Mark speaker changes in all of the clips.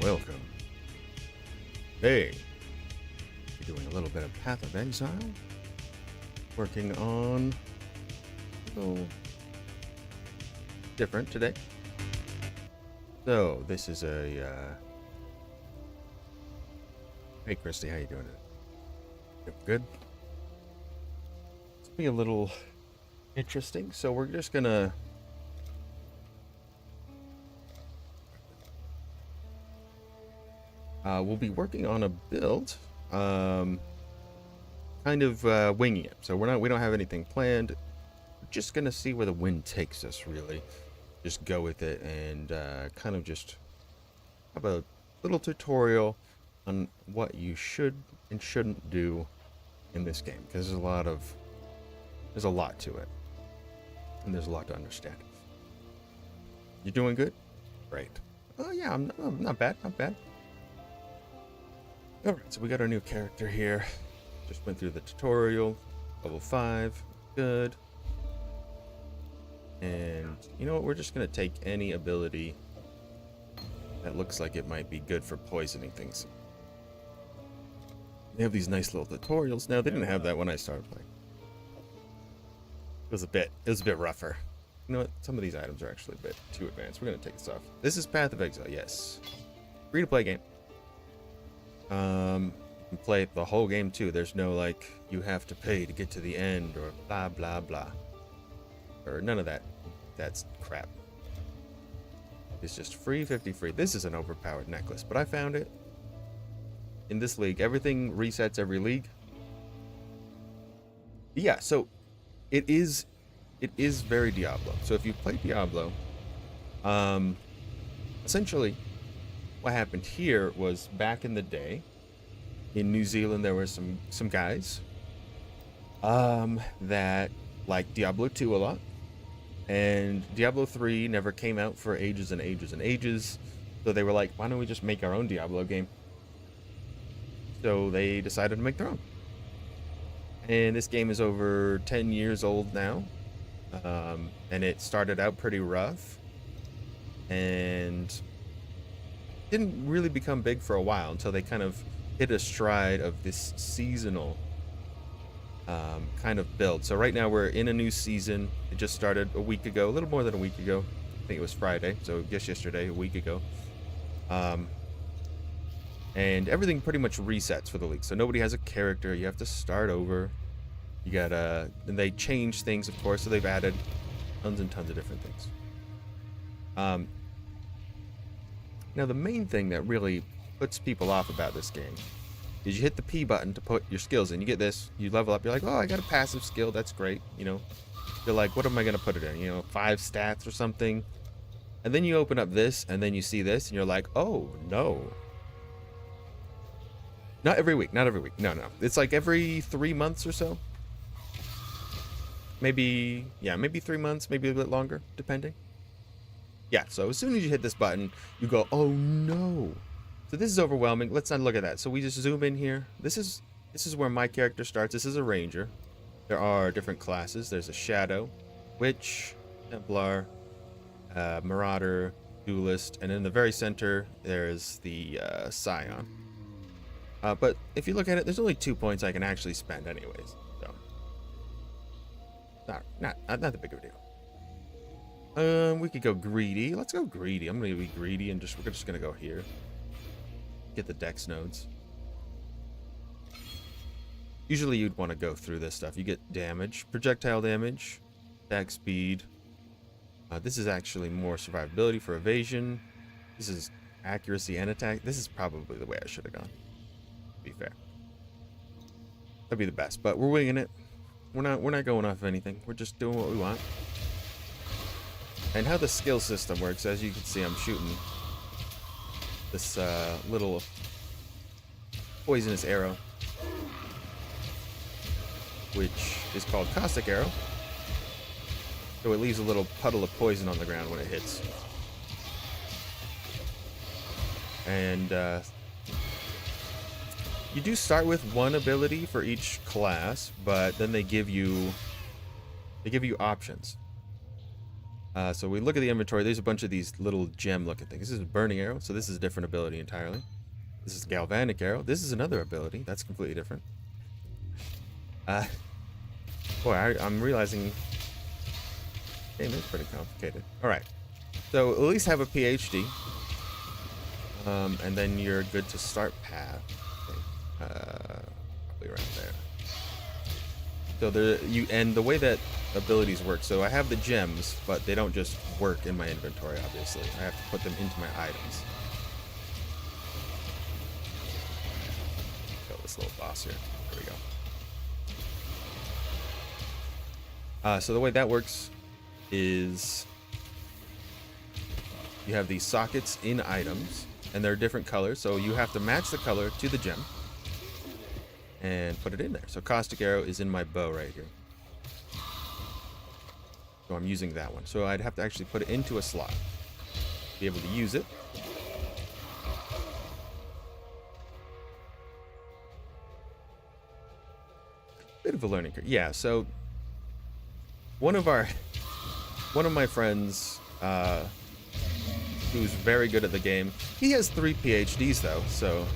Speaker 1: Welcome. Hey, we're doing a little bit of Path of Exile. Working on a little different today. So this is a hey Christy, how you doing? Good. It's be a little interesting. So we're just gonna we'll be working on a build, kind of winging it. So we don't have anything planned. We're just gonna see where the wind takes us. Really, just go with it and kind of just have a little tutorial on what you should and shouldn't do in this game, because there's a lot to it, and there's a lot to understand. You doing good? Great. Oh yeah, I'm not bad, not bad. All right, so we got our new character here. Just went through the tutorial. Level 5, good. And you know what? We're just gonna take any ability that looks like it might be good for poisoning things. They have these nice little tutorials. Now they didn't have that when I started playing. It was a bit rougher. You know what? Some of these items are actually a bit too advanced. We're gonna take this off. This is Path of Exile, yes. Free to play game. You can play the whole game too. There's no like you have to pay to get to the end or blah blah blah. Or none of that. That's crap. It's just free, 50 free. This is an overpowered necklace, but I found it. In this league, everything resets every league. Yeah, so it is very Diablo. So if you play Diablo, essentially what happened here was back in the day in New Zealand there were some guys that liked Diablo 2 a lot, and Diablo 3 never came out for ages and ages and ages, so they were like, why don't we just make our own Diablo game? So they decided to make their own. And this game is over 10 years old now. And it started out pretty rough. And didn't really become big for a while until they kind of hit a stride of this seasonal kind of build. So right now we're in a new season. It just started a week ago, a little more than a week ago. I think it was Friday, so just yesterday, a week ago. And everything pretty much resets for the league. So nobody has a character. You have to start over. You gotta, and they change things, of course. So they've added tons and tons of different things. Now the main thing that really puts people off about this game is you hit the P button to put your skills in. You get this, you level up. You're like, oh, I got a passive skill. That's great. You know, you're like, what am I gonna put it in? You know, 5 stats or something. And then you open up this, and then you see this, and you're like, oh no. Not every week, not every week. No. It's like every 3 months or so. Maybe 3 months, maybe a bit longer, depending. Yeah, so as soon as you hit this button, you go, oh no. So this is overwhelming. Let's not look at that. So we just zoom in here. This is where my character starts. This is a ranger. There are different classes. There's a shadow, witch, templar, marauder, duelist, and in the very center, there's the scion. But if you look at it, there's only 2 points I can actually spend anyways. So not that big of a deal. We could go greedy. Let's go greedy. I'm gonna be greedy and we're just gonna go here. Get the dex nodes. Usually you'd want to go through this stuff. You get damage, projectile damage, attack speed. This is actually more survivability for evasion. This is accuracy and attack. This is probably the way I should have gone. Be fair, that'd be the best, but we're winging it. We're not going off of anything. We're just doing what we want. And how the skill system works, as you can see, I'm shooting this little poisonous arrow, which is called caustic arrow. So it leaves a little puddle of poison on the ground when it hits. And you do start with one ability for each class, but then they give you options. So we look at the inventory. There's a bunch of these little gem-looking things. This is a burning arrow, so this is a different ability entirely. This is galvanic arrow. This is another ability that's completely different. Boy, I'm realizing game is pretty complicated. All right, so at least have a PhD, and then you're good to start path. Probably around there. So the way that abilities work. So I have the gems, but they don't just work in my inventory. Obviously, I have to put them into my items. Kill this little boss here. There we go. So the way that works is you have these sockets in items. and they're different colors, so you have to match the color to the gem and put it in there. So caustic arrow is in my bow right here. So I'm using that one. So I'd have to actually put it into a slot to be able to use it. Bit of a learning curve. Yeah, so one of my friends who's very good at the game, he has 3 PhDs though, so,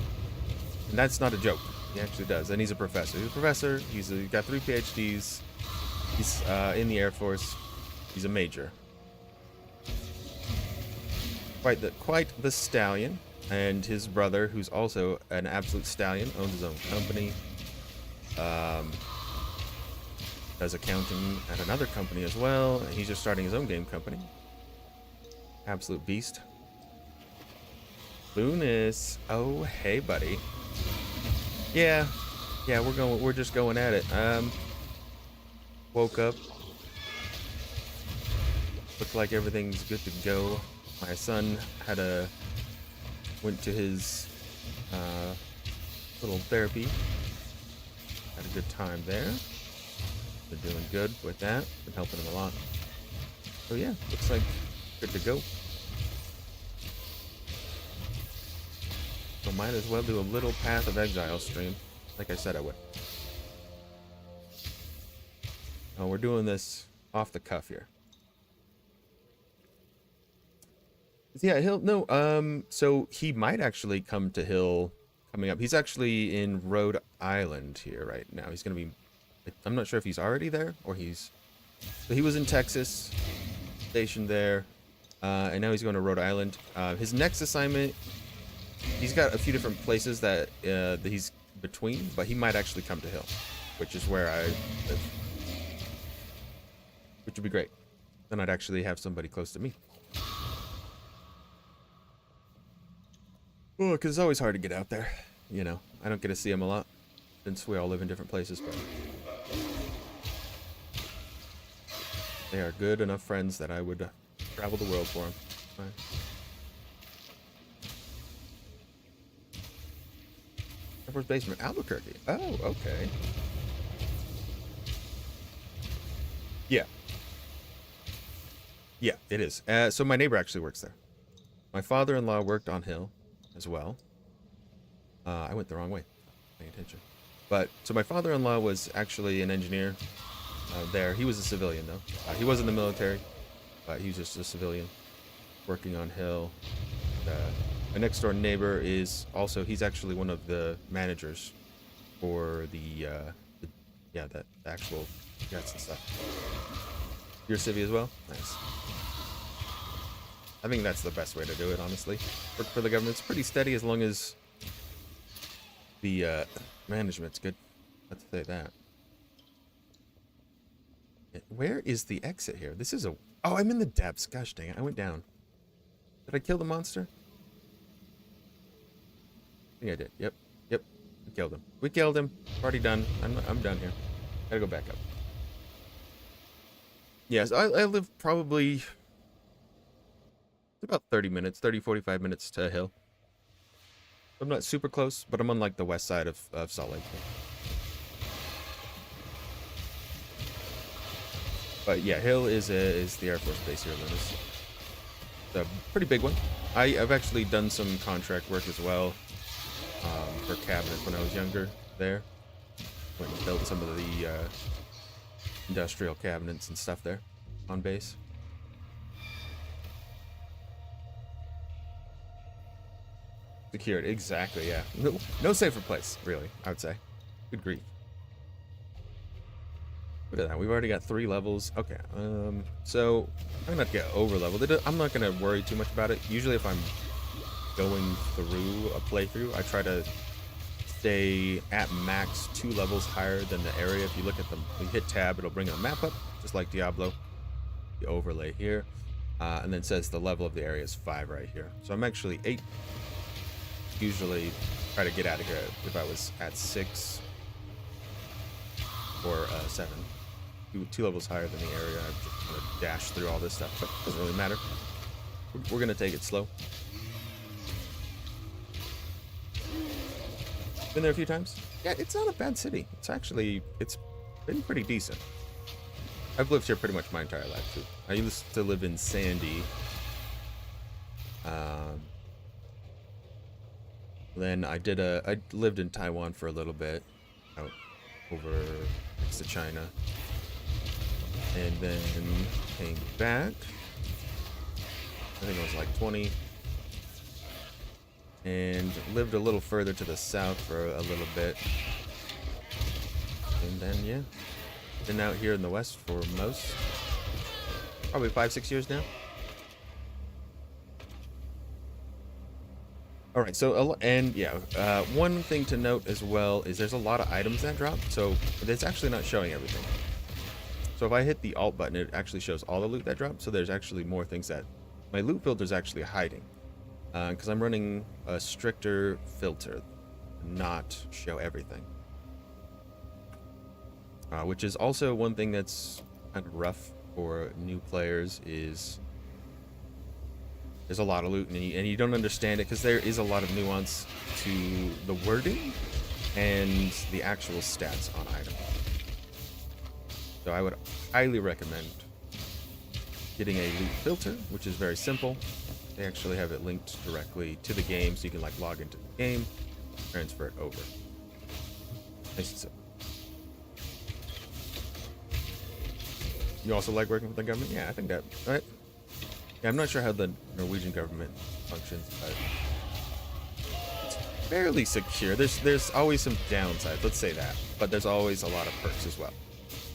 Speaker 1: and that's not a joke. He actually does, and he's a professor. He's a professor. He's got 3 PhDs. He's in the Air Force. He's a major. Quite the stallion. And his brother, who's also an absolute stallion, owns his own company. Does accounting at another company as well. And he's just starting his own game company. Absolute beast. Lunas. Oh, hey, buddy. Yeah, we're just going at it. Woke up. Looked like everything's good to go. My son went to his little therapy. Had a good time there. Been doing good with that. Been helping him a lot. So yeah, looks like good to go. So might as well do a little Path of Exile stream, like I said I would. Oh, we're doing this off the cuff here. Yeah, so he might actually come to Hill coming up. He's actually in Rhode Island here right now. He's gonna be, I'm not sure if he's already there or so he was in Texas, stationed there, and now he's going to Rhode Island. His next assignment, he's got a few different places that he's between, but he might actually come to Hill, which is where I live. Which would be great. Then I'd actually have somebody close to me. Oh, because it's always hard to get out there. You know, I don't get to see him a lot since we all live in different places, but they are good enough friends that I would travel the world for them. Right. Air Force Base from Albuquerque. Oh, okay. Yeah. Yeah, it is. So my neighbor actually works there. My father-in-law worked on Hill as well. I went the wrong way. Paying attention. But so my father-in-law was actually an engineer there. He was a civilian though. He was in the military, but he was just a civilian working on Hill. My next door neighbor is also, he's actually one of the managers for the actual jets and stuff. You're civvy as well? Nice. I think that's the best way to do it, honestly. Work for the government. It's pretty steady as long as the management's good. Let's say that. Where is the exit here? This is a... Oh, I'm in the depths. Gosh dang it. I went down. Did I kill the monster? I think I did. Yep. We killed him. We killed him. Already done. I'm done here. Gotta go back up. Yes, I live probably about 45 minutes to Hill. I'm not super close, but I'm on like the west side of Salt Lake. But yeah, Hill is the Air Force base here, Lunas. It's a pretty big one. I've actually done some contract work as well for cabinets when I was younger there. Went and built some of the industrial cabinets and stuff there on base. Secured, exactly, yeah. No safer place, really, I would say. Good grief. Look at that, we've already got 3 levels. Okay, so I'm not gonna get over leveled. I'm not gonna worry too much about it. Usually if I'm going through a playthrough, I try to stay at max 2 levels higher than the area. If you look at them, you hit tab, it'll bring a map up, just like Diablo. The overlay here, and then it says the level of the area is 5 right here. So I'm actually 8. Usually try to get out of here if I was at 6 or 7. 2 levels higher than the area. I'm just gonna dash through all this stuff, but it doesn't really matter. We're gonna take it slow. Been there a few times. Yeah, it's not a bad city. It's been pretty decent. I've lived here pretty much my entire life too. I used to live in Sandy. Um, then I lived in Taiwan for a little bit, out over next to China, and then came back. I think I was like 20, and lived a little further to the south for a little bit, and then yeah, been out here in the west for probably 5-6 years now. All right, so one thing to note as well is there's a lot of items that drop, so it's actually not showing everything. So if I hit the Alt button, it actually shows all the loot that drops. So there's actually more things that my loot filter is actually hiding, because I'm running a stricter filter, not show everything. Which is also one thing that's kind of rough for new players is there's a lot of loot and you don't understand it because there is a lot of nuance to the wording and the actual stats on items. So I would highly recommend getting a loot filter, which is very simple. They actually have it linked directly to the game, so you can like log into the game, transfer it over. Nice and simple. You also like working with the government? Yeah, I think that, right? Yeah, I'm not sure how the Norwegian government functions, but it's fairly secure. There's always some downsides, let's say that, but there's always a lot of perks as well,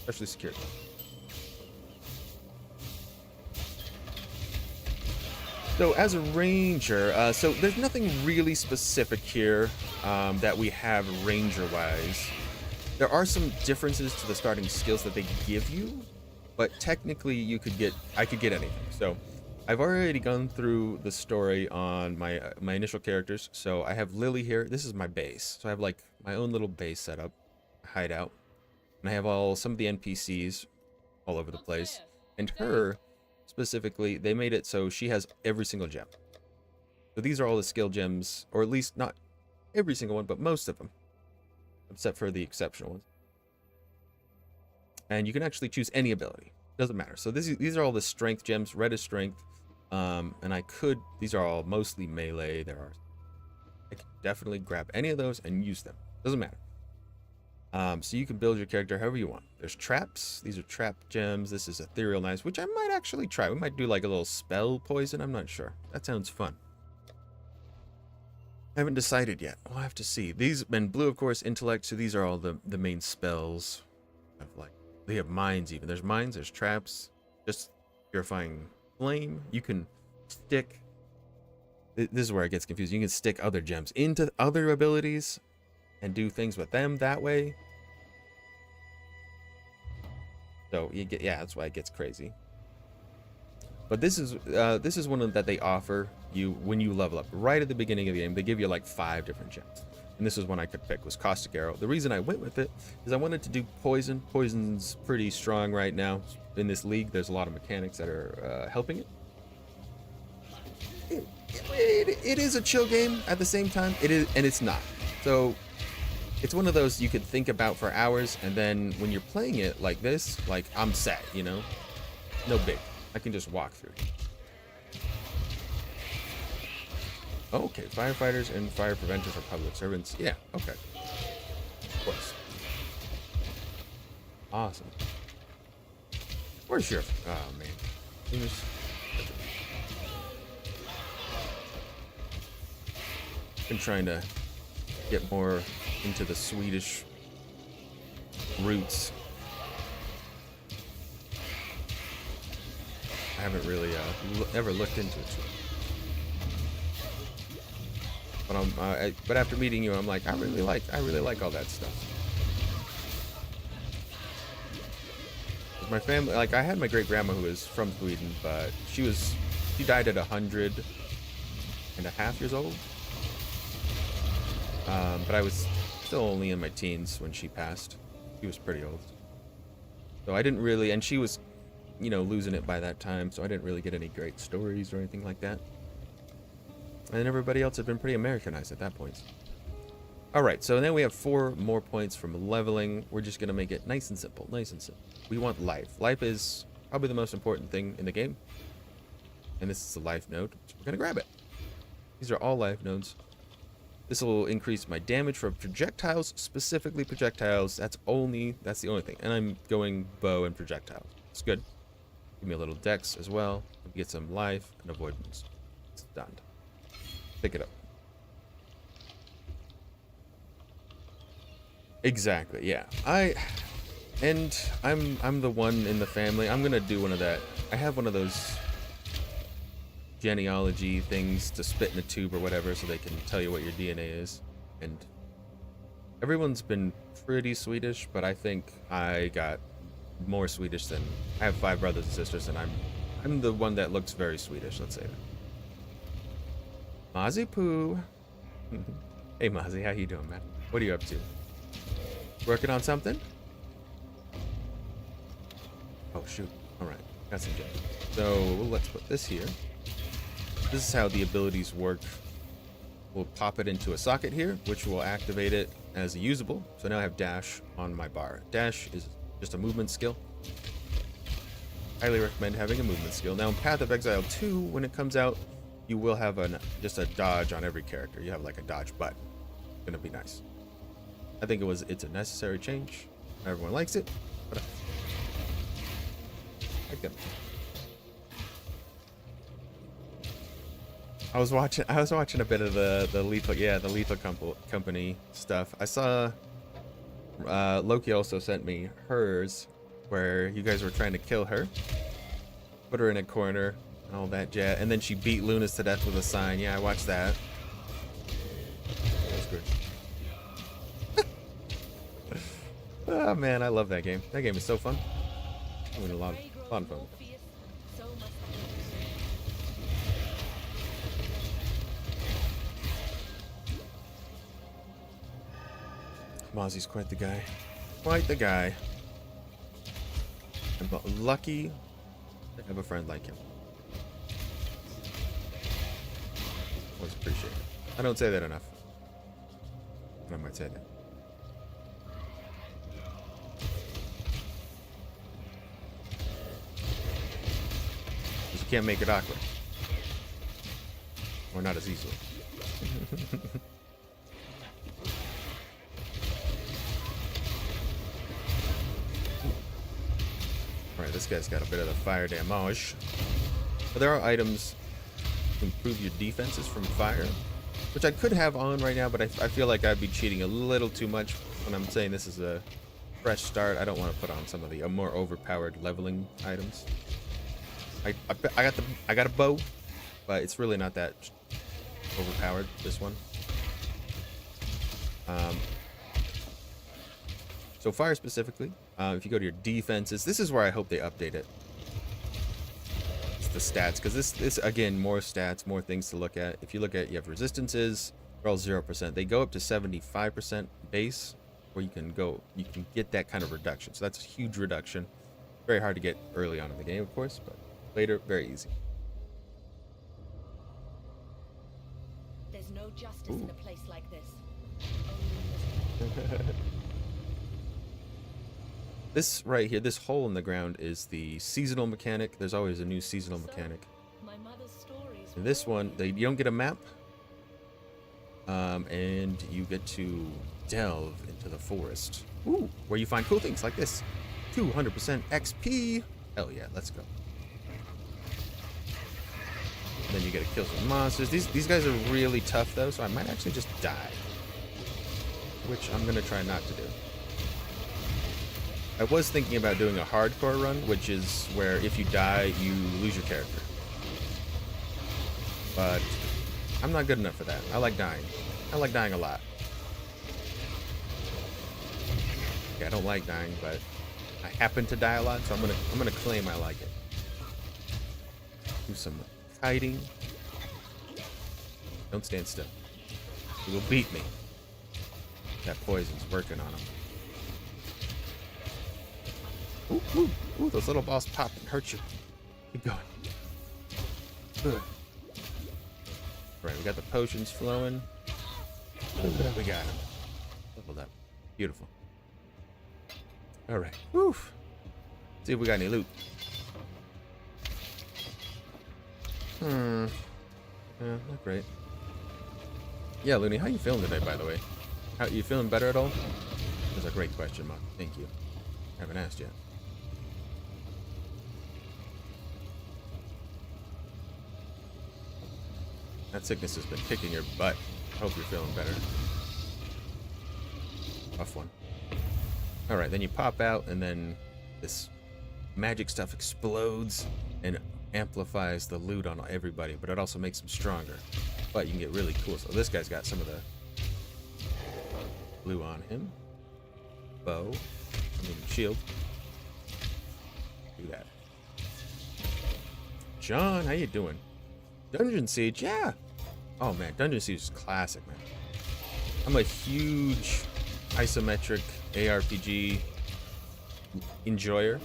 Speaker 1: especially security. So as a ranger, so there's nothing really specific here that we have ranger-wise. There are some differences to the starting skills that they give you, but technically I could get anything. So I've already gone through the story on my initial characters. So I have Lily here. This is my base. So I have like my own little base set up, hideout, and I have some of the NPCs all over the place. And her specifically, they made it so she has every single gem. So these are all the skill gems, or at least not every single one, but most of them, except for the exceptional ones. And you can actually choose any ability. Doesn't matter. So these are all the strength gems. Red is strength. And these are all mostly melee. I can definitely grab any of those and use them. Doesn't matter. So you can build your character however you want. There's traps. These are trap gems. This is ethereal knives, which I might actually try. We might do like a little spell poison. I'm not sure. That sounds fun. I haven't decided yet. We'll have to see. These, and blue, of course, intellect. So these are all the main spells. They have mines even. There's mines, there's traps, just purifying flame. You can stick, this is where it gets confusing. You can stick other gems into other abilities and do things with them that way. So that's why it gets crazy. But this is one that they offer you when you level up. Right at the beginning of the game, they give you like 5 different gems. And this is one I could pick, was Caustic Arrow. The reason I went with it is I wanted to do Poison. Poison's pretty strong right now. In this league, there's a lot of mechanics that are helping it. It is a chill game at the same time. It is, and it's not. So it's one of those you could think about for hours, and then when you're playing it like this, like I'm set, you know? No big. I can just walk through. Okay, firefighters and fire preventers are public servants. Yeah, okay. Of course. Awesome. Where's your... Oh, man. Been trying to get more into the Swedish roots. I haven't really ever looked into it. But after meeting you, I'm like, I really like all that stuff. My family, like, I had my great grandma who was from Sweden, but she died at 100.5 years old. But I was still only in my teens when she passed. She was pretty old. So I didn't really, and she was, losing it by that time, so I didn't really get any great stories or anything like that. And everybody else had been pretty Americanized at that point. All right, so then we have 4 more points from leveling. We're just gonna make it nice and simple, nice and simple. We want life. Life is probably the most important thing in the game. And this is a life node, so we're gonna grab it. These are all life nodes. This will increase my damage from projectiles, specifically projectiles. That's the only thing. And I'm going bow and projectiles. It's good. Give me a little dex as well. Get some life and avoidance. It's done. Pick it up. Exactly, yeah. I'm the one in the family. I'm gonna do one of that. I have one of those genealogy things to spit in a tube or whatever so they can tell you what your DNA is. And everyone's been pretty Swedish, but I think I got more Swedish than I have 5 brothers and sisters, and I'm the one that looks very Swedish, let's say that. Mozzie Poo. Hey Mozzie, how you doing, man? What are you up to? Working on something? Oh shoot. Alright, got some gems. So let's put this here. This is how the abilities work. We'll pop it into a socket here, which will activate it as a usable. So now I have dash on my bar. Dash is just a movement skill. Highly recommend having a movement skill. Now in Path of Exile 2, when it comes out, you will have just a dodge on every character. You have like a dodge button. It's gonna be nice. I think it's a necessary change. Everyone likes it, but I like them. I was watching a bit of the Lethal Company stuff. I saw Loki also sent me hers, where you guys were trying to kill her, put her in a corner, and all that jazz, and then she beat Lunas to death with a sign. Yeah, I watched that. That was good. Oh man, I love that game. That game is so fun. I'm having a lot of fun. Mozzie's quite the guy. Quite the guy. I'm lucky to have a friend like him. Always appreciate it. I don't say that enough. And I might say that. Because you can't make it awkward. Or not as easily. Alright, this guy's got a bit of the fire damage. But there are items to improve your defenses from fire, which I could have on right now, but I feel like I'd be cheating a little too much when I'm saying this is a fresh start. I don't want to put on some of the more overpowered leveling items. I got a bow, but it's really not that overpowered, this one. So fire specifically, if you go to your defenses, this is where I hope they update it. It's the stats, because this again, more stats, more things to look at. If you look at, you have resistances, they're all 0%. They go up to 75% base, where you can get that kind of reduction. So that's a huge reduction. Very hard to get early on in the game, of course, but later, very easy.
Speaker 2: There's no justice in a place like this.
Speaker 1: This right here, this hole in the ground is the seasonal mechanic. There's always a new seasonal mechanic. In this one, you don't get a map, and you get to delve into the forest, where you find cool things like this. 200% XP. Hell yeah, let's go. And then you get to kill some monsters. These guys are really tough though, so I might actually just die, which I'm gonna try not to do. I was thinking about doing a hardcore run, which is where if you die, you lose your character. But I'm not good enough for that. I like dying. I like dying a lot. Yeah, I don't like dying, but I happen to die a lot, so I'm gonna claim I like it. Do some kiting. Don't stand still. He will beat me. That poison's working on him. Ooh, those little balls pop and hurt you. Keep going. Good. Right, we got the potions flowing. We got him. Hold up. Beautiful. All right. Woo. See if we got any loot. Yeah, not great. Yeah, Looney, how you feeling today, by the way? How you feeling better at all? That's a great question, Mark. Thank you. I haven't asked yet. That sickness has been kicking your butt. Hope you're feeling better. Rough one. Alright, then you pop out and then this magic stuff explodes and amplifies the loot on everybody, but it also makes them stronger. But you can get really cool. So this guy's got some of the blue on him. Bow. Shield. Do that. John, how you doing? Dungeon Siege, yeah. Oh man, Dungeon Siege is classic, man. I'm a huge isometric ARPG enjoyer.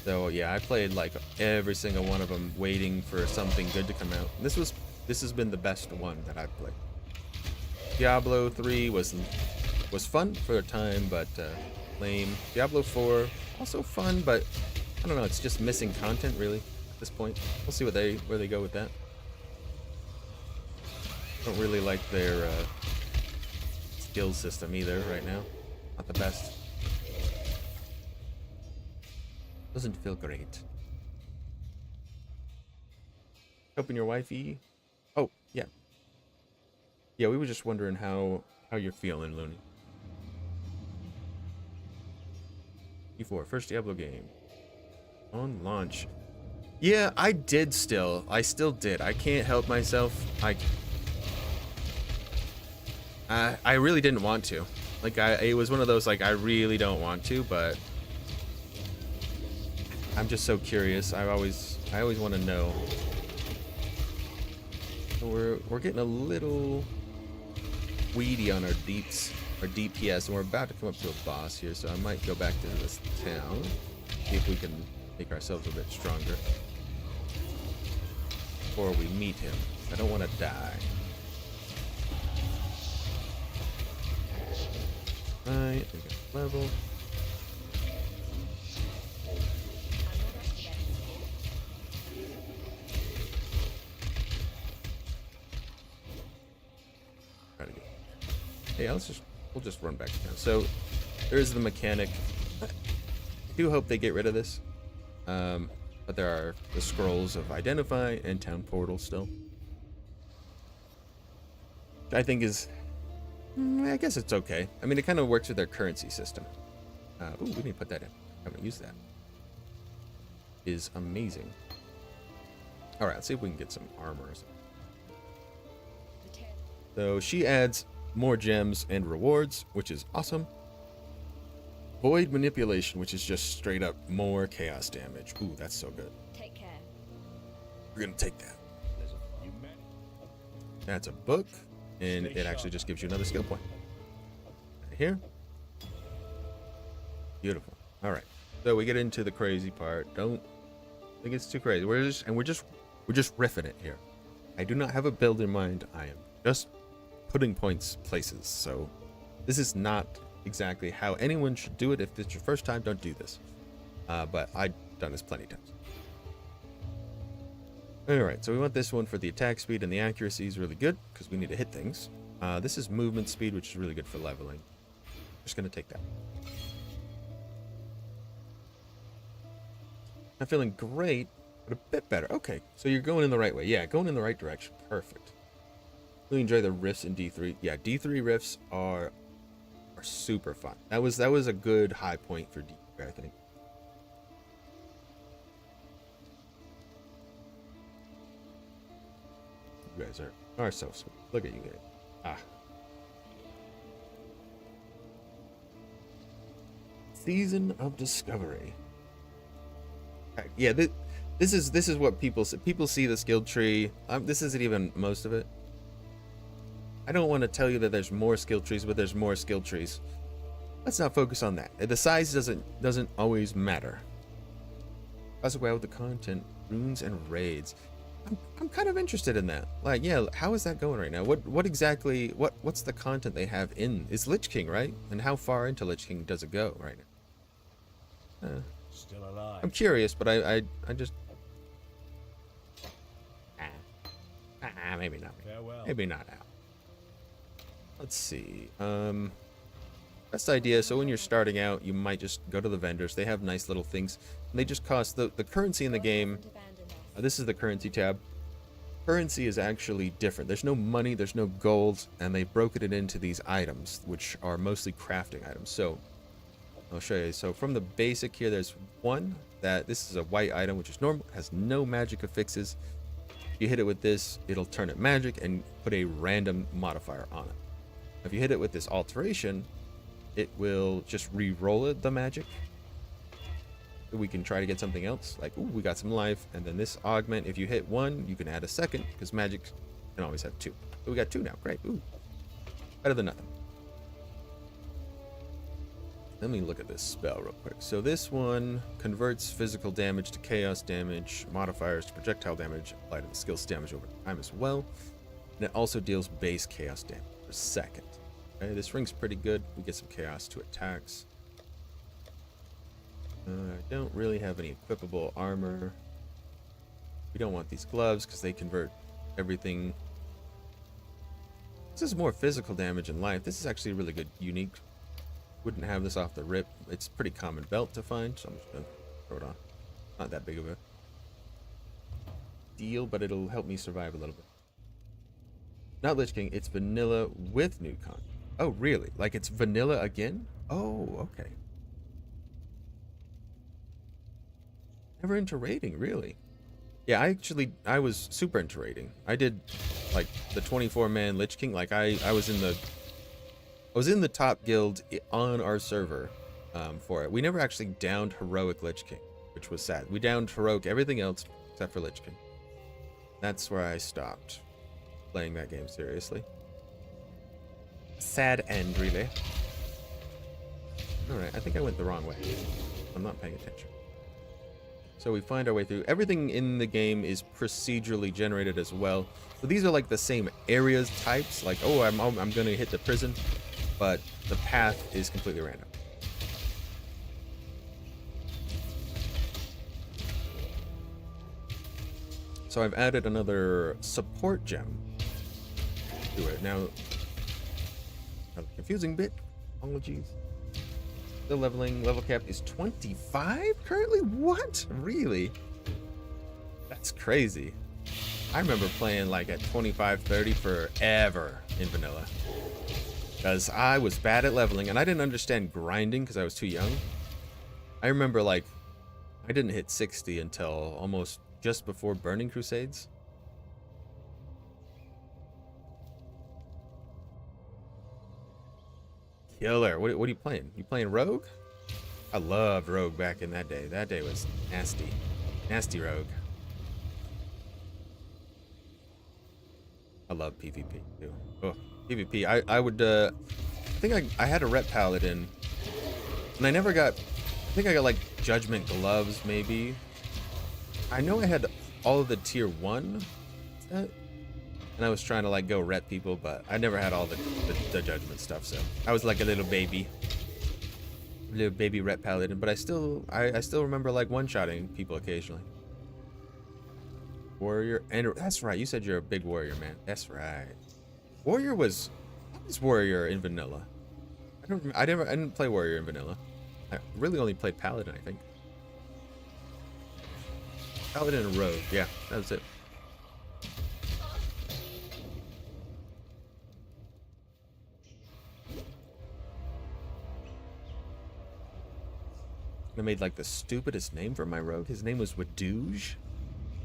Speaker 1: So yeah, I played like every single one of them, waiting for something good to come out. This has been the best one that I've played. Diablo 3 was fun for a time, but lame. Diablo 4 also fun, but I don't know. It's just missing content really at this point. We'll see where they go with that. Don't really like their skill system either right now. Not the best. Doesn't feel great. Helping your wifey? Oh, yeah. Yeah, we were just wondering how you're feeling, Looney. E4, first Diablo game. On launch. Yeah, I still did. I can't help myself. I really didn't want to. Like, it was one of those, like, I really don't want to, but I'm just so curious. I always want to know. So we're getting a little weedy on our DPS, and we're about to come up to a boss here, so I might go back to this town, see if we can make ourselves a bit stronger before we meet him. I don't want to die. Right, we got level. Try to get. Yeah, we'll just run back to town. So there's the mechanic. I do hope they get rid of this. But there are the scrolls of identify and town portal still. Which I think is, I guess it's okay. I mean, it kind of works with their currency system. Ooh, we need to put that in. I'm gonna use that. Is amazing. All right, let's see if we can get some armor. So she adds more gems and rewards, which is awesome. Void manipulation, which is just straight up more chaos damage. Ooh, that's so good.
Speaker 2: Take care.
Speaker 1: We're gonna take that. That's a book, and it actually just gives you another skill point. Right here. Beautiful. All right. So we get into the crazy part. Don't think it's too crazy. We're just riffing it here. I do not have a build in mind. I am just putting points places. So this is not exactly how anyone should do it. If it's your first time, don't do this. But I've done this plenty of times. Alright, so we want this one for the attack speed, and the accuracy is really good because we need to hit things. This is movement speed, which is really good for leveling. Just gonna take that. Not feeling great, but a bit better. Okay, so you're going in the right way. Yeah, going in the right direction. Perfect. Really enjoy the riffs in D3. Yeah, D3 riffs are super fun. That was a good high point for D3, I think. You guys are so sweet. Look at you guys. Ah. Season of Discovery. Yeah, this is what people see. People see the skill tree. This isn't even most of it. I don't want to tell you that there's more skill trees, but there's more skill trees. Let's not focus on that. The size doesn't always matter. Also, wow with the content, runes and raids. I'm kind of interested in that. Like, yeah, how is that going right now? What exactly what's the content they have in? It's Lich King, right? And how far into Lich King does it go right now?
Speaker 3: Still alive.
Speaker 1: I'm curious, but I just maybe not.
Speaker 3: Farewell.
Speaker 1: Maybe not now. Let's see. Best idea. So when you're starting out, you might just go to the vendors. They have nice little things. And they just cost the currency in the game. This is the currency tab. Currency is actually different. There's no money, there's no gold, and they've broken it into these items, which are mostly crafting items. So I'll show you. So from the basic here, there's one that this is a white item, which is normal, has no magic affixes. You hit it with this, it'll turn it magic and put a random modifier on it. If you hit it with this alteration, it will just re-roll it, the magic. We can try to get something else, like, ooh, we got some life, and then this augment, if you hit one, you can add a second, because magic can always have two. So we got two now, great, ooh. Better than nothing. Let me look at this spell real quick. So this one converts physical damage to chaos damage, modifiers to projectile damage, applied to the skill's damage over time as well. And it also deals base chaos damage per second. Okay, this ring's pretty good. We get some chaos to attacks. I don't really have any equipable armor. We don't want these gloves because they convert everything. This is more physical damage in life. This is actually really good, unique. Wouldn't have this off the rip. It's pretty common belt to find, so I'm just gonna throw it on. Not that big of a deal, but it'll help me survive a little bit. Not Lich King, it's vanilla with new content. Oh, really? Like it's vanilla again? Oh, okay. Never into raiding, really. Yeah, I was super into raiding. I did like the 24-man Lich King. Like I was in the top guild on our server for it. We never actually downed heroic Lich King, which was sad. We downed heroic everything else except for Lich King. That's where I stopped playing that game seriously. Sad end, really. Alright, I think I went the wrong way. I'm not paying attention. So we find our way through. Everything in the game is procedurally generated as well. So these are like the same areas types. Like, oh, I'm going to hit the prison. But the path is completely random. So I've added another support gem to it. Now, another confusing bit. Apologies. Still leveling. Level cap is 25 currently? What? Really? That's crazy. I remember playing like at 25, 30 forever in vanilla. Because I was bad at leveling and I didn't understand grinding because I was too young. I remember like I didn't hit 60 until almost just before Burning Crusades. Killer. What are you playing? You playing Rogue? I loved Rogue back in that day. That day was nasty. Nasty Rogue. I love PvP too. Oh, PvP. I would I think I had a rep paladin and I never got, I think I got like judgment gloves maybe. I know I had all of the tier 1 set, and I was trying to like go rep people, but I never had all the judgment stuff, so I was like a little baby rep paladin, but I still remember like one-shotting people occasionally. Warrior, and that's right, you said you're a big warrior, man. That's right. Warrior was warrior in vanilla. I didn't play warrior in vanilla. I really only played paladin, I think. Paladin and rogue, yeah, that was it. I made like the stupidest name for my rogue. His name was Wadouge.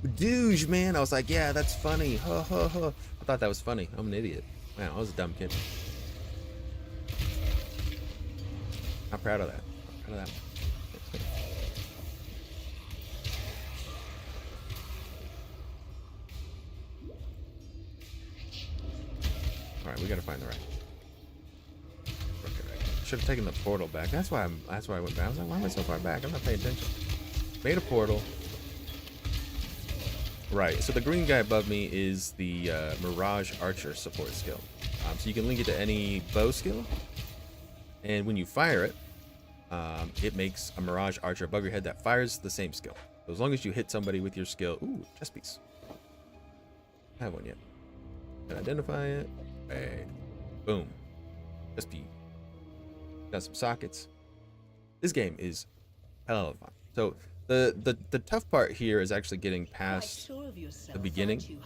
Speaker 1: Wadouge, man. I was like, yeah, that's funny. Ha ha ha. I thought that was funny. I'm an idiot. Wow, I was a dumb kid. I'm proud of that. I'm proud of that. All right, we gotta find the right. Should have taken the portal back. That's why I went back. I was like, why am I so far back? I'm not paying attention. Made a portal. Right, so the green guy above me is the Mirage Archer support skill. So you can link it to any bow skill, and when you fire it, it makes a Mirage Archer above your head that fires the same skill. So as long as you hit somebody with your skill, ooh, chest piece. I have one yet. Can identify it. Hey, boom, chest piece. Got some sockets. This game is hell of fun. So the tough part here is actually getting past the beginning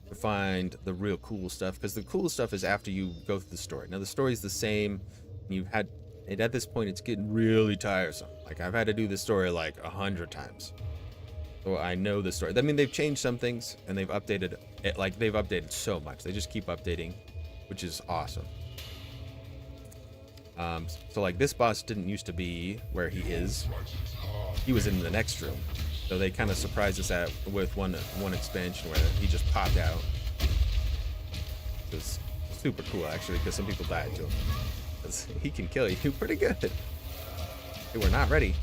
Speaker 1: to find the real cool stuff, because the cool stuff is after you go through the story. Now the story is the same. You've had it at this point. It's getting really tiresome. Like, I've had to do this story like 100 times, so I know the story. I mean, they've changed some things and they've updated it. Like, they've updated so much. They just keep updating, which is awesome. So like, this boss didn't used to be where he is. He was in the next room. So they kind of surprised us with one expansion where he just popped out. It was super cool, actually, because some people died to him. Because he can kill you pretty good. They were not ready.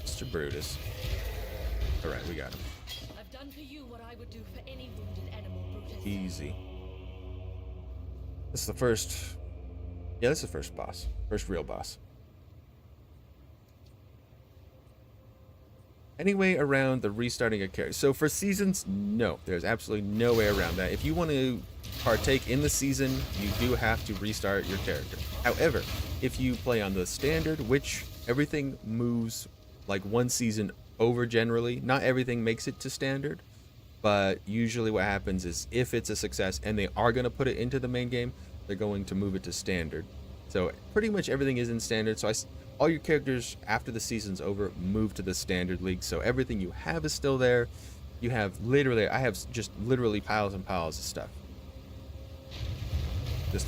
Speaker 1: Mr. Brutus. All right, we got him.
Speaker 2: I've done for you what I would do for any wounded animal, Brutus.
Speaker 1: Easy. This is the first. Yeah, this is the first boss. First real boss. Any way around the restarting a character? So for seasons, no. There's absolutely no way around that. If you want to partake in the season, you do have to restart your character. However, if you play on the standard, which everything moves like one season over generally, not everything makes it to standard, but usually what happens is if it's a success and they are going to put it into the main game, they're going to move it to standard. So pretty much everything is in standard. So all your characters after the season's over move to the standard league. So everything you have is still there. You have literally, I have just literally piles and piles of stuff.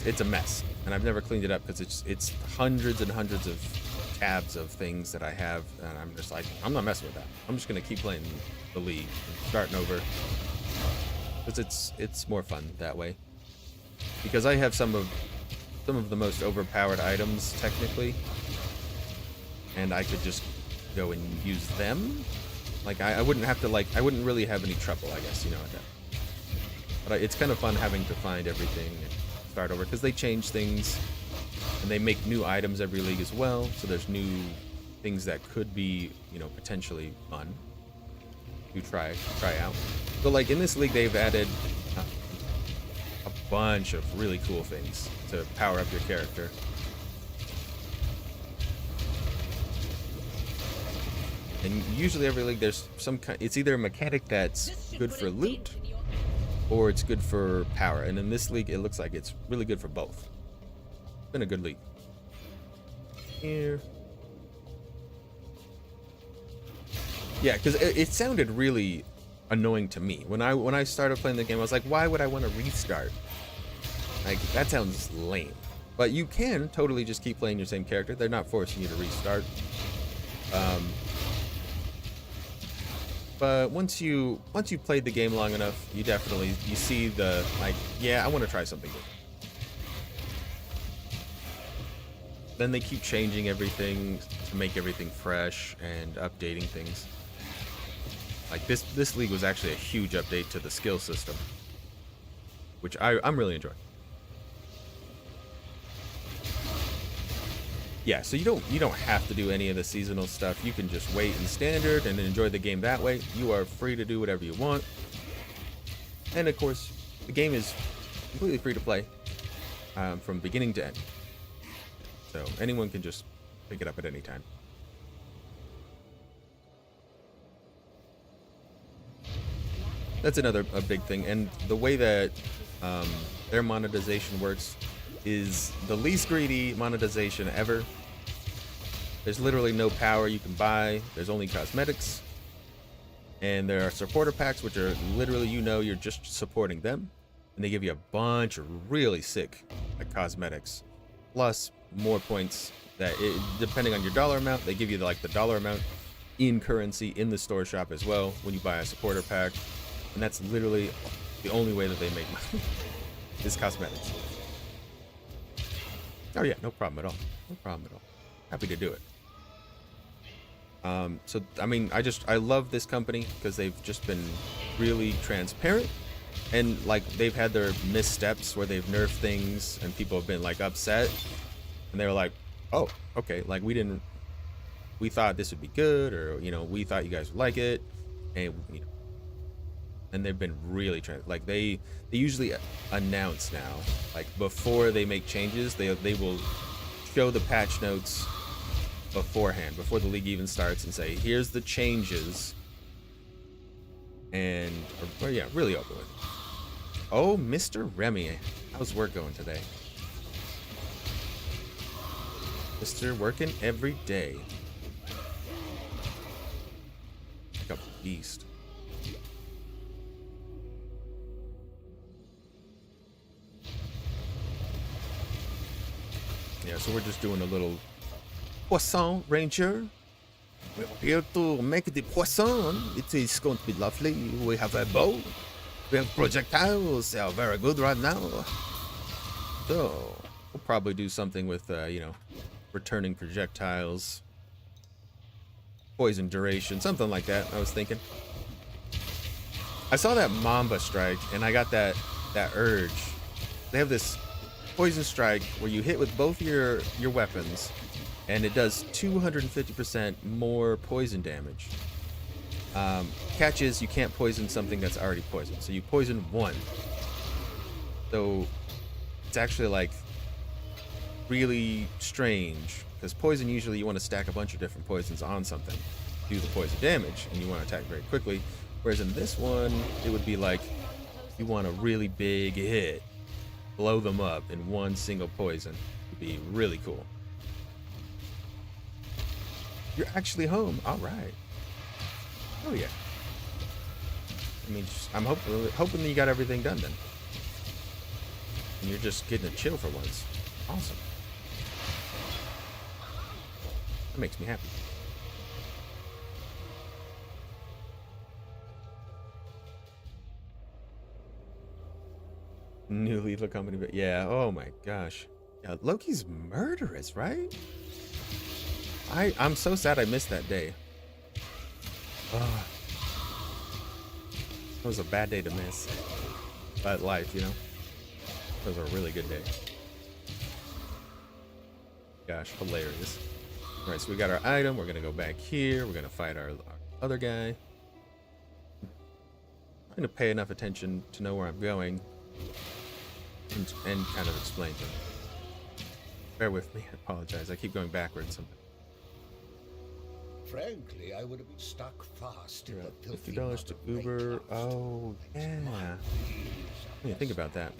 Speaker 1: It's a mess, and I've never cleaned it up because it's hundreds and hundreds of tabs of things that I have, and I'm just like, I'm not messing with that. I'm just gonna keep playing the league and starting over, because it's more fun that way. Because I have some of the most overpowered items technically, and I could just go and use them. Like, I wouldn't have to, like, I wouldn't really have any trouble, I guess, you know, at that. But it's kind of fun having to find everything and start over, because they change things and they make new items every league as well. So there's new things that could be, you know, potentially fun to try out. So like in this league, they've added a bunch of really cool things to power up your character. And usually every league there's some kind, it's either a mechanic that's good for loot or it's good for power. And in this league, it looks like it's really good for both. It's been a good league. Here. Yeah, because it sounded really annoying to me. When I started playing the game, I was like, why would I want to restart? Like, that sounds lame. But you can totally just keep playing your same character. They're not forcing you to restart. But once you played the game long enough, you see the, like, yeah, I want to try something different. Then they keep changing everything to make everything fresh and updating things. Like this league was actually a huge update to the skill system, which I'm really enjoying. Yeah, so you don't have to do any of the seasonal stuff. You can just wait in standard and enjoy the game that way. You are free to do whatever you want. And of course, the game is completely free to play from beginning to end. So anyone can just pick it up at any time. That's a big thing. And the way that their monetization works is the least greedy monetization ever. There's literally no power you can buy. There's only cosmetics. And there are supporter packs, which are literally, you're just supporting them. And they give you a bunch of really sick cosmetics. Plus more points that, depending on your dollar amount, they give you the dollar amount in currency in the store shop as well when you buy a supporter pack. And that's literally the only way that they make money. is cosmetics. Oh yeah, no problem at all. No problem at all. Happy to do it. So I mean, I love this company because they've just been really transparent, and like they've had their missteps where they've nerfed things and people have been like upset, and they were like, oh, okay, like we thought this would be good, or you know, we thought you guys would like it, and you know, and they've been really like they usually announce now, like before they make changes, they will show the patch notes beforehand, before the league even starts, and say, here's the changes, and or yeah, really open with it. Oh, Mr. Remy, how's work going today? Mr. Working every day. Like a beast. Yeah, so we're just doing a little poisson ranger. We're here to make the poisson. It is going to be lovely. We have a bow. We have projectiles. They are very good right now. So we'll probably do something with, you know, returning projectiles, poison duration, something like that. I was thinking. I saw that Mamba strike, and I got that urge. They have this poison strike where you hit with both your weapons, and it does 250% more poison damage. Catch is you can't poison something that's already poisoned, so you poison one. So it's actually like really strange, because poison, usually you want to stack a bunch of different poisons on something, do the poison damage, and you want to attack very quickly. Whereas in this one, it would be like you want a really big hit, blow them up in one single poison. Would be really cool. You're actually home. All right. Oh yeah. I mean, I'm hoping that you got everything done then. And you're just getting a chill for once. Awesome. That makes me happy. New lethal company, but yeah. Oh my gosh. Yeah, Loki's murderous, right? I'm so sad I missed that day. Oh, it was a bad day to miss. But life, you know. It was a really good day. Gosh, hilarious. Alright, so we got our item. We're gonna go back here. We're gonna fight our other guy. I'm gonna pay enough attention to know where I'm going and kind of explain to them. Bear with me. I apologize. I keep going backwards sometimes.
Speaker 3: Frankly, I would have been stuck fast in the filthy
Speaker 1: $50 to
Speaker 3: mud of
Speaker 1: Uber.
Speaker 3: raindrops.
Speaker 1: Oh, yeah. I didn't think about that.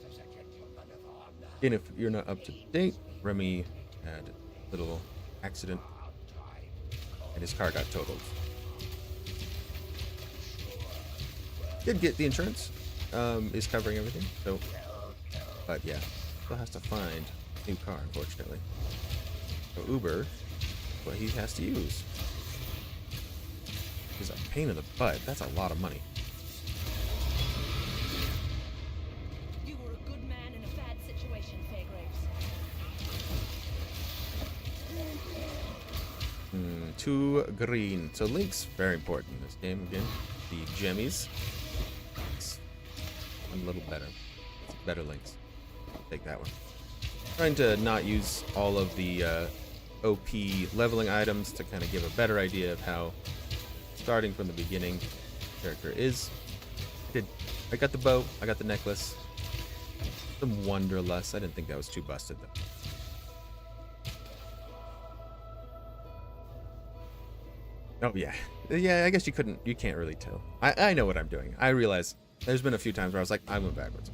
Speaker 3: As a gentleman of honor,
Speaker 1: And if you're not up to date, Remy had a little accident and his car got totaled. Did get the insurance. Is covering everything. So, but yeah, still has to find a new car, unfortunately. So Uber, what he has to use is a pain in the butt. That's a lot of money.
Speaker 2: You were a good man in a bad situation, Fairgraves.
Speaker 1: 2 green. So links, very important in this game again. The gemmies. It's a little better. It's better links. Take that one. Trying to not use all of the OP leveling items to kind of give a better idea of how, starting from the beginning, the character is. I got the bow, I got the necklace, some Wanderlust. I didn't think that was too busted though. Oh yeah, yeah. I guess you can't really tell. I know what I'm doing. I realize there's been a few times where I was like, I went backwards.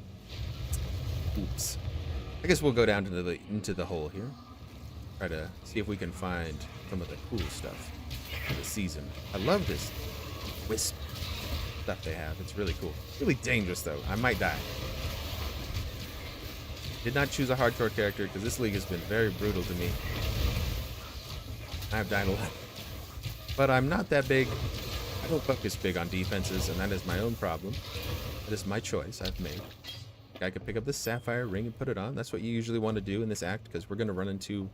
Speaker 1: Oops. I guess we'll go down into the hole here. Try to see if we can find some of the cool stuff for the season. I love this wisp stuff they have. It's really cool. Really dangerous though. I might die. Did not choose a hardcore character because this league has been very brutal to me. I've died a lot. But I'm not that big. I don't focus big on defenses, and that is my own problem. That is my choice I've made. I could pick up this sapphire ring and put it on. That's what you usually want to do in this act, because we're going to run into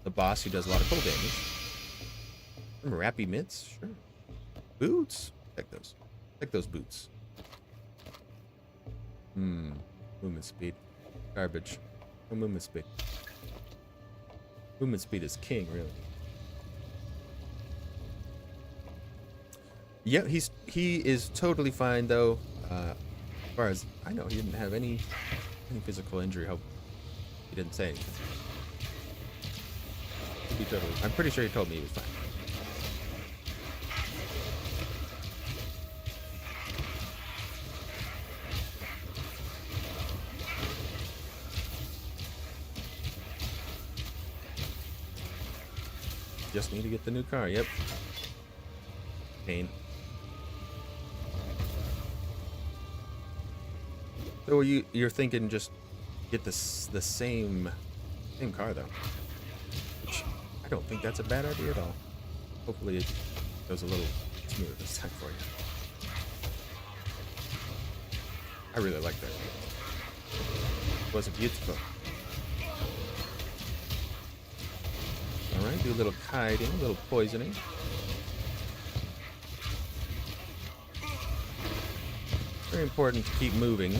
Speaker 1: the boss who does a lot of cold damage. Some rappy mitts, sure. Boots? Check those. Check those boots. Movement speed. Garbage. No movement speed. Movement speed is king, really. Yeah, he is totally fine though. As far as I know, he didn't have any physical injury. Hope he didn't say anything. I'm pretty sure he told me he was fine. Just need to get the new car. Yep. Pain. So you're thinking just get the same car though? Which I don't think that's a bad idea at all. Hopefully it goes a little smoother this time for you. I really like that. It was beautiful. Alright, do a little kiting, a little poisoning. Very important to keep moving.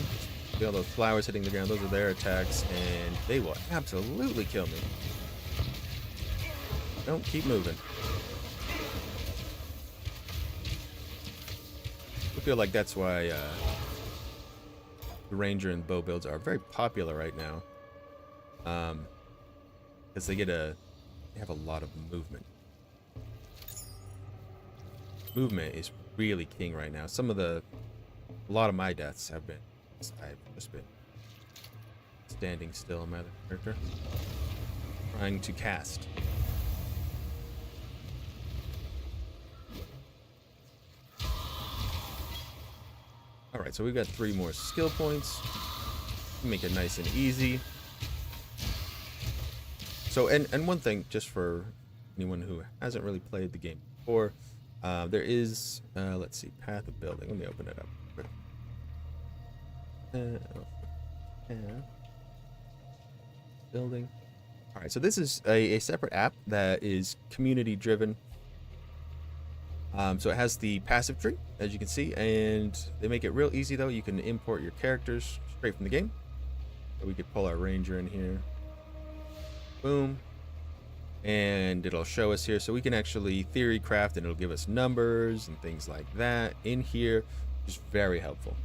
Speaker 1: Feel those flowers hitting the ground, those are their attacks, and they will absolutely kill me. Don't keep moving. I feel like that's why the Ranger and bow builds are very popular right now. Because they have a lot of movement. Movement is really king right now. A lot of my deaths have been, I've just been standing still in my other character, trying to cast. Alright, so we've got 3 more skill points. Make it nice and easy. So, and one thing, just for anyone who hasn't really played the game before, there is, let's see, path of building. Let me open it up. Building. All right, so this is a separate app that is community driven. So it has the passive tree, as you can see, and they make it real easy though. You can import your characters straight from the game. So we could pull our ranger in here. Boom. And it'll show us here, so we can actually theory craft, and it'll give us numbers and things like that in here, which is very helpful.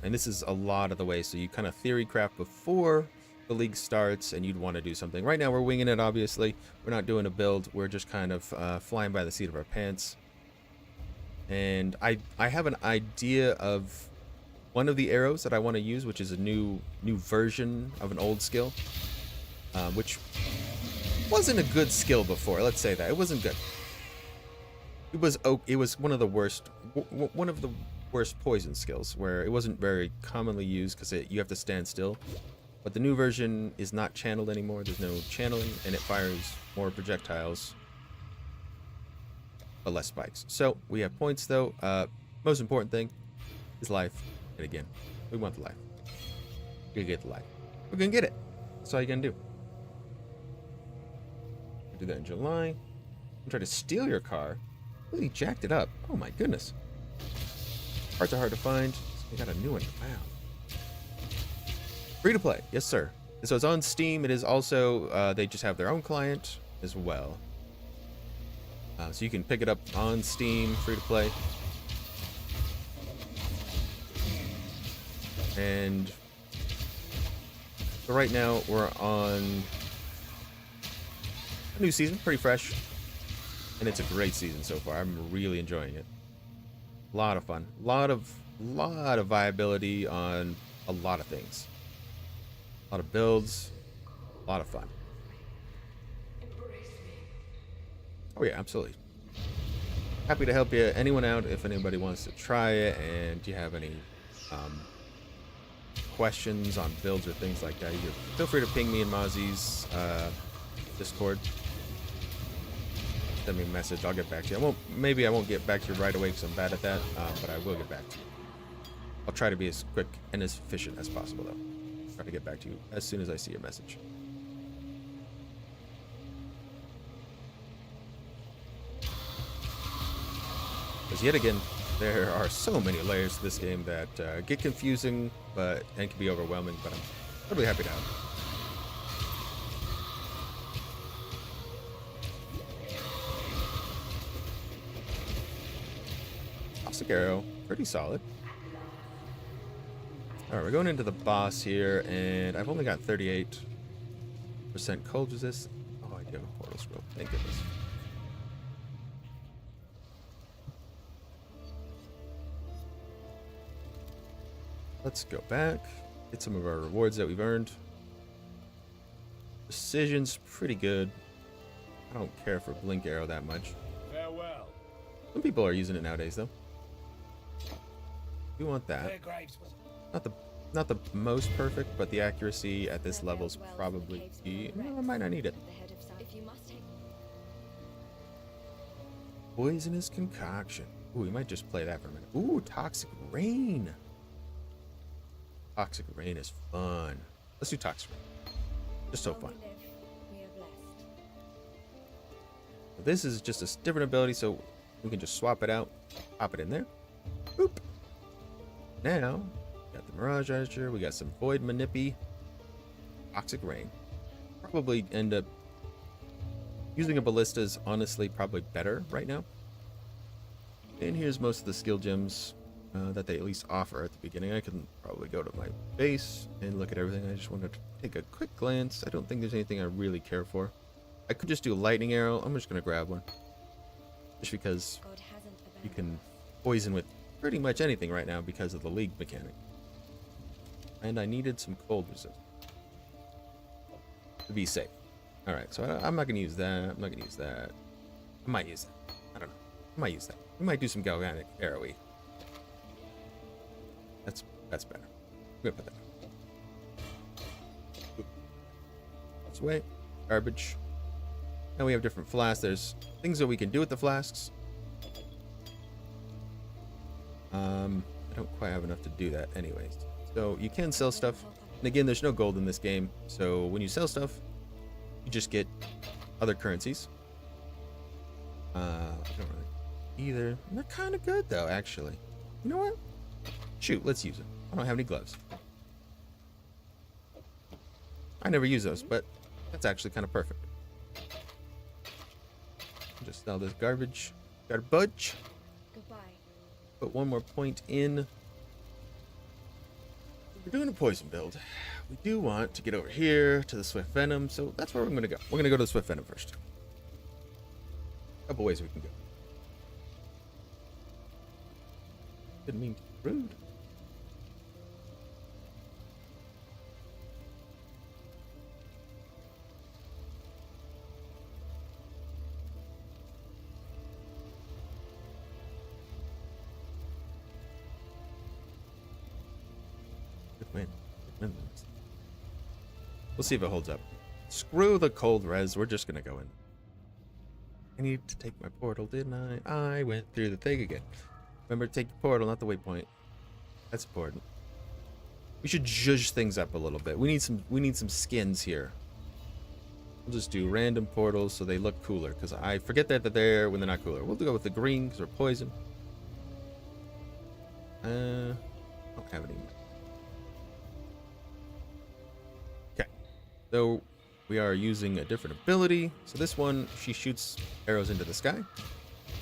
Speaker 1: And this is a lot of the way, so you kind of theory craft before the league starts, and you'd want to do something. Right now we're winging it, obviously. We're not doing a build, we're just kind of flying by the seat of our pants. And I have an idea of one of the arrows that I want to use, which is a new version of an old skill, which wasn't a good skill before. Let's say that it wasn't good. It was one of the worst poison skills, where it wasn't very commonly used because you have to stand still. But the new version is not channeled anymore. There's no channeling, and it fires more projectiles but less spikes. So we have points though. Most important thing is life. And again, we want the life. We're gonna get the life. We're gonna get it. That's all you're gonna do. Do that in July. I'm trying to steal your car. Really jacked it up. Oh my goodness. Parts are hard to find. We got a new one. Wow. Free to play. Yes, sir. And so it's on Steam. It is also, they just have their own client as well. So you can pick it up on Steam, free to play. And so right now we're on a new season, pretty fresh. And it's a great season so far. I'm really enjoying it. A lot of fun. A lot of viability on a lot of things. A lot of builds. A lot of fun. Oh yeah, absolutely. Happy to help you, anyone out if anybody wants to try it, and do you have any questions on builds or things like that, you feel free to ping me in Mozzie's Discord. Send me a message. I'll get back to you. Maybe I won't get back to you right away because I'm bad at that, but I will get back to you. I'll try to be as quick and as efficient as possible, though. Try to get back to you as soon as I see your message. Because yet again, there are so many layers to this game that get confusing, and can be overwhelming. But I'm totally happy to have. Toxic arrow, pretty solid. All right, we're going into the boss here, and I've only got 38% cold resist. Oh, I do have a portal scroll. Thank goodness. Let's go back, get some of our rewards that we've earned. Precision's pretty good. I don't care for blink arrow that much.
Speaker 3: Farewell.
Speaker 1: Some people are using it nowadays, though. We want that.
Speaker 3: Fair Graves was
Speaker 1: Not the most perfect, but the accuracy at this level is probably key. No, I might not need it. Poisonous concoction. Ooh, we might just play that for a minute. Ooh, toxic rain. Toxic rain is fun. Let's do toxic rain. Just so fun. This is just a different ability, so we can just swap it out, pop it in there. Boop. Now, we got the Mirage Archer, we got some Void Manipi, Toxic Rain. Probably end up using a Ballista is honestly probably better right now. And here's most of the skill gems that they at least offer at the beginning. I can probably go to my base and look at everything. I just wanted to take a quick glance. I don't think there's anything I really care for. I could just do a lightning arrow. I'm just going to grab one. Just because you can poison with pretty much anything right now because of the league mechanic. And I needed some cold resist to be safe. Alright, so I'm not going to use that. I'm not going to use that. I might use that. I don't know. I might use that. We might do some galvanic arrowy. That's better. I'm going to put that. This way. Garbage. Now we have different flasks. There's things that we can do with the flasks. I don't quite have enough to do that anyways. So you can sell stuff. And again, there's no gold in this game. So when you sell stuff, you just get other currencies. I don't really either. And they're kind of good though, actually. You know what? Shoot, let's use it. I don't have any gloves. I never use those, but that's actually kind of perfect. Just sell this garbage. Garbage.
Speaker 2: Goodbye.
Speaker 1: Put one more point in. We're doing a poison build. We do want to get over here to the Swift Venom, so that's where we're going to go. We're going to go to the Swift Venom first. A couple ways we can go. Didn't mean to be rude. We'll see if it holds up. Screw the cold res. We're just gonna go in. I need to take my portal, didn't I? I went through the thing again. Remember to take your portal, not the waypoint. That's important. We should zhuzh things up a little bit. We need some skins here. We'll just do random portals so they look cooler, because I forget that they're there when they're not cooler. We'll go with the green because they're poison. I don't have any. So we are using a different ability. So this one, she shoots arrows into the sky.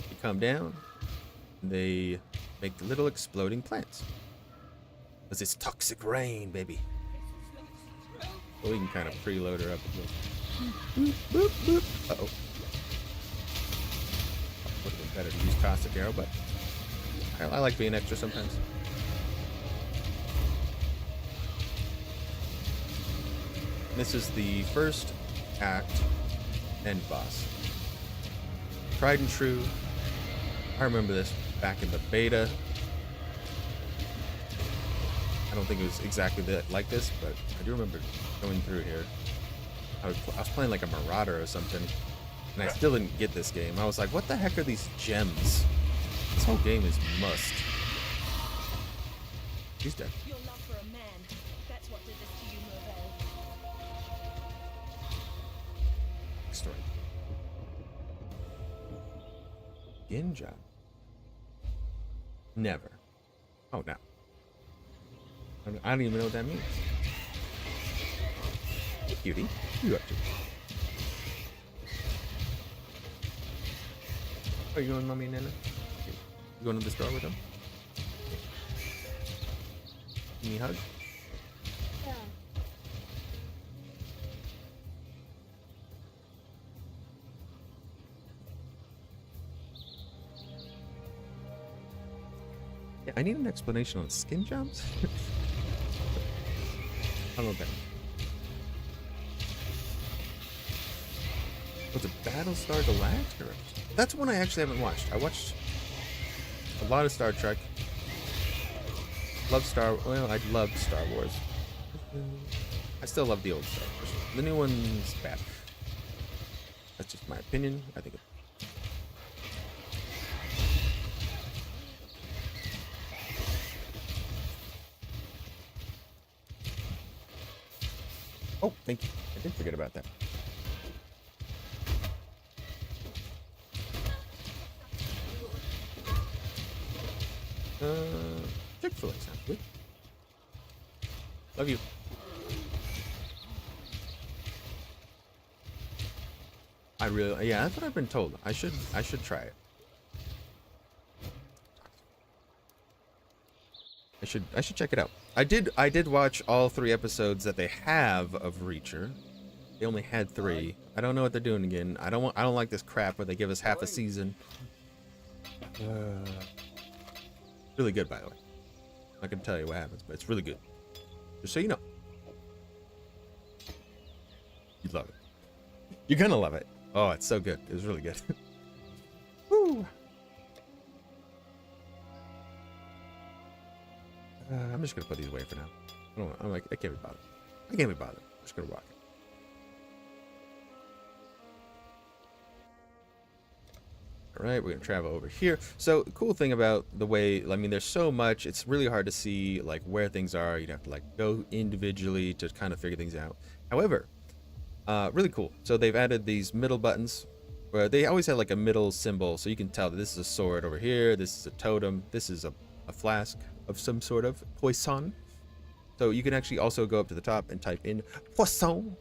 Speaker 1: They come down. And they make little exploding plants. Because it's toxic rain, baby. So we can kind of preload her up a little. Boop, boop, boop. Uh-oh. Would have been better to use caustic arrow, but I like being extra sometimes. This is the first act end boss. Tried and true. I remember this back in the beta. I don't think it was exactly like this, but I do remember going through here. I was playing like a Marauder or something, and I still didn't get this game. I was like, what the heck are these gems? This whole game is must. He's dead.
Speaker 2: Your love for a man, that's what did this to you, Mervale.
Speaker 1: Story. Skin job. Never. Oh no. I don't even know what that means. Hey, cutie. What are you up to? Are you going, Mommy and Nana? You going to the store with them? Give me a hug?
Speaker 4: Yeah.
Speaker 1: Yeah, I need an explanation on skin jobs. I don't know what that means. What's a Battlestar Galactica? That's one I actually haven't watched. I watched a lot of Star Trek. Well, I loved Star Wars. I still love the old Star Wars. The new one's bad. That's just my opinion. I think Oh, thank you. I did forget about that. Chick-fil-A sounds good. Love you. Yeah, that's what I've been told. I should try it. I should check it out. I did watch all 3 episodes that they have of Reacher. They only had 3. I don't know what they're doing again. I don't like this crap where they give us half a season. Really good, by the way. I can tell you what happens, but it's really good. Just so you know. You'd love it. You're gonna love it. Oh, it's so good. It was really good. Woo! I'm just gonna put these away for now. I can't be bothered. I can't be bothered. I'm just gonna rock it. All right, we're gonna travel over here. So, cool thing about the way, I mean, there's so much. It's really hard to see like where things are. You'd have to like go individually to kind of figure things out. However, really cool. So they've added these middle buttons where they always had like a middle symbol, so you can tell that this is a sword over here. This is a totem. This is a flask of some sort of poisson. So you can actually also go up to the top and type in poisson.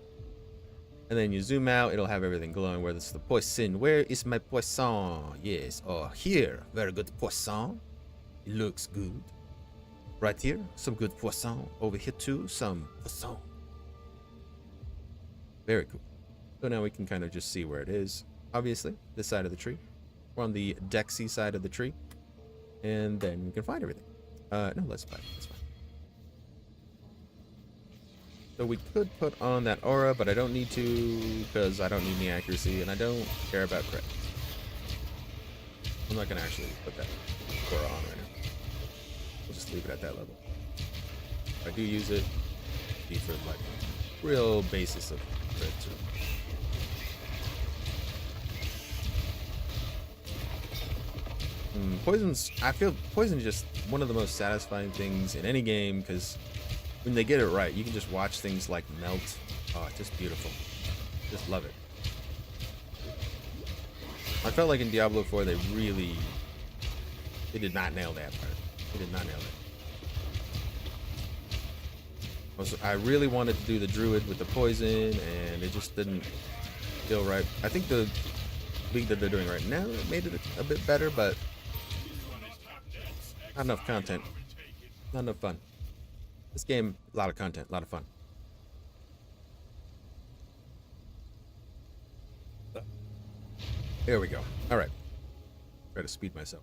Speaker 1: And then you zoom out, it'll have everything glowing. Where this is the poisson. Where is my poisson? Yes, oh, here. Very good poisson. It looks good. Right here, some good poisson. Over here too, some poisson. Very cool. So now we can kind of just see where it is. Obviously, this side of the tree. We're on the Dexy side of the tree. And then we can find everything. No, let's find it. That's fine. So we could put on that aura, but I don't need to because I don't need any accuracy and I don't care about crit. I'm not going to actually put that aura on right now. We'll just leave it at that level. If I do use it, it'll be for like real basis of crit. I feel poison is just one of the most satisfying things in any game because when they get it right, you can just watch things like melt. Oh, it's just beautiful. Just love it. I felt like in Diablo 4 they did not nail that part. They did not nail it. I really wanted to do the druid with the poison and it just didn't feel right. I think the league that they're doing right now made it a bit better, but not enough content. Not enough fun. This game, a lot of content, a lot of fun. There we go. All right. Try to speed myself.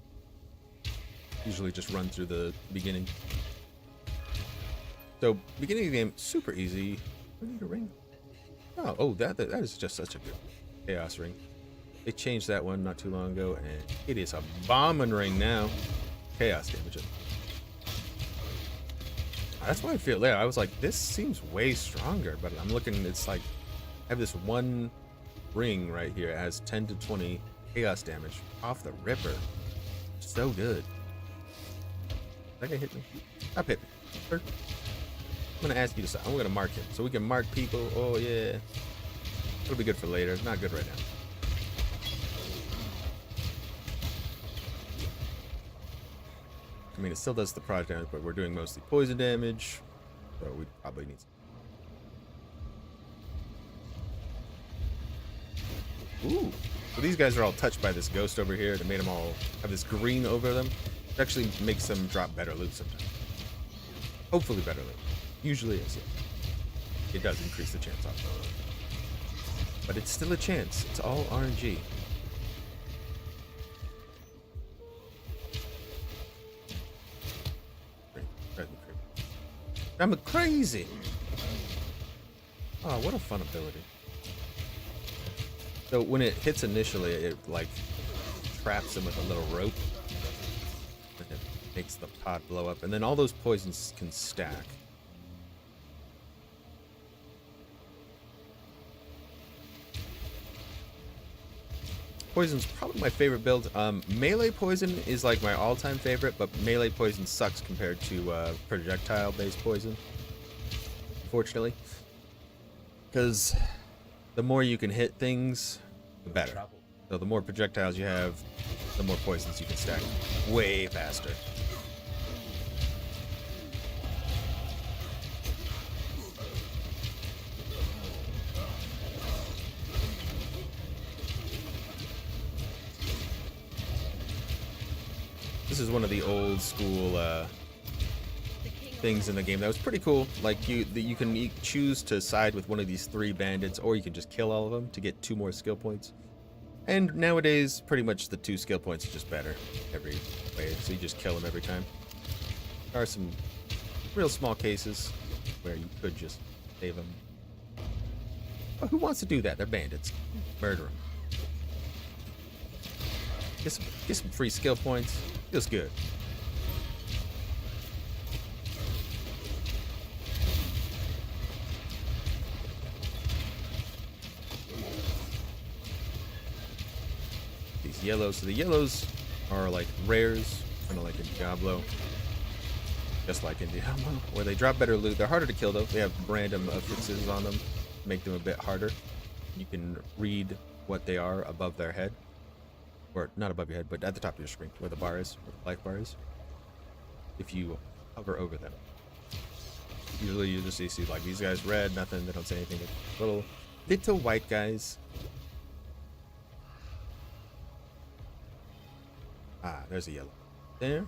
Speaker 1: Usually just run through the beginning. So, beginning of the game, super easy. I need a ring. Oh, that is just such a good chaos ring. They changed that one not too long ago, and it is a bombing ring now. Chaos damage. That's why I feel there. I was like, this seems way stronger, but I'm looking, it's like, I have this one ring right here. It has 10 to 20 chaos damage off the ripper. So good. That guy hit me. Stop hitting me. I'm gonna ask you to stop. I'm gonna mark him so we can mark people. Oh yeah, it'll be good for later. Not good right now. I mean, it still does the prod damage, but we're doing mostly poison damage, so we probably need. Ooh, so these guys are all touched by this ghost over here that made them all have this green over them. It actually makes them drop better loot sometimes. Hopefully better loot. Usually is, yeah. It does increase the chance off. But it's still a chance. It's all RNG. I'm crazy. Oh, what a fun ability. So when it hits initially, it like traps him with a little rope. And it makes the pot blow up. And then all those poisons can stack. Poison's probably my favorite build. Melee poison is like my all-time favorite, but melee poison sucks compared to projectile-based poison. Unfortunately, because the more you can hit things, the better. So the more projectiles you have, the more poisons you can stack way faster. This is one of the old school things in the game that was pretty cool. Like you can choose to side with one of these 3 bandits, or you can just kill all of them to get 2 more skill points. And nowadays, pretty much the 2 skill points are just better every way, so you just kill them every time. There are some real small cases where you could just save them. But who wants to do that? They're bandits. Murder them. Get some free skill points. Feels good. These yellows. So the yellows are like rares, kind of like in Diablo. Just like in Diablo, where they drop better loot. They're harder to kill though. They have random affixes on them, make them a bit harder. You can read what they are above their head. Or not above your head, but at the top of your screen, where the bar is, where the life bar is. If you hover over them. Usually you just see like these guys red, nothing, they don't say anything. Little white guys. Ah, there's a yellow. There.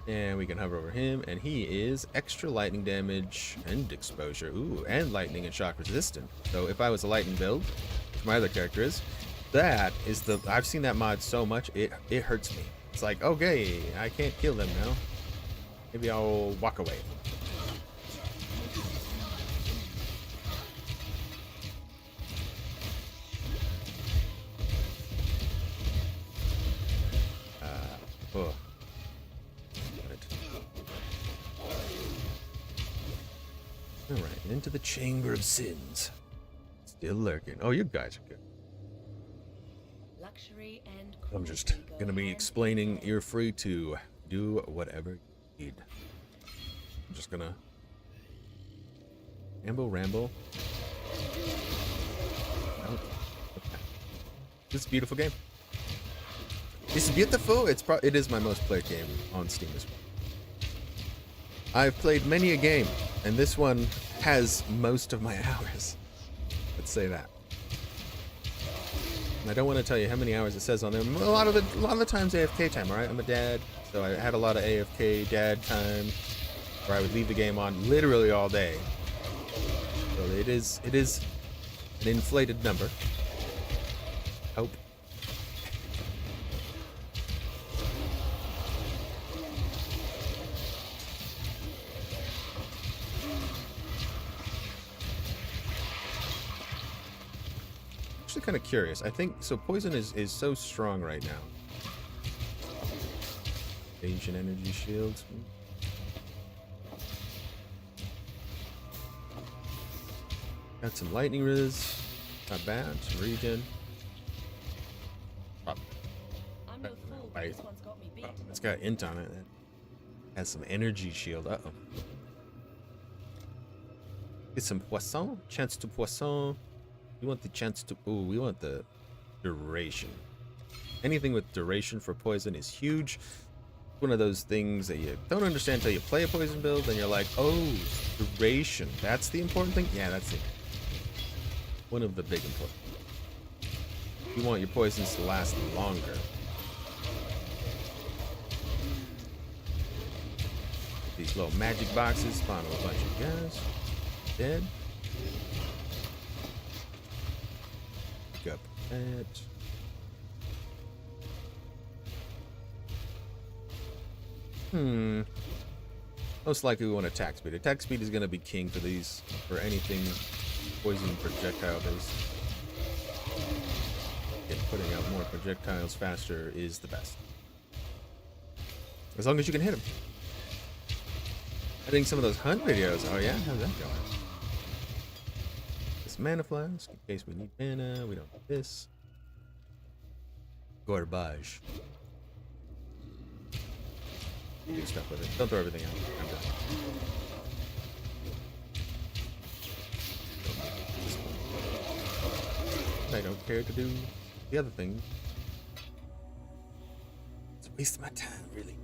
Speaker 1: And we can hover over him, and he is extra lightning damage and exposure. Ooh, and lightning and shock resistant. So if I was a lightning build, which my other character is, that is the... I've seen that mod so much, it hurts me. It's like, okay, I can't kill them now. Maybe I'll walk away. Oh. Alright, into the Chamber of Sins. Still lurking. Oh, you guys are good.
Speaker 2: Luxury and
Speaker 1: I'm just gonna be explaining. You're free to do whatever you need. I'm just gonna ramble. Oh, okay. This is a beautiful game. It's beautiful. It is my most played game on Steam as well. I've played many a game, and this one has most of my hours. Let's say that. And I don't want to tell you how many hours it says on there. A lot of the times AFK time, all right? I'm a dad, so I had a lot of AFK dad time, where I would leave the game on literally all day. So it is an inflated number. Hope. Actually kind of curious. I think so poison is so strong right now. Ancient energy shields. Got some lightning riz. Not bad. Some regen. Oh,
Speaker 2: I'm no fool, but this one's got me beat.
Speaker 1: it's got int on it. Has some energy shield. Uh-oh. Get some poisson. Chance to poisson. We want the chance to... Ooh, we want the duration. Anything with duration for poison is huge. One of those things that you don't understand until you play a poison build, and you're like, oh, duration. That's the important thing? Yeah, that's it. One of the big important. You want your poisons to last longer. These little magic boxes spawn a bunch of guys. Dead. Pick up that. Most likely we want attack speed. Attack speed is going to be king for these, for anything poison projectile based. And putting out more projectiles faster is the best. As long as you can hit them. I think some of those hunt videos, oh yeah, how's that going? This mana flask, in case we need mana, we don't need this. Garbage. Do stuff with it. Don't throw everything out. I'm done. I don't care to do the other thing. It's a waste of my time, really.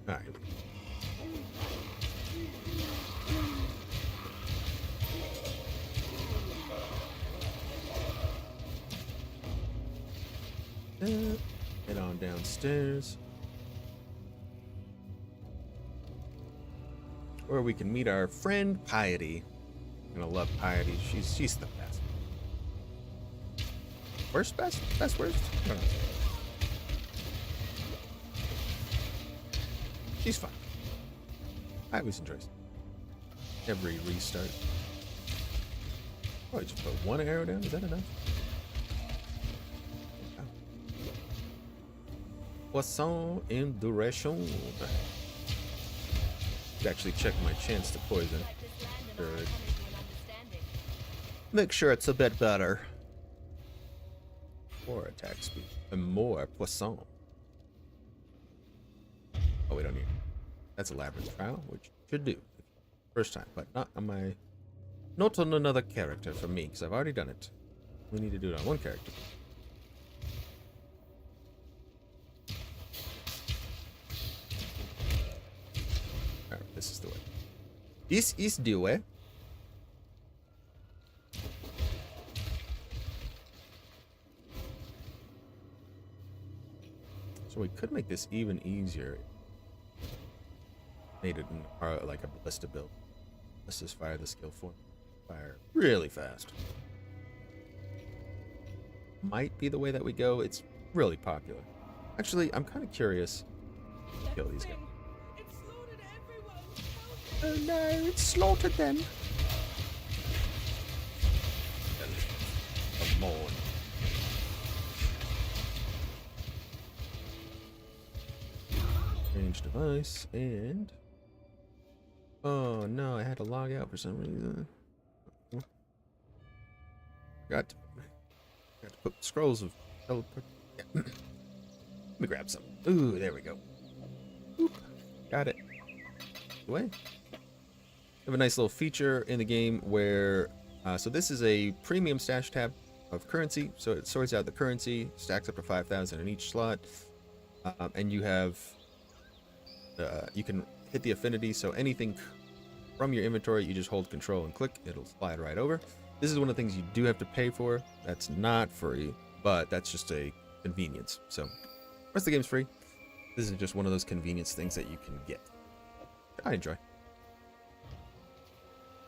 Speaker 1: Alright. Head on downstairs. Where we can meet our friend Piety. I'm gonna love Piety. She's the best. Worst best? Best worst? I don't know. She's fun. I always enjoy every restart. Oh, you just put one arrow down? Is that enough? Poisson and duration. Actually check my chance to poison. Good. Make sure it's a bit better. More attack speed and more poisson. Oh, we don't need it. That's a labyrinth trial, which should do first time, but not on another character for me, because I've already done it. We need to do it on one character. Alright, this is the way. This is the way. So we could make this even easier. Made it in like a ballista build. Let's just fire the skill 4. Fire really fast. Might be the way that we go. It's really popular. Actually, I'm kind of curious. Kill these guys. Oh no, it slaughtered them. Come on. Change device and... Oh no, I had to log out for some reason. Got to put scrolls of teleport. Yeah. Let me grab some. Ooh, there we go. Oop. Got it. Away. We have a nice little feature in the game where, so this is a premium stash tab of currency. So it sorts out the currency, stacks up to 5,000 in each slot, and you have, you can hit the affinity. So anything from your inventory, you just hold control and click, it'll slide right over. This is one of the things you do have to pay for. That's not free, but that's just a convenience. So the rest of the game's free. This is just one of those convenience things that you can get. I enjoy.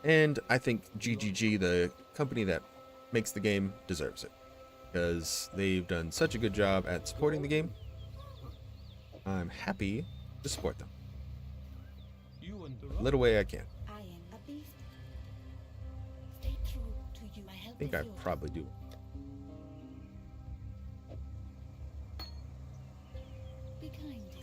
Speaker 1: And I think GGG, the company that makes the game, deserves it. Because they've done such a good job at supporting the game. I'm happy to support them. Little way I can.
Speaker 2: I am a beast. Stay true to you. My help
Speaker 1: I think
Speaker 2: is
Speaker 1: I
Speaker 2: yours.
Speaker 1: probably do.
Speaker 2: Be kind if you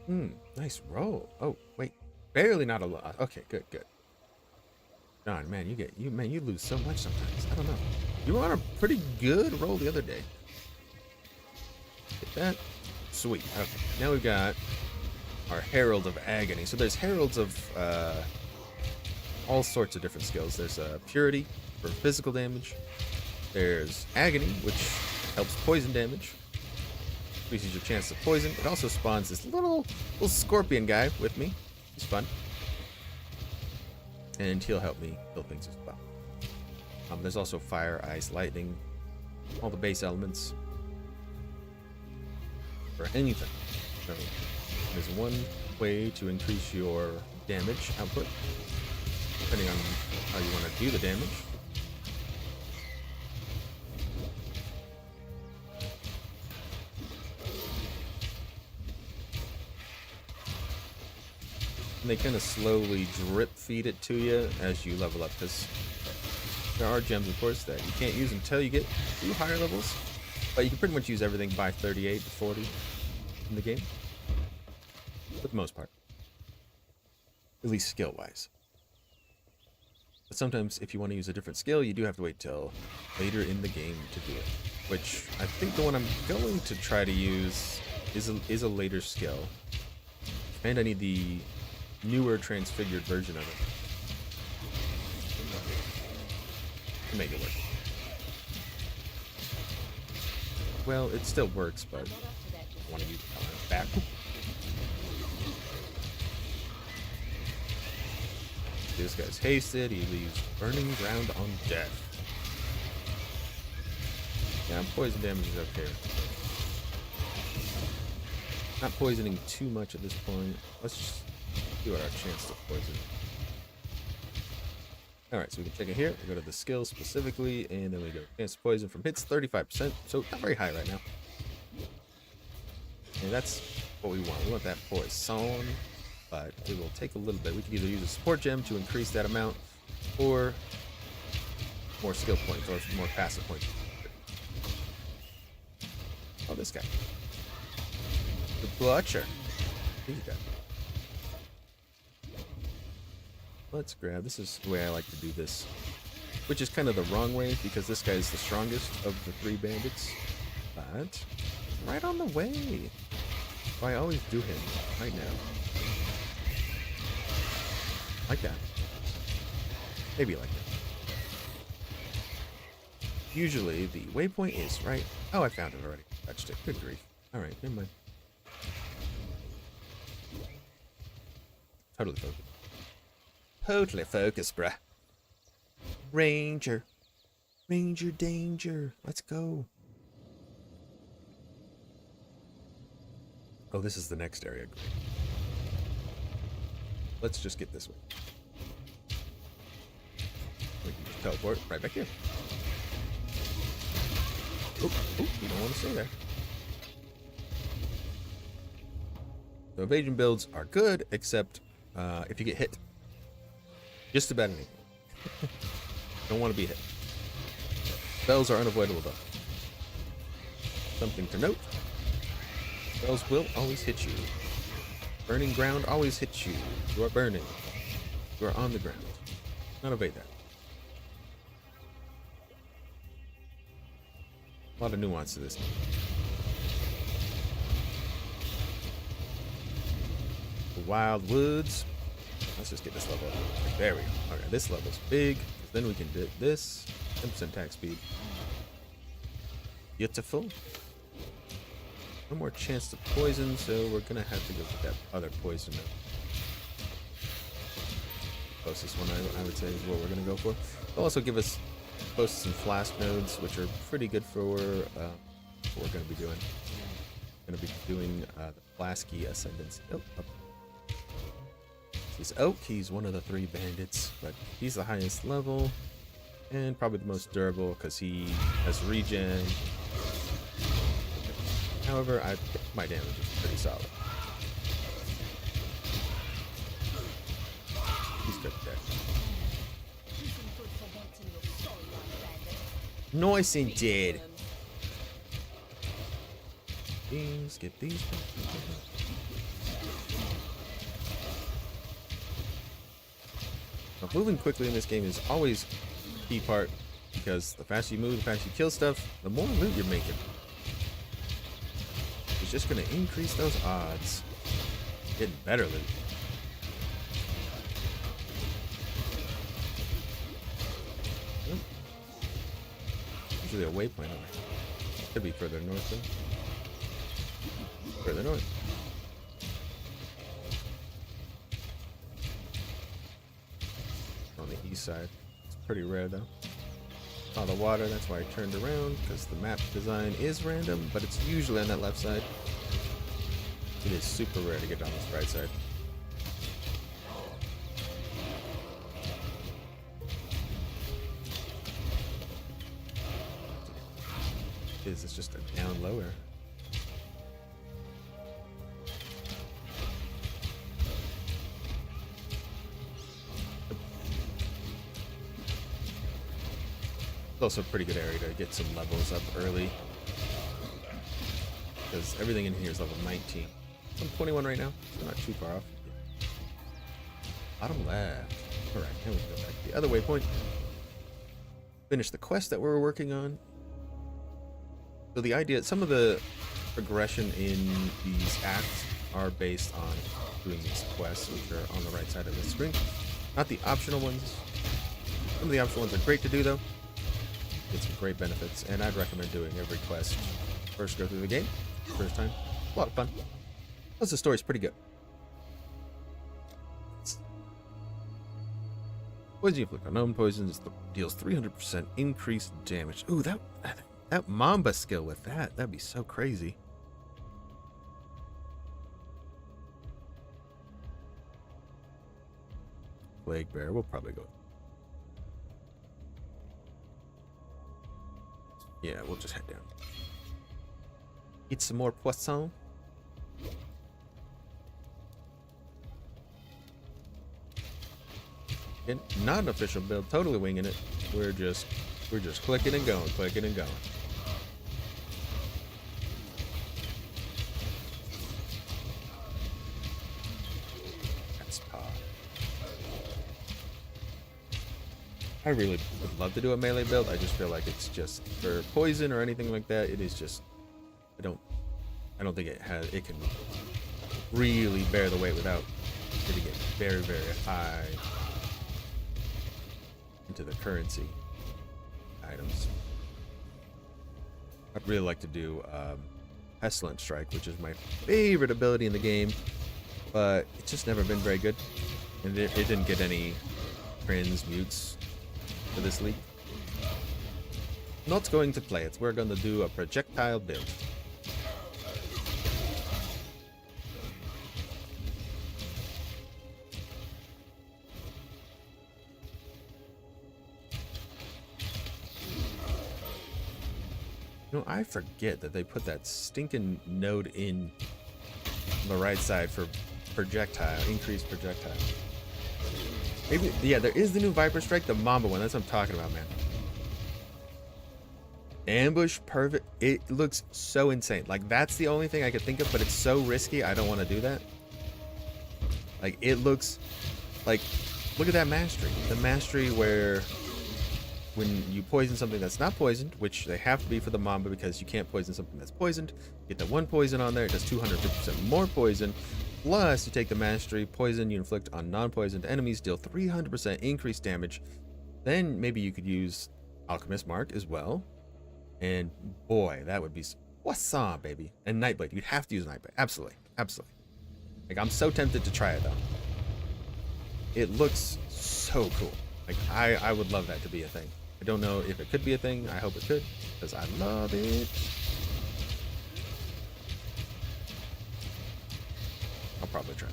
Speaker 2: can.
Speaker 1: Nice roll. Oh, wait. Barely not a lot. Okay, good. John, man, you lose so much sometimes. I don't know. You were on a pretty good roll the other day. that. Sweet. Okay. Now we've got our Herald of Agony. So there's Heralds of all sorts of different skills. There's Purity for physical damage. There's Agony, which helps poison damage. Increases your chance of poison. It also spawns this little scorpion guy with me. He's fun. And he'll help me kill things as well. There's also Fire, Ice, Lightning. All the base elements. For anything. So there's one way to increase your damage output, depending on how you want to do the damage. And they kind of slowly drip feed it to you as you level up, because there are gems, of course, that you can't use until you get to higher levels. But you can pretty much use everything by 38 to 40 in the game. For the most part. At least skill-wise. But sometimes, if you want to use a different skill, you do have to wait till later in the game to do it. Which, I think the one I'm going to try to use is a later skill. And I need the newer transfigured version of it to make it work. Well, it still works, but I want to use it back. This guy's hasted. He leaves burning ground on death. Yeah, poison damage is okay. Not poisoning too much at this point. Let's just see what our chance to poison. Alright, so we can check it here. We go to the skill specifically, and then we go chance to poison from hits 35%. So not very high right now. And that's what we want. We want that poison, but it will take a little bit. We can either use a support gem to increase that amount, or more skill points, or more passive points. Oh, this guy. The Butcher. He's good. Let's grab, this is the way I like to do this, which is kind of the wrong way because this guy is the strongest of the three bandits, but right on the way. So I always do him right now. Like that. Maybe like that. Usually the waypoint is right. Oh, I found it already. Touched it. Good grief. Alright, never mind. Totally focused. Totally focused, bruh. Ranger. Ranger danger. Let's go. Oh, this is the next area. Let's just get this way. We can just teleport right back here. Oop, oop, you don't want to stay there. So evasion builds are good, except if you get hit. Just about anything. Don't want to be hit. Spells are unavoidable though. Something to note. Spells will always hit you. Burning ground always hits you. You are burning. You are on the ground. Not evade that. A lot of nuance to this. The Wild Woods. Let's just get this level up. There we go. Okay, this level's big. Then we can do this. 10% attack speed. Beautiful. No more chance to poison, so we're gonna have to go with that other poison. Closest one I would say is what we're gonna go for. It'll also give us close to some flask nodes, which are pretty good for what we're gonna be doing. Gonna be doing the Flasky Ascendance. Oh, up. He's Oak. He's one of the three bandits, but he's the highest level and probably the most durable because he has regen. However, my damage is pretty solid. He's good there. Nice indeed. Let's get these. Now, moving quickly in this game is always a key part because the faster you move, the faster you kill stuff, the more loot you're making. just gonna increase those odds. Getting better loot. Usually a waypoint over. Could be further north though. Further north. On the east side. It's pretty rare though. All the water, that's why I turned around, because the map design is random, but it's usually on that left side. It is super rare to get on this right side. It's just a down lower. It's also a pretty good area to get some levels up early, because everything in here is level 19. I'm 21 right now, so not too far off. Bottom left. Alright, now we can go back to the other waypoint. Finish the quest that we were working on. So the idea, some of the progression in these acts are based on doing these quests, which are on the right side of the screen. Not the optional ones. Some of the optional ones are great to do though. Get some great benefits, and I'd recommend doing every quest first go through the game. First time. A lot of fun. Plus the story's pretty good. Poison you inflict on known poisons deals 300% increased damage. Ooh, that Mamba skill with that'd be so crazy. Plague Bear, we'll probably go. Yeah, we'll just head down. Eat some more poisson. Again, not an official build, totally winging it. We're just clicking and going, clicking and going. That's pop. I really would love to do a melee build. I just feel like it's just for poison or anything like that. It is just I don't think it can really bear the weight without getting it very, very high into the currency items. I'd really like to do Pestilent Strike, which is my favorite ability in the game, but it's just never been very good, and it didn't get any transmutes for this league. Not going to play it. We're going to do a projectile build. You know, I forget that they put that stinking node in on the right side for projectile, increased projectile. Maybe, yeah, there is the new Viper Strike, the Mamba one. That's what I'm talking about, man. Ambush, perfect. It looks so insane. Like, that's the only thing I could think of, but it's so risky. I don't want to do that. Like, it looks like, look at that mastery. The mastery where when you poison something that's not poisoned, which they have to be for the Mamba because you can't poison something that's poisoned. Get the one poison on there, it does 250% more poison. Plus, you take the mastery, poison you inflict on non-poisoned enemies, deal 300% increased damage. Then maybe you could use Alchemist Mark as well. And boy, that would be poisson, baby. And Nightblade, you'd have to use Nightblade. Absolutely, absolutely. Like, I'm so tempted to try it though. It looks so cool. Like, I would love that to be a thing. I don't know if it could be a thing. I hope it could, because I love it. I'll probably try.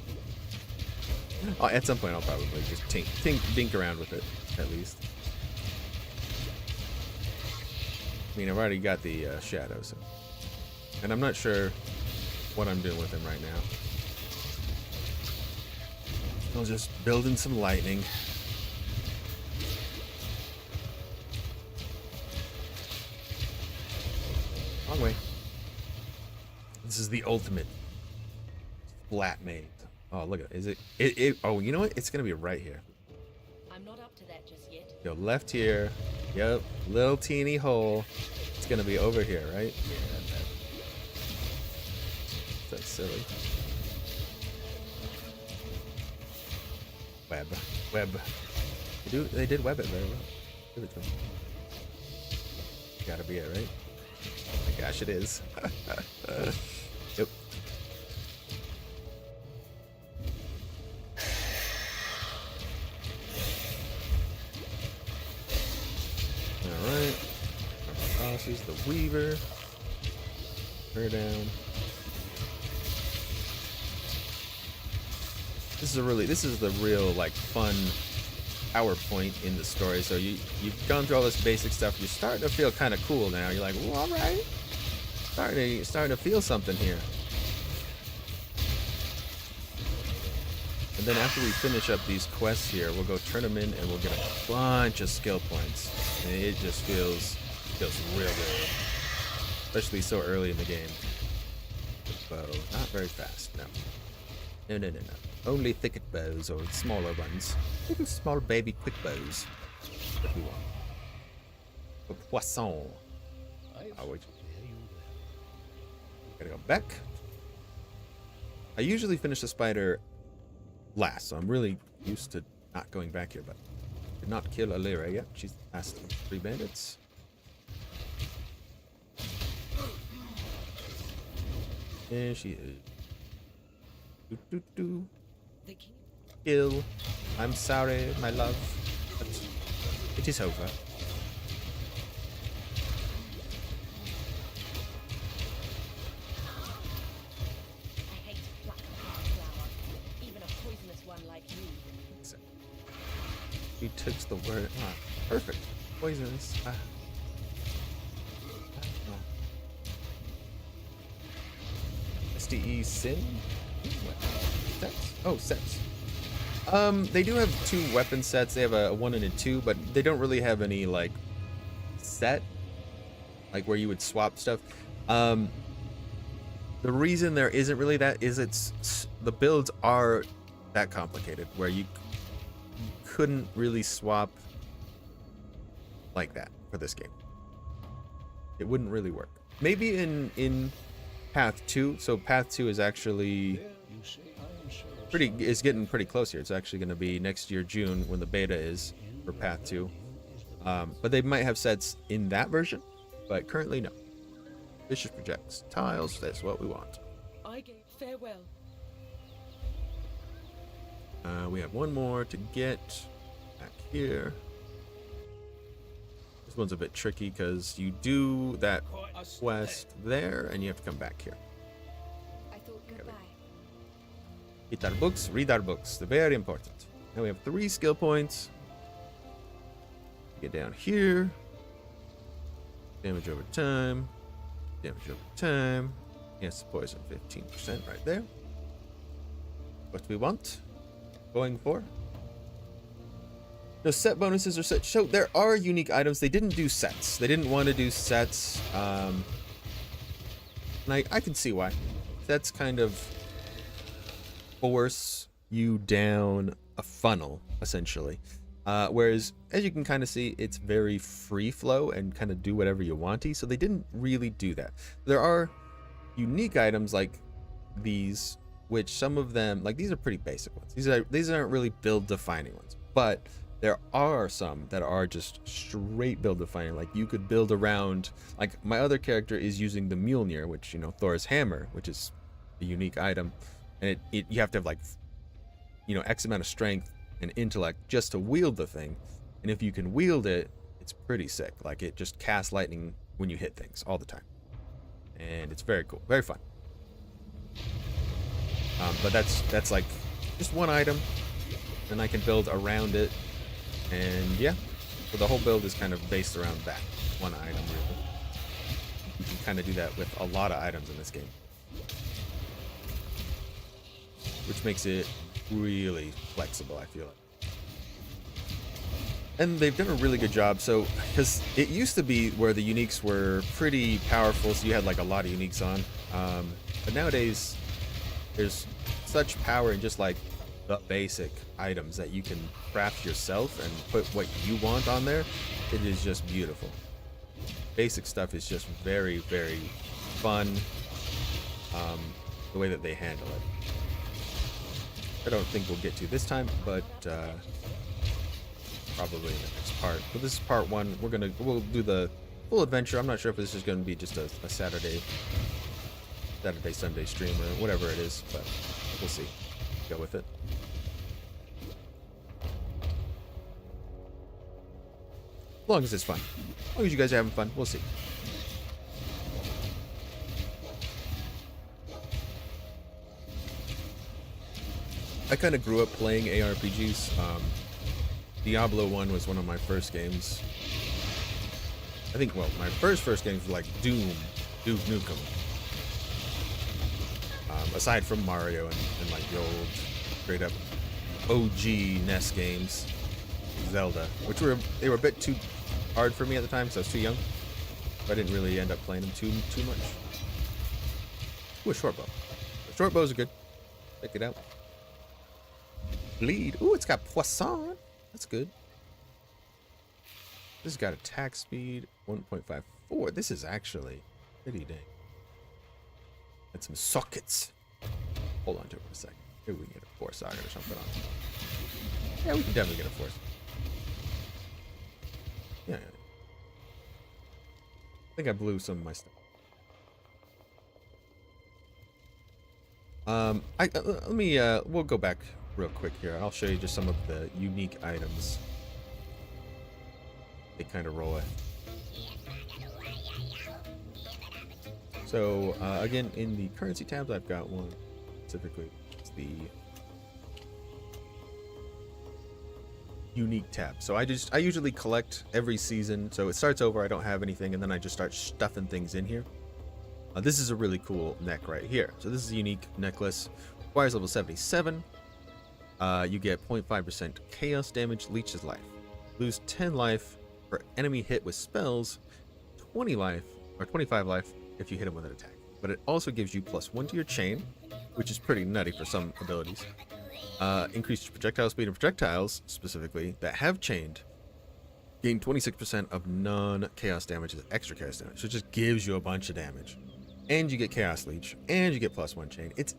Speaker 1: At some point, I'll probably just dink around with it, at least. I mean, I've already got the shadow, so. And I'm not sure what I'm doing with him right now. I'll just build in some lightning. Wrong way. This is the ultimate flat mate. Oh, look at it. Is it? Oh, you know what? It's gonna be right here.
Speaker 2: I'm not up to that just yet.
Speaker 1: Go left here. Yep. Little teeny hole. It's gonna be over here, right? That's silly. Web. They did web it very well. Give it to them. Gotta be it, right? Oh my gosh, it is. Yep. Alright. Bosses, the Weaver. Her down. This is the real like fun PowerPoint in the story. So you've gone through all this basic stuff. You're starting to feel kind of cool now. You're like, well, all right, starting to feel something here. And then after we finish up these quests here, we'll go turn them in, and we'll get a bunch of skill points. And it just feels real good, especially so early in the game. The bow, not very fast. No. Only thicket bows or smaller ones. Little small baby quick bows that we want. A poisson. Oh, wait. Gotta go back. I usually finish the spider last, so I'm really used to not going back here, but did not kill Alira yet. She's past 3 bandits. There she is.
Speaker 2: The king.
Speaker 1: Kill. I'm sorry, my love, but it is over.
Speaker 2: I hate black flower. Even a poisonous one like you.
Speaker 1: He takes the word. Ah, perfect. Poisonous. Ah. SDE sin? What? Sets? Oh, sets. They do have 2 weapon sets. They have a 1 and a 2, but they don't really have any like set, like where you would swap stuff. The reason there isn't really that is the builds are that complicated where you couldn't really swap like that for this game. It wouldn't really work. Maybe in Path 2. So Path 2 is actually getting pretty close here. It's actually going to be next year June when the beta is for Path 2. But they might have sets in that version, but currently no. Vicious projectiles, that's what we want.
Speaker 2: I gave farewell.
Speaker 1: We have one more to get back here. This one's a bit tricky because you do that quest there and you have to come back here.
Speaker 2: I thought goodbye.
Speaker 1: Eat our books, read our books. They're very important. Now we have 3 skill points. Get down here. Damage over time. Damage over time. Yes, poison 15% right there. What we want. Going for. No set bonuses or set. So there are unique items. They didn't do sets. They didn't want to do sets. And I can see why. Sets kind of force you down a funnel, essentially. Whereas, as you can kind of see, it's very free flow and kind of do whatever you want-y. So they didn't really do that. There are unique items like these, which some of them, like these are pretty basic ones. These aren't really build defining ones, but there are some that are just straight build defining. Like you could build around, like my other character is using the Mjolnir, which, you know, Thor's hammer, which is a unique item. And you have to have like, you know, X amount of strength and intellect just to wield the thing. And if you can wield it, it's pretty sick. Like it just casts lightning when you hit things all the time. And it's very cool, very fun. But that's like just one item, and I can build around it. And yeah, so the whole build is kind of based around that one item, really. You can kind of do that with a lot of items in this game, which makes it really flexible, I feel like. And they've done a really good job. So, because it used to be where the uniques were pretty powerful, so you had like a lot of uniques on. But nowadays, there's such power in just like the basic items that you can craft yourself and put what you want on there. It is just beautiful. Basic stuff is just very, very fun. the way that they handle it. I don't think we'll get to this time, but probably in the next part. But this is part 1. We'll do the full adventure. I'm not sure if this is going to be just a Saturday, Sunday stream or whatever it is, but we'll see. Go with it. As long as it's fun. As long as you guys are having fun, we'll see. I kind of grew up playing ARPGs. Diablo 1 was one of my first games. I think, well, my first games were like Doom, Duke Nukem. Aside from Mario and like the old, straight up OG NES games, Zelda, which were a bit too hard for me at the time, because I was too young. I didn't really end up playing them too much. Ooh, a short bow. The short bows are good. Check it out. Bleed. Ooh, it's got poisson. That's good. This has got attack speed 1.54. This is actually pretty dang. And some sockets. Hold on to it for a second. Maybe we can get a force socket or something on. Yeah, we can definitely get a force. Yeah. I think I blew some of my stuff. Let me we'll go back real quick here. I'll show you just some of the unique items they kind of roll with. So again, in the currency tabs, I've got one specifically. It's the unique tab. So I usually collect every season. So it starts over, I don't have anything, and then I just start stuffing things in here. This is a really cool neck right here. So this is a unique necklace. Requires level 77. You get 0.5% chaos damage, leeches life. Lose 10 life for enemy hit with spells, 20 life or 25 life if you hit him with an attack. But it also gives you +1 to your chain, which is pretty nutty for some abilities. Increased projectile speed, and projectiles specifically that have chained gain 26% of non-chaos damage as extra chaos damage. So it just gives you a bunch of damage. And you get chaos leech, and you get +1 chain. It's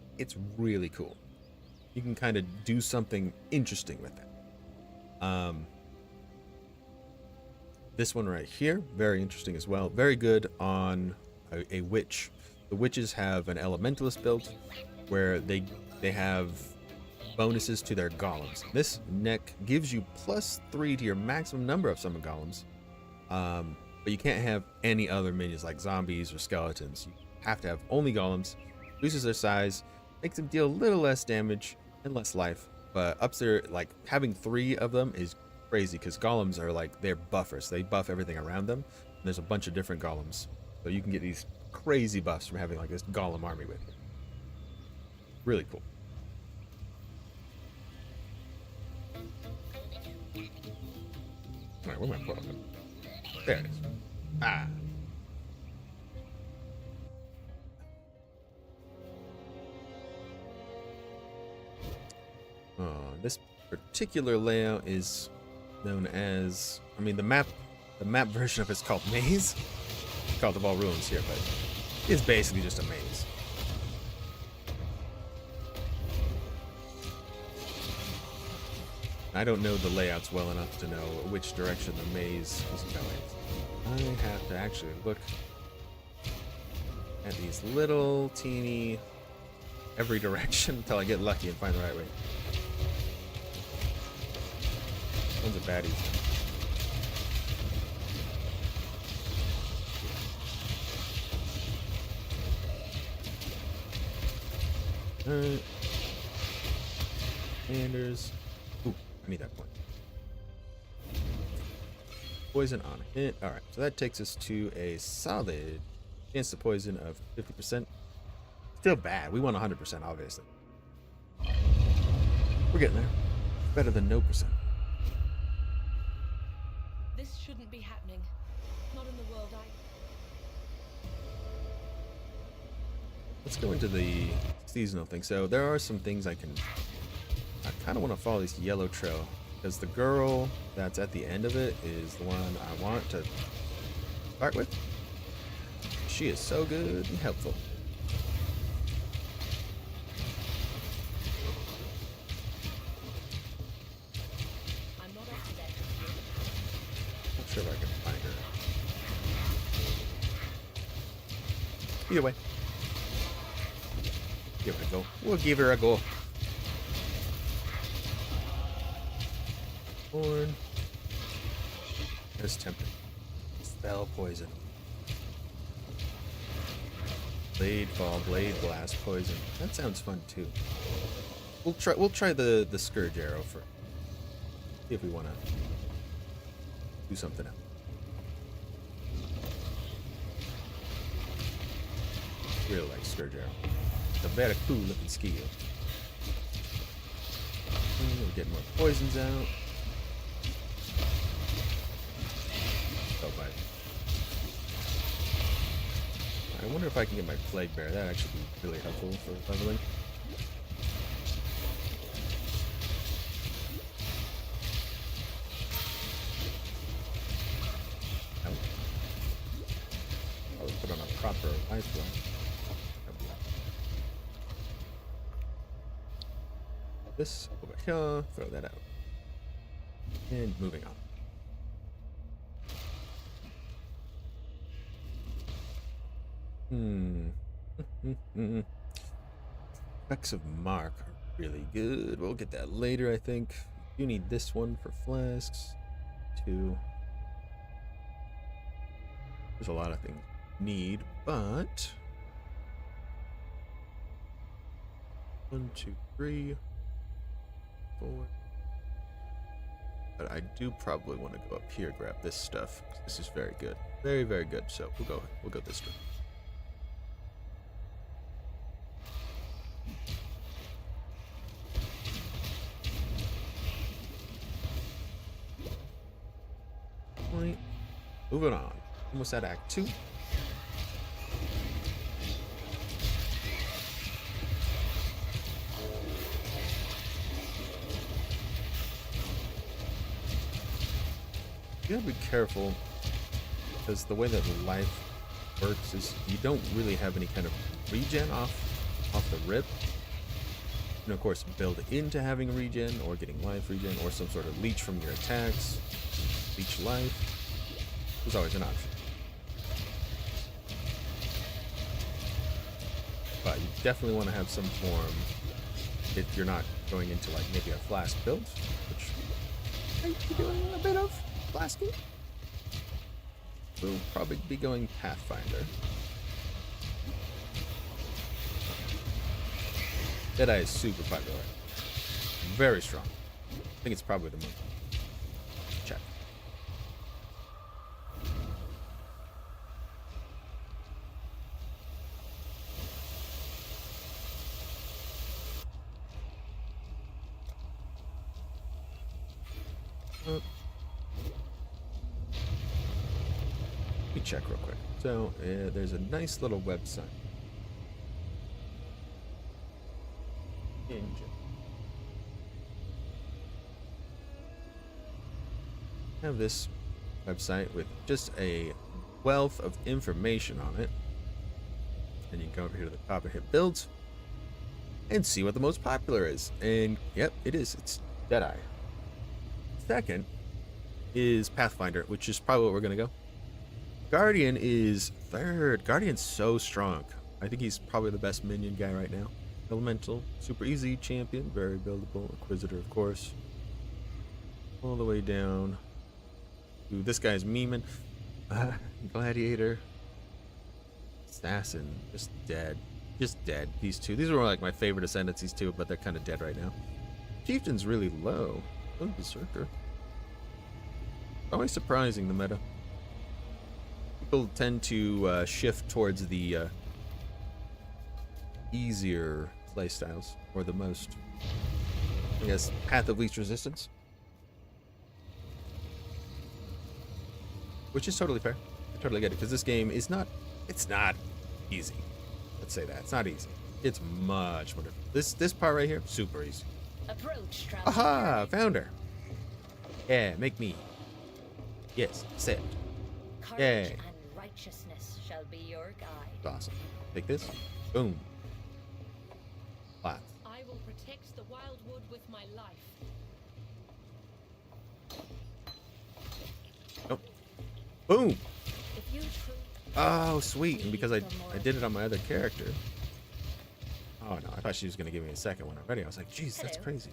Speaker 1: really cool. You can kind of do something interesting with it. This one right here, very interesting as well. Very good on a witch. The witches have an elementalist build where they have bonuses to their golems. This neck gives you +3 to your maximum number of summon golems, but you can't have any other minions like zombies or skeletons. You have to have only golems. Reduces their size, makes them deal a little less damage and less life, but ups their, like, having 3 of them is crazy because golems are like, they're buffers. They buff everything around them. And there's a bunch of different golems, so you can get these crazy buffs from having like this golem army with you. Really cool. All right, where's my portal? There it is. Ah. This particular layout is known as, I mean, the map version of it's called Maze. It's called the Ball Ruins here, but it's basically just a maze. I don't know the layouts well enough to know which direction the maze is going. I have to actually look at these little teeny every direction until I get lucky and find the right way. One's a baddie. Anders. Ooh, I need that point. Poison on a hit. Alright, so that takes us to a solid chance to poison of 50%. Still bad. We want 100%, obviously. We're getting there. Better than no percent.
Speaker 2: This shouldn't be happening. Not in the world
Speaker 1: Let's go into the seasonal thing. So there are some things I kind of want to follow this yellow trail because the girl that's at the end of it is the one I want to start with. She is so good and helpful. sure if I can find her. Either way. Give it a go. We'll give her a go. Horn. There's temper. Spell poison. Blade fall, blade blast, poison. That sounds fun too. We'll try the scourge arrow first. See if we want to do something else. Really like scourge arrow. It's a very cool looking skill. We're getting more poisons out. Oh, bite. I wonder if I can get my plague bear. That'd actually be really helpful for leveling. I'll put on a proper ice block. This over here, throw that out. And moving on. Effects of Mark are really good. We'll get that later, I think. You need this one for flasks. 2. There's a lot of things you need, but 1, 2, 3, 4. But I do probably want to go up here, grab this stuff. This is very good. Very, very good. So we'll go this way. Point. Moving on. Almost at Act 2. You gotta be careful because the way that life works is you don't really have any kind of regen off the rip. You can of course build into having a regen or getting life regen or some sort of leech from your attacks. Leech life. There's always an option. But you definitely want to have some form if you're not going into like maybe a flask build, which might be doing a bit of flasking. We'll probably be going Pathfinder. Deadeye is super popular. Very strong. I think it's probably the most. Check. Let me check real quick. So there's a nice little website. Engine. I have this website with just a wealth of information on it. And you can go over here to the top and hit builds and see what the most popular is. And yep, it is. It's Deadeye. Second is Pathfinder, which is probably what we're going to go. Guardian is third. Guardian's so strong. I think he's probably the best minion guy right now. Elemental, super easy champion, very buildable. Inquisitor, of course. All the way down. Ooh, this guy's memeing. Gladiator. Assassin, just dead. Just dead. These two. These were like my favorite ascendants, these two, but they're kind of dead right now. Chieftain's really low. Oh, Berserker. Always surprising, the meta. People tend to shift towards the easier playstyles, or the most, I guess, path of least resistance. Which is totally fair. I totally get it, because this game is not, it's not easy. Let's say that. It's not easy. It's much more difficult. This part right here, super easy.
Speaker 2: Approach,
Speaker 1: Aha! Found her! Yeah, make me. Yes, set.
Speaker 2: Courage
Speaker 1: Yeah.
Speaker 2: and righteousness shall be your guide.
Speaker 1: Awesome. Take this. Boom. Flat.
Speaker 2: I will protect the wildwood with my life.
Speaker 1: Nope. Boom.
Speaker 2: If you truly
Speaker 1: Oh, sweet. And because I did it on my other character. Oh, no. I thought she was going to give me a second one already. I was like, geez, that's
Speaker 2: Hello.
Speaker 1: crazy.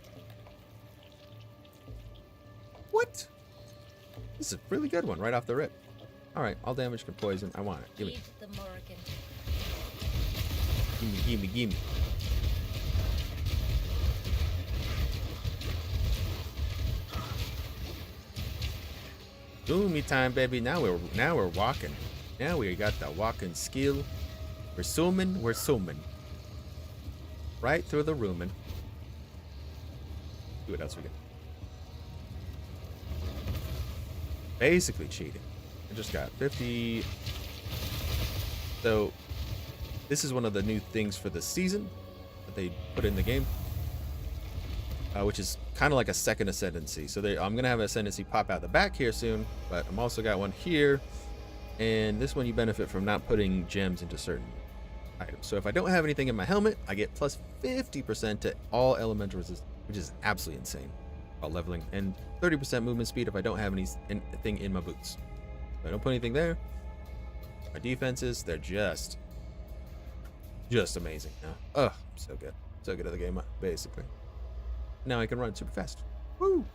Speaker 1: What? This is a really good one right off the rip. All right. All damage can poison. I want it. Give me.
Speaker 2: heed the Morrigan.
Speaker 1: Gimme, gimme, gimme. Doomy time, baby. Now we're walking. Now we got the walking skill. We're zooming. Right through the rooming. See what else we get. Basically cheating. I just got 50. So this is one of the new things for the season that they put in the game, which is kind of like a second ascendancy. So I'm gonna have an ascendancy pop out the back here soon, but I'm also got one here, and this one you benefit from not putting gems into certain items. So if I don't have anything in my helmet, I get plus 50% to all elemental resistance, which is absolutely insane while leveling, and 30% movement speed if I don't have anything in my boots. If I don't put anything there, my defenses, they're just amazing now. Oh, so good at the game, basically. Now I can run super fast. Woo!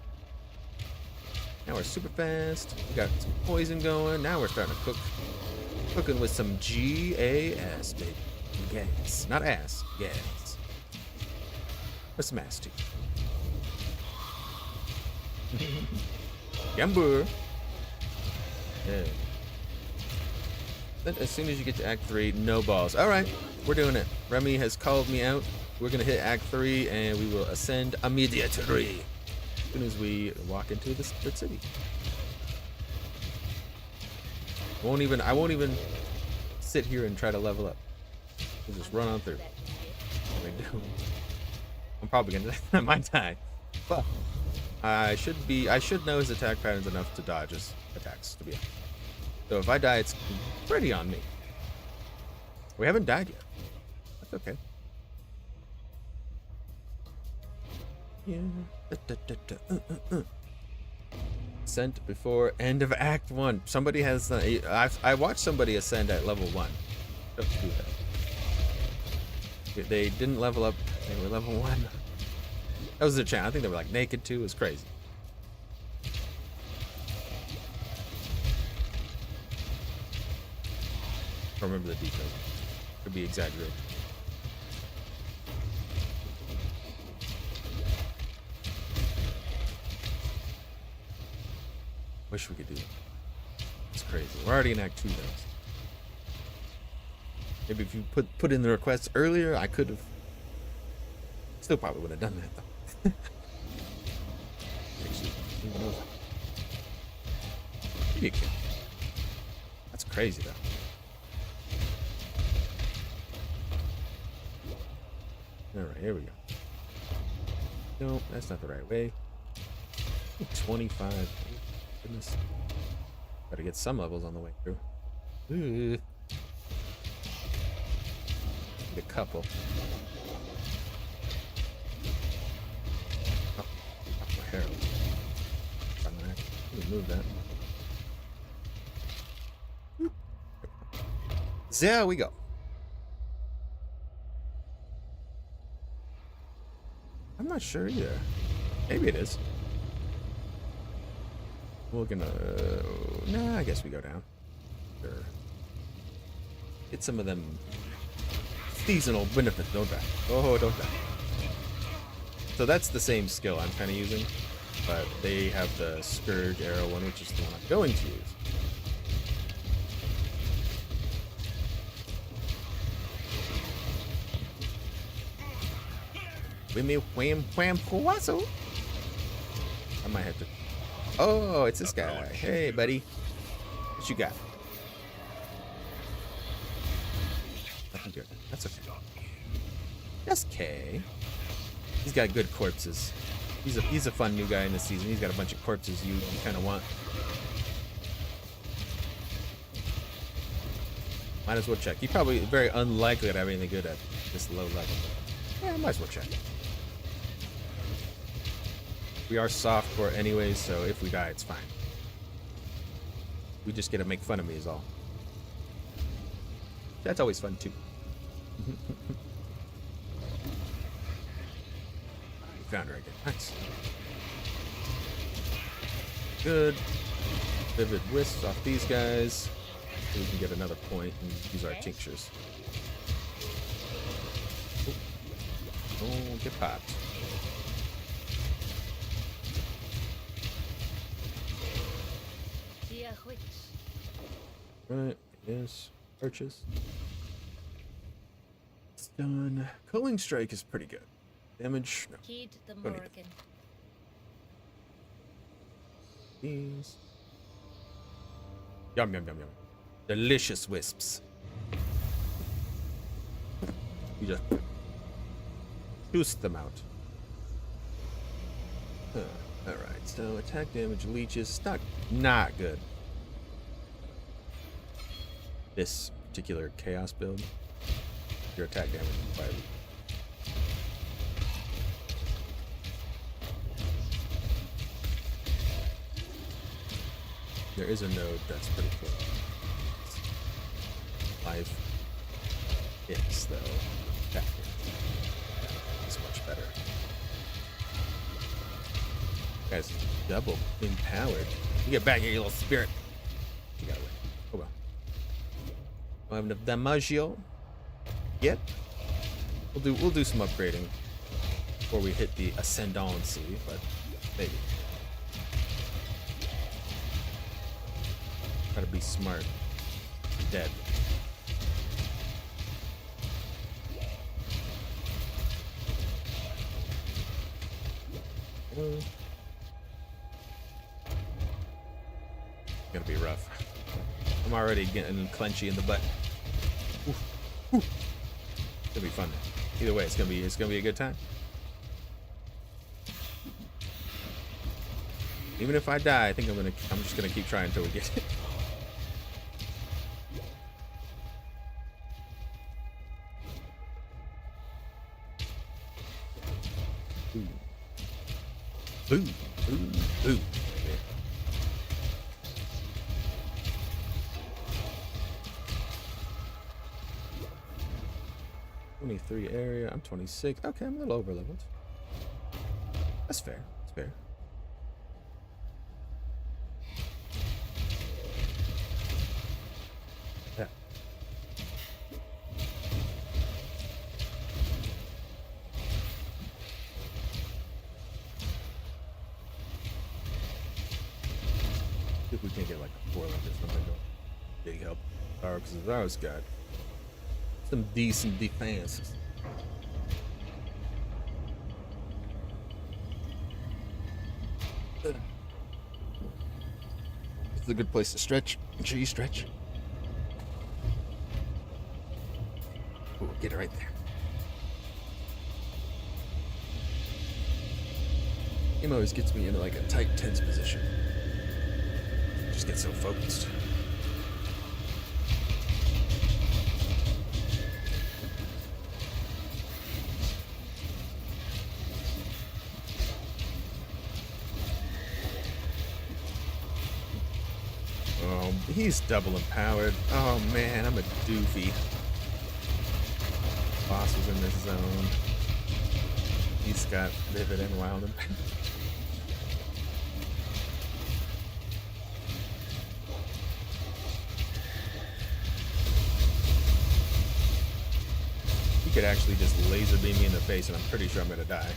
Speaker 1: Now we're super fast. We got some poison going. Now we're starting to cook. Cooking with some gas, baby. Gas. Not ass. Gas. What's some ass too? Gambur. Yeah. Then as soon as you get to Act 3, no balls. Alright, we're doing it. Remy has called me out. We're going to hit Act 3 and we will ascend immediately as soon as we walk into the city. I won't even sit here and try to level up. We'll just run on through. I'm probably going to I might die. But I should know his attack patterns enough to dodge his attacks, to be honest. So if I die, it's pretty on me. We haven't died yet. That's okay. Yeah. Ascent before end of Act 1. Somebody has. I watched somebody ascend at level 1. Don't do that. They didn't level up. They were level 1. That was their channel. I think they were like naked too. It was crazy. I don't remember the details. Could be exaggerated. Wish we could do it. It's crazy. We're already in Act 2 though. Maybe if you put in the requests earlier, I could have. Still probably would have done that though. Actually, who knows? You can. That's crazy though. Alright, here we go. No, that's not the right way. 25. Goodness. Gotta get some levels on the way through. Ooh. Need a couple. Oh, my hair. Let me move that. There we go. I'm not sure either. Maybe it is. We're gonna. Nah, I guess we go down. Sure. Get some of them seasonal benefits. Don't die. Oh, don't die. So that's the same skill I'm kind of using, but they have the Scourge Arrow one, which is the one I'm going to use. Whammy wham wham wasso. I might have to. Oh, it's this guy. Hey, buddy. What you got? Nothing good. That's okay. That's okay. He's got good corpses. He's a fun new guy in this season. He's got a bunch of corpses you kind of want. Might as well check. He's probably very unlikely to have anything good at this low level. But yeah, might as well check. We are soft core anyways, so if we die, it's fine. We just get to make fun of me is all. That's always fun too. Found her again. Nice. Good. Vivid wisps off these guys. So we can get another point and use our tinctures. Oh, get popped. Right, yes. Purchase. It's done. Culling Strike is pretty good. Damage, no.
Speaker 2: Heed the
Speaker 1: Don't need it.
Speaker 2: Morrigan.
Speaker 1: These. Yum, yum, yum, yum. Delicious wisps. You just juice them out. Alright, so attack damage, leeches. Not good. This particular chaos build. Your attack damage is by there is a node that's pretty cool. Life hits though. Attack is much better. Guys, double empowered. You get back here, you little spirit. You got away. Oh well. Don't have enough damaggio yet. We'll do some upgrading before we hit the ascendancy, but maybe. Gotta be smart. Dead. Gonna be rough. I'm already getting clenchy in the butt. Oof. Oof. It's gonna be fun. Either way, it's gonna be a good time. Even if I die, I think I'm just gonna keep trying until we get it. Boo, boo, boo. 23 area. I'm 26. Okay, I'm a little over leveled. That's fair. That's fair. Yeah. See if we can't get like a 4 like this one. Big help. Because Zara's got some decent defenses. This is a good place to stretch. Make sure you stretch. Ooh, get it right there. Game always gets me into like a tight, tense position. Just get so focused. He's double empowered. Oh man, I'm a doofy. Boss was in this zone. He's got vivid and wild impact. He could actually just laser beam me in the face and I'm pretty sure I'm gonna die.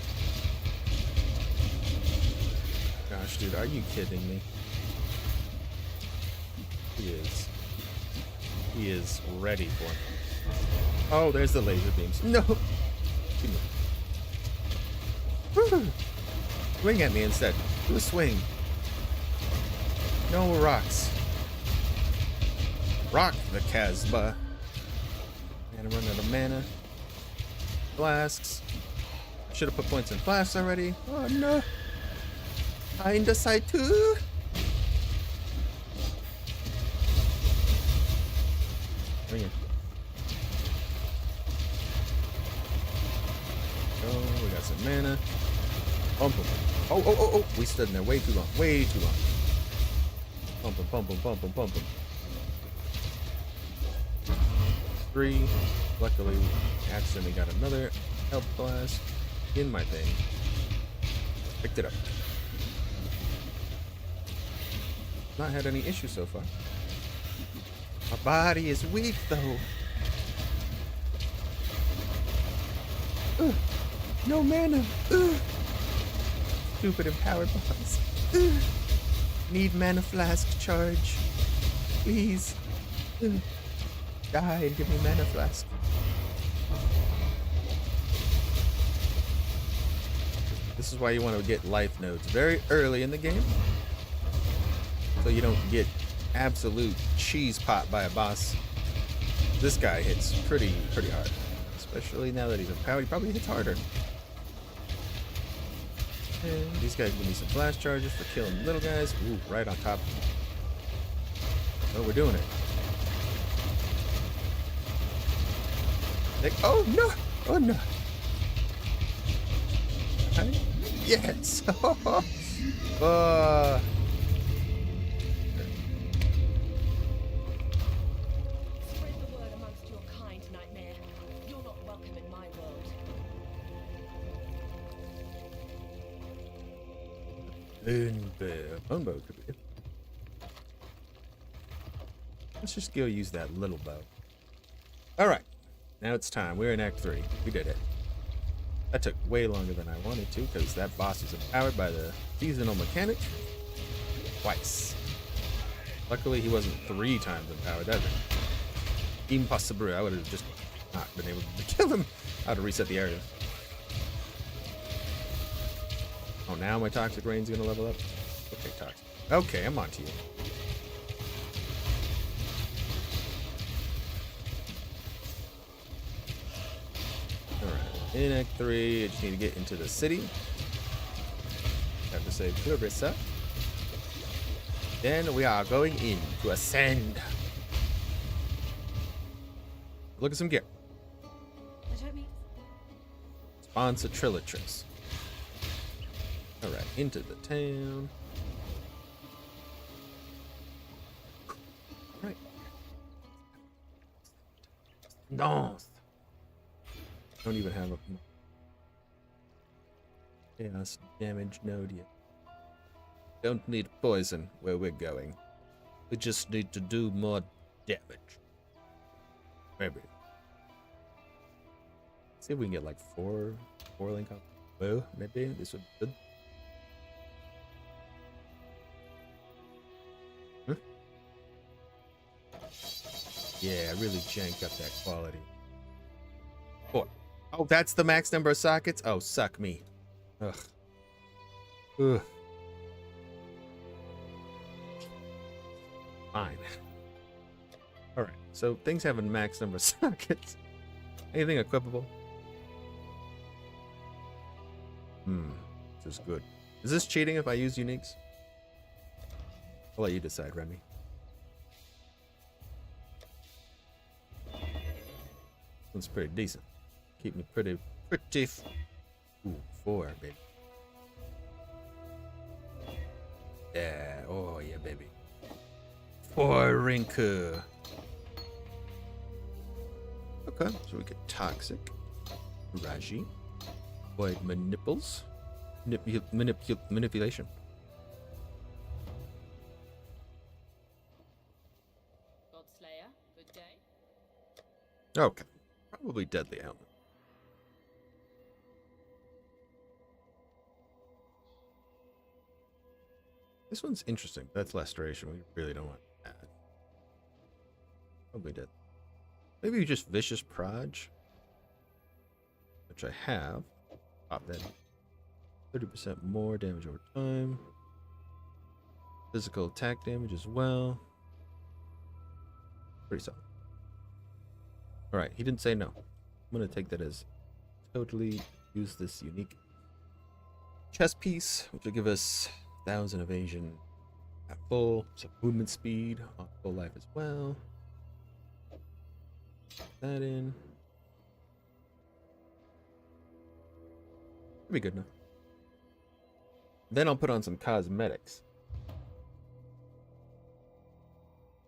Speaker 1: Gosh, dude, are you kidding me? He is ready for it. Oh, there's the laser beams. No! Woo. Swing at me instead. Do a swing. No rocks. Rock the Casbah. And I'm running out of mana. Flasks. I should have put points in flasks already. Oh no. I in the side too. Bring it. Oh, we got some mana. Bump him. Oh, oh, oh, oh. We stood in there way too long. Way too long. Bump. Pump him, pump him, pump him, pump him. 3. Luckily, I accidentally got another health blast in my thing. Picked it up. Not had any issues so far. My body is weak though. No mana. Stupid empowered boss. Need mana flask charge. Please. Die and give me mana flask. This is why you want to get life nodes very early in the game, so you don't get absolute cheese pot by a boss. This guy hits pretty hard, especially now that he's empowered. He probably hits harder. And these guys give me some flash charges for killing little guys. Ooh, right on top. Oh, we're doing it. Oh no! Oh no! Yes!
Speaker 2: Spread the word amongst your kind, Nightmare. You're not welcome in my world.
Speaker 1: Bone bow could be. Let's just go use that little bow. Alright. Now it's time. We're in Act 3. We did it. That took way longer than I wanted to because that boss is empowered by the seasonal mechanic twice. Luckily, he wasn't 3 times empowered. That would be impossible. I would have just not been able to kill him. I would have reset the area. Oh, now my Toxic Rain's gonna level up? Okay, Toxic. Okay, I'm on to you. Alright, in Act 3, I just need to get into the city. Have to say Clarissa. Then we are going in to ascend. Look at some gear.
Speaker 2: I don't mean...
Speaker 1: Sponsor Trillatrix. Alright, into the town. Right. North. Don't even have a chaos damage node yet. Don't need poison where we're going. We just need to do more damage. Maybe. See if we can get like four link up. Well, maybe this would be good. Yeah, really jank up that quality. 4. Oh, that's the max number of sockets? Oh, suck me. Ugh. Ugh. Fine. Alright, so things have a max number of sockets. Anything equipable? This is good. Is this cheating if I use uniques? I'll let you decide, Remy. It's pretty decent. Keep me pretty. Ooh, 4, baby. Yeah, oh yeah, baby. 4 Rinku. Okay, so we get Toxic, Raji, Void Maniples, Manipulation.
Speaker 2: Godslayer, good day.
Speaker 1: Okay, probably Deadly Element. This one's interesting. That's Lastration. We really don't want that. Probably dead. Maybe just Vicious Proj, which I have. Pop that. 30% more damage over time. Physical attack damage as well. Pretty solid. Alright, he didn't say no. I'm going to take that as totally use this unique chest piece, which will give us 1,000 evasion at full, some movement speed on full life as well. Put that in. That'd be good enough. Then I'll put on some cosmetics.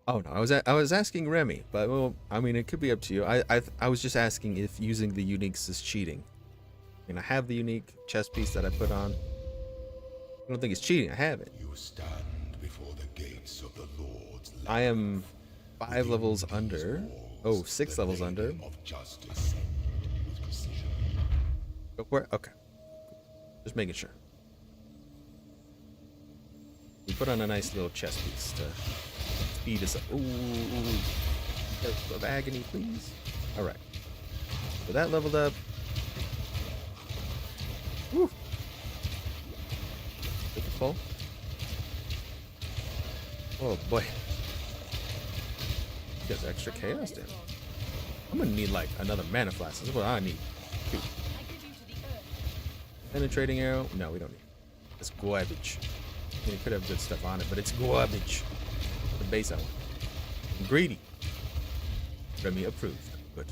Speaker 1: Oh no, I was asking Remy, but well, I mean, it could be up to you. I was just asking if using the uniques is cheating. I mean, I have the unique chest piece that I put on. I don't think it's cheating. I have it.
Speaker 3: You stand before the gates of the Lord's land.
Speaker 1: I am 5 levels under. Oh, 6 levels under.
Speaker 3: Of justice with precision.
Speaker 1: Go for it? Okay. Just making sure. We put on a nice little chest piece to speed us up. Ooh. Of agony, please. Alright. So that leveled up. Woo. Take it full. Oh boy. Gets extra chaos damage. I'm gonna need like another mana flask. That's what I need. Two.
Speaker 2: I give you to the earth.
Speaker 1: Penetrating arrow? No, we don't need. It's garbage. I mean, it could have good stuff on it, but it's garbage. The base I want. I'm greedy. Remy approved. Good.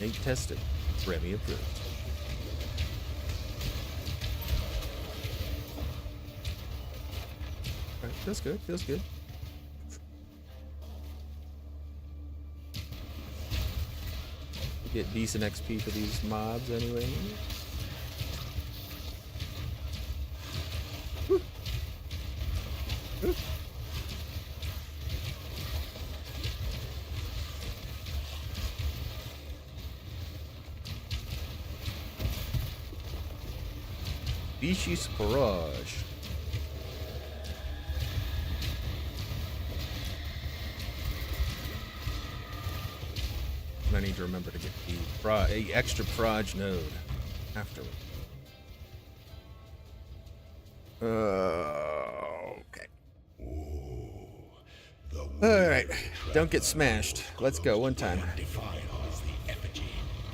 Speaker 1: Ain't tested. Remy approved. Alright, feels good. Feels good. Get decent XP for these mobs anyway. Woo. Woo. Species Barrage. I need to remember to get the extra proj node afterward. Okay. All right. Don't get smashed. Let's go one time.
Speaker 3: What defiles the effigy?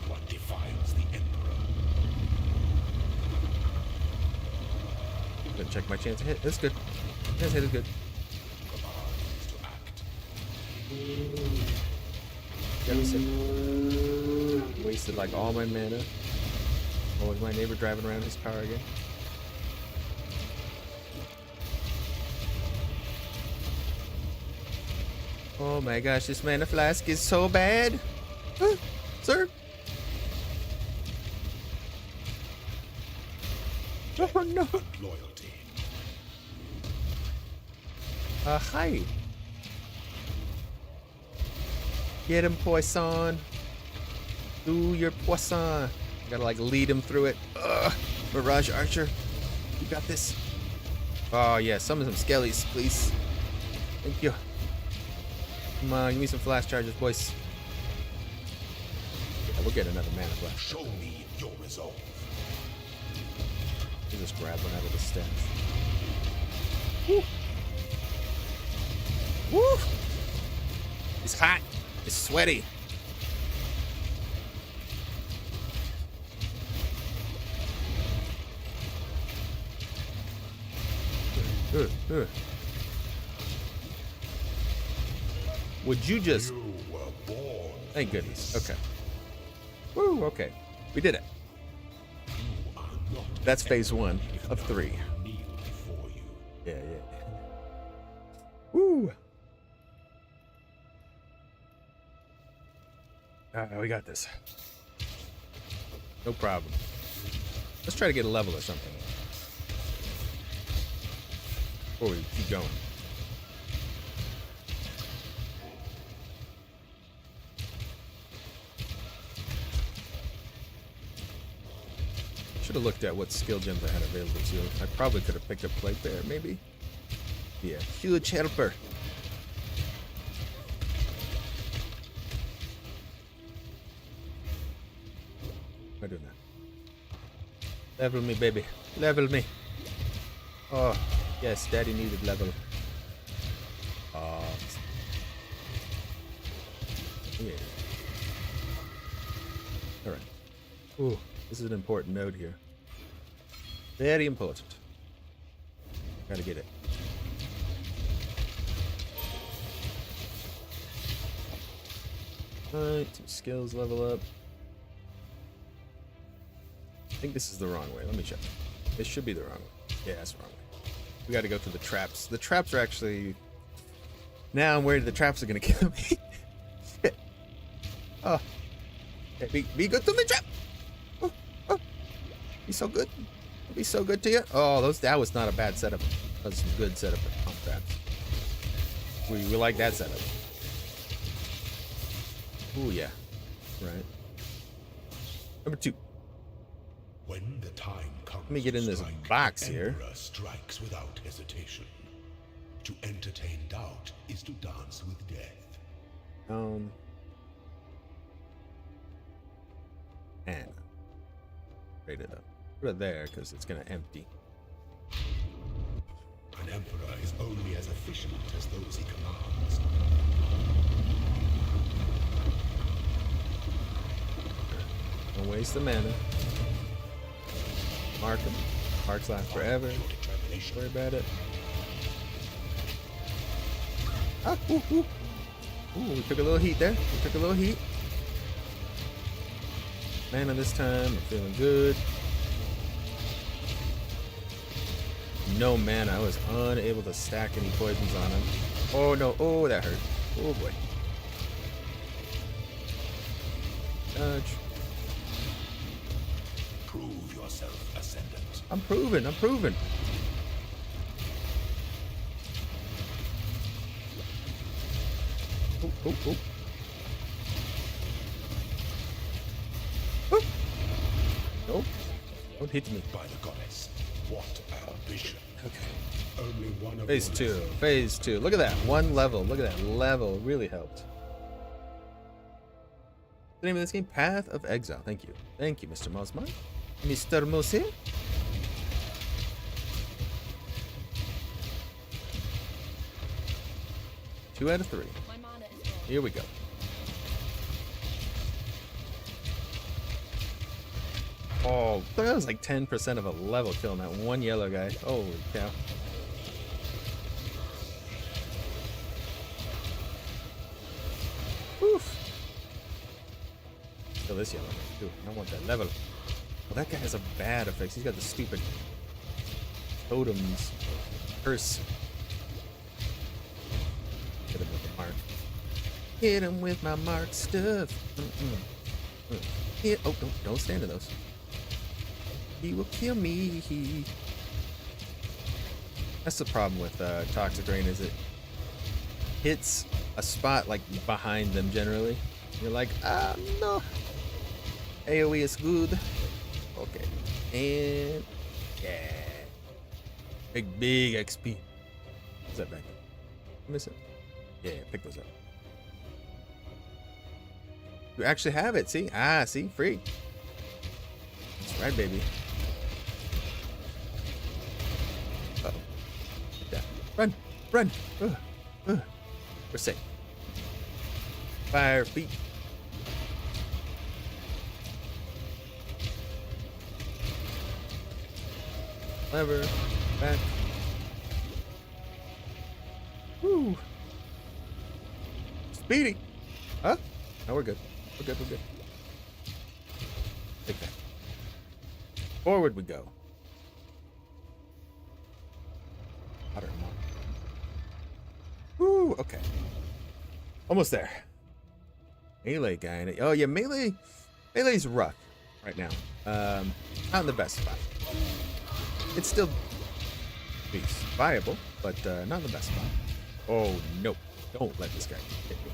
Speaker 3: What defiles the emperor?
Speaker 1: I'm gonna check my chance to hit. That's good. Chance to hit is good.
Speaker 3: Commands to act.
Speaker 1: Wasted like all my mana. Oh, is my neighbor driving around his car again? Oh my gosh, this mana flask is so bad. Sir? Oh no.
Speaker 3: Loyalty.
Speaker 1: Hi. Get him, Poisson. Do your Poisson. Gotta like lead him through it. Mirage Archer. You got this. Oh yeah, summon some skellies, please. Thank you. Come on, give me some flash charges, boys. Yeah, we'll get another mana flash.
Speaker 3: Show me your resolve.
Speaker 1: We'll just grab one out of the stash. Woo! Woo! It's hot. It's sweaty. Would you just...
Speaker 3: You were born.
Speaker 1: Thank goodness. Okay. Woo, okay. We did it.
Speaker 3: You are not.
Speaker 1: That's phase 1 of 3.
Speaker 3: Kneel before you.
Speaker 1: Yeah. Woo! We got this. No problem. Let's try to get a level or something before we keep going. Should have looked at what skill gems I had available too. I probably could have picked up Plague Bear, maybe. Yeah, huge helper. Am I doing that? Level me, baby. Level me. Oh, yes, daddy needed level. Oh. Yeah. Alright. Ooh, this is an important node here. Very important. Gotta get it. Alright, some skills level up. I think this is the wrong way. Let me check. This should be the wrong way. Yeah, that's the wrong way. We got to go through the traps. The traps are actually... Now I'm worried the traps are going to kill me. Shit. Oh. Yeah, be good to me, trap. Oh, oh. Be so good. Be so good to you. Oh, that was not a bad setup. That was some good setup on traps. We like that setup. Oh yeah. Right. Number 2.
Speaker 3: When the time comes,
Speaker 1: Let me get in this box here.
Speaker 3: Emperor strikes without hesitation. To entertain doubt is to dance with death.
Speaker 1: And rate it up. Put it there because it's gonna empty.
Speaker 3: An emperor is only as efficient as those he commands.
Speaker 1: Don't waste the mana. Mark them. Marks last forever. Don't worry about it. Ah, ooh, ooh. Ooh, we took a little heat there. We took a little heat. Mana this time. I'm feeling good. No mana. I was unable to stack any poisons on him. Oh no. Oh, that hurt. Oh boy. Dodge.
Speaker 3: Prove yourself, Ascendant.
Speaker 1: I'm proving. I'm proving. Oh, oh, oh. Oh. Nope. Don't hit me.
Speaker 3: By the goddess, what ambition.
Speaker 1: Okay.
Speaker 3: Only one of
Speaker 1: Phase 2. Phase 2. Look at that. 1 level. Look at that. Level really helped. The name of this game? Path of Exile. Thank you. Thank you, Mr. Mosman. Mr. Mose. 2 out of 3.
Speaker 2: My mana is gone.
Speaker 1: Here we go. Oh, that was like 10% of a level killing that one yellow guy. Holy cow. Oof. Kill this yellow guy too. I don't want that level. Well, that guy has a bad effect. He's got the stupid totems. Curse. Hit him with the mark. Hit him with my mark stuff. Hit. Oh, don't stand in those. He will kill me. That's the problem with Toxic Rain, is it hits a spot like behind them generally. You're like, ah, no. AoE is good. Okay. And yeah. Big XP. What's that back there? Miss it. Yeah, pick those up. You actually have it, see? Ah, see? Free. That's right, baby. Uh-oh. Yeah. Run! Run! We're safe. Fire feet. Lever. Back. Woo! Speedy! Huh? No, we're good. We're good, we're good. Take that. Forward we go. Hotter more. Woo! Okay. Almost there. Melee guy in it. Oh yeah, melee's rough right now. Not in the best spot. It's still viable, but not in the best spot. Oh no. Don't let this guy hit me.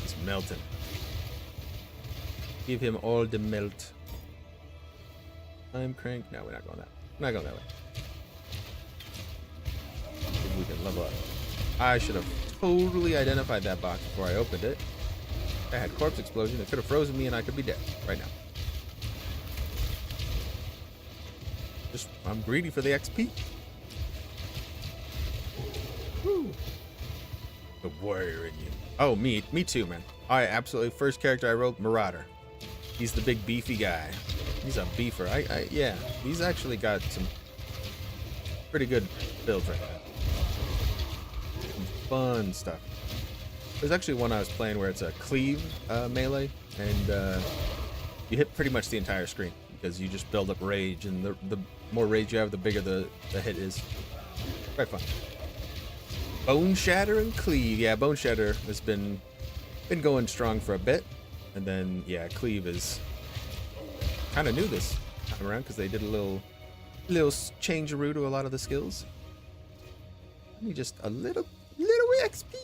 Speaker 1: He's melting. Give him all the melt. Time crank. No, we're not going that. We're not going that way. Maybe we can level up. I should have totally identified that box before I opened it. I had corpse explosion. It could have frozen me and I could be dead right now. I'm greedy for the XP. Woo. The warrior in you. Oh, me too, man. All right, absolutely. First character I wrote, Marauder. He's the big beefy guy. He's a beefer. Yeah, he's actually got some pretty good builds right now. Some fun stuff. There's actually one I was playing where it's a cleave melee, and you hit pretty much the entire screen. You because you just build up rage, and the more rage you have, the bigger the hit is. Quite fun. Bone Shatter and Cleave. Yeah, Bone Shatter has been going strong for a bit, and then yeah, Cleave is kind of new this time around because they did a little change-a-roo to a lot of the skills. I need just a little XP.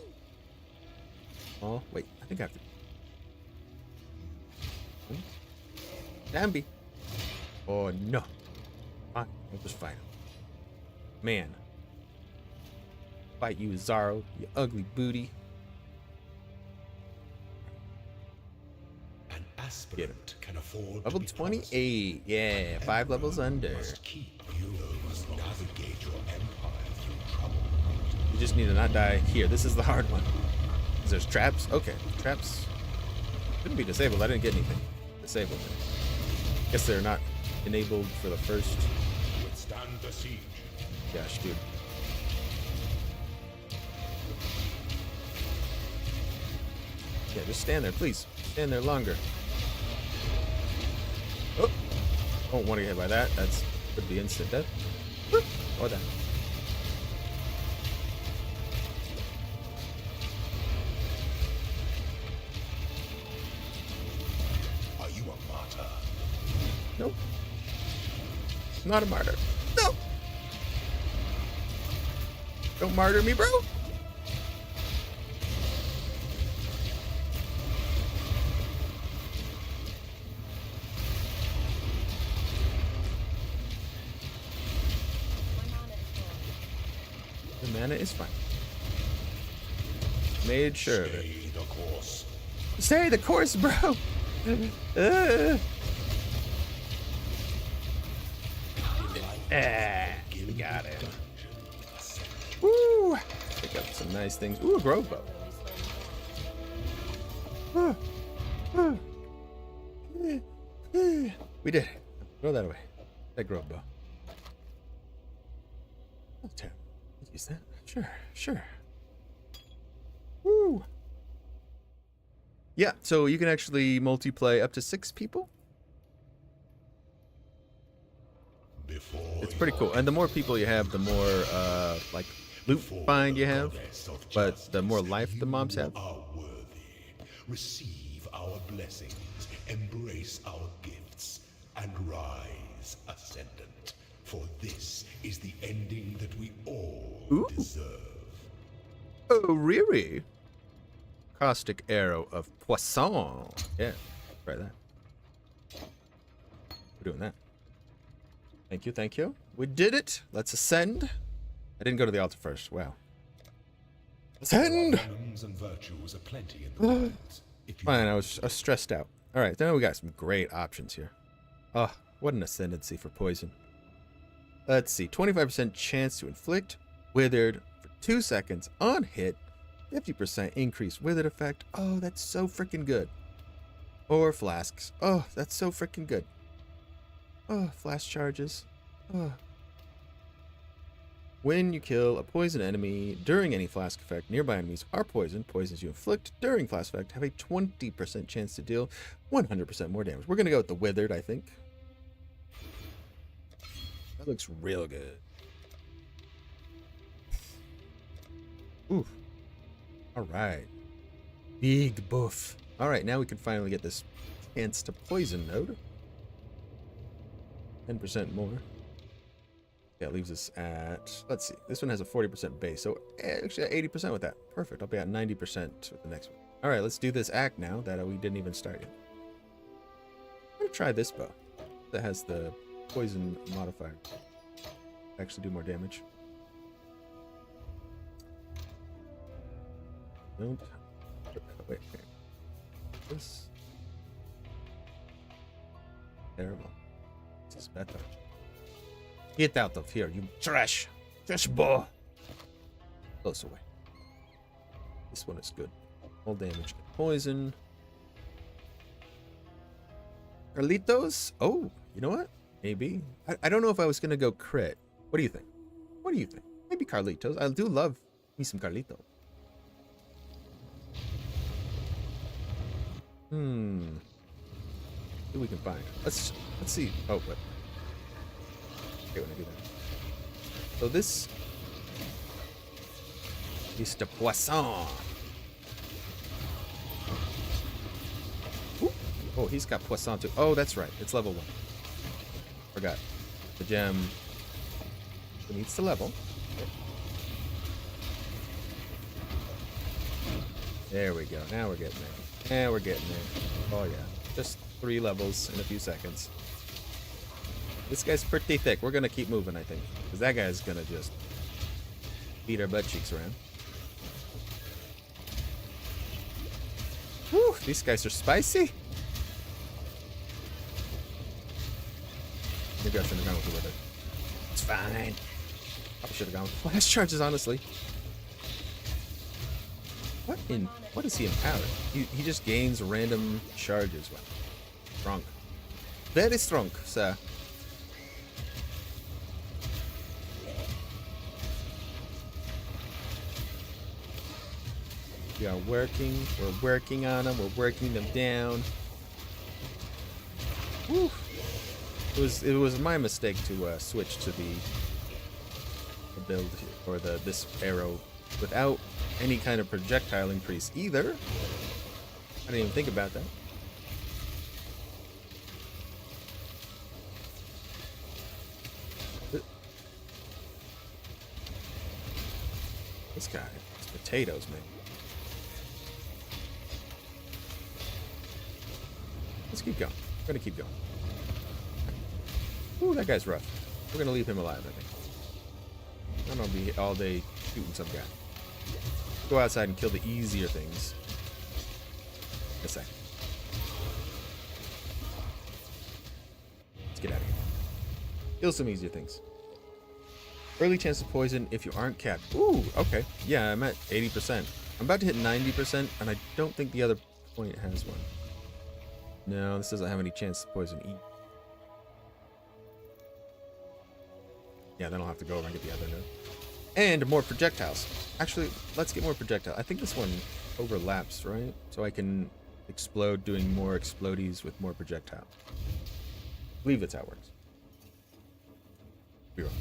Speaker 1: Oh wait, I think I have to. Dambi. Oh no. Fine, I'll just fight him. Man. Fight you, Zaro, you ugly booty.
Speaker 3: An aspirant can afford
Speaker 1: Level
Speaker 3: to be promised.
Speaker 1: 28. Yeah, 5 levels under.
Speaker 3: Must keep you must navigate your empire through trouble.
Speaker 1: You just need to not die here. This is the hard one. There's traps. Okay, traps couldn't be disabled. I didn't get anything disabled. Guess they're not enabled for the first.
Speaker 3: Withstand the siege.
Speaker 1: Gosh, dude. Yeah, just stand there, please. Stand there longer. Oh, don't want to get hit by that. That's could be instant death. Or that.
Speaker 3: Are you a martyr?
Speaker 1: Nope. Not a martyr. No. Don't martyr me, bro. The mana is fine. Made sure of it.
Speaker 3: Stay the course.
Speaker 1: Stay the course, bro. We got it. Woo! Pick up some nice things. Ooh, a grove bow. We did it. Throw that away. That grove bow. Oh, damn. Use that. Sure. Woo! Yeah, so you can actually multiplay up to 6 people. It's pretty cool. And the more people you have, the more like loot find you have. But the more life the mobs have.
Speaker 3: Are worthy. Receive our blessings, embrace our gifts, and rise ascendant. For this is the ending that we all deserve.
Speaker 1: Oh, really? Caustic Arrow of Poisson. Yeah, try that. We're doing that. Thank you. We did it. Let's ascend. I didn't go to the altar first. Wow. Ascend!
Speaker 3: Venoms and virtues are plenty in the wilds. If you
Speaker 1: Fine, I was stressed out. All right, then we got some great options here. Oh, what an ascendancy for poison. Let's see. 25% chance to inflict withered for 2 seconds on hit. 50% increased withered effect. Oh, that's so freaking good. Or flasks. Oh, that's so freaking good. Oh, flash charges. Oh. When you kill a poison enemy during any flask effect, nearby enemies are poisoned. Poisons you inflict during flask effect have a 20% chance to deal 100% more damage. We're going to go with the withered, I think. That looks real good. Ooh. All right. Big buff. All right, now we can finally get this chance to poison node. 10% more. That leaves us at, let's see, this one has a 40% base, so actually at 80% with that. Perfect. I'll be at 90% with the next one. All right, let's do this act now that we didn't even start yet. I'm going to try this bow that has the poison modifier. Actually do more damage. Nope. Wait. This. Terrible. This is better. Get out of here, you trash ball. Close away. This one is good. All damage, poison. Carlitos? Oh, you know what? Maybe. I don't know if I was gonna go crit. What do you think? Maybe Carlitos. I do love me some Carlito. See what we can find. Let's Let's see. Oh, what? Okay, when I do that. So this is the poisson. Ooh. Oh, he's got poisson too. Oh, that's right. It's level 1. Forgot. The gem needs to level. There we go. Now we're getting there. Now we're getting there. Oh, yeah. Just 3 levels in a few seconds. This guy's pretty thick. We're going to keep moving, I think. Because that guy's going to just beat our butt cheeks around. Whew, these guys are spicy. Maybe I shouldn't have gone with it. It's fine. Probably should have gone with flash charges, honestly. What is he empowered? He just gains random charges. Well, strong. Very strong, sir. We are working. We're working on them. We're working them down. Woo. It was my mistake to switch to the build or this arrow without any kind of projectile increase either. I didn't even think about that. This guy, it's potatoes, man. Let's keep going. We're gonna keep going. Ooh, that guy's rough. We're gonna leave him alive, I think. I'm gonna be all day shooting some guy. Go outside and kill the easier things. In a second. Let's get out of here. Kill some easier things. Early chance of poison if you aren't capped. Ooh, okay. Yeah, I'm at 80%. I'm about to hit 90%, and I don't think the other point has one. No, this doesn't have any chance to poison E. Yeah, then I'll have to go over and get the other node. And more projectiles. Actually, let's get more projectile. I think this one overlaps, right? So I can explode doing more explodies with more projectile. I believe that's how it works. Be wrong.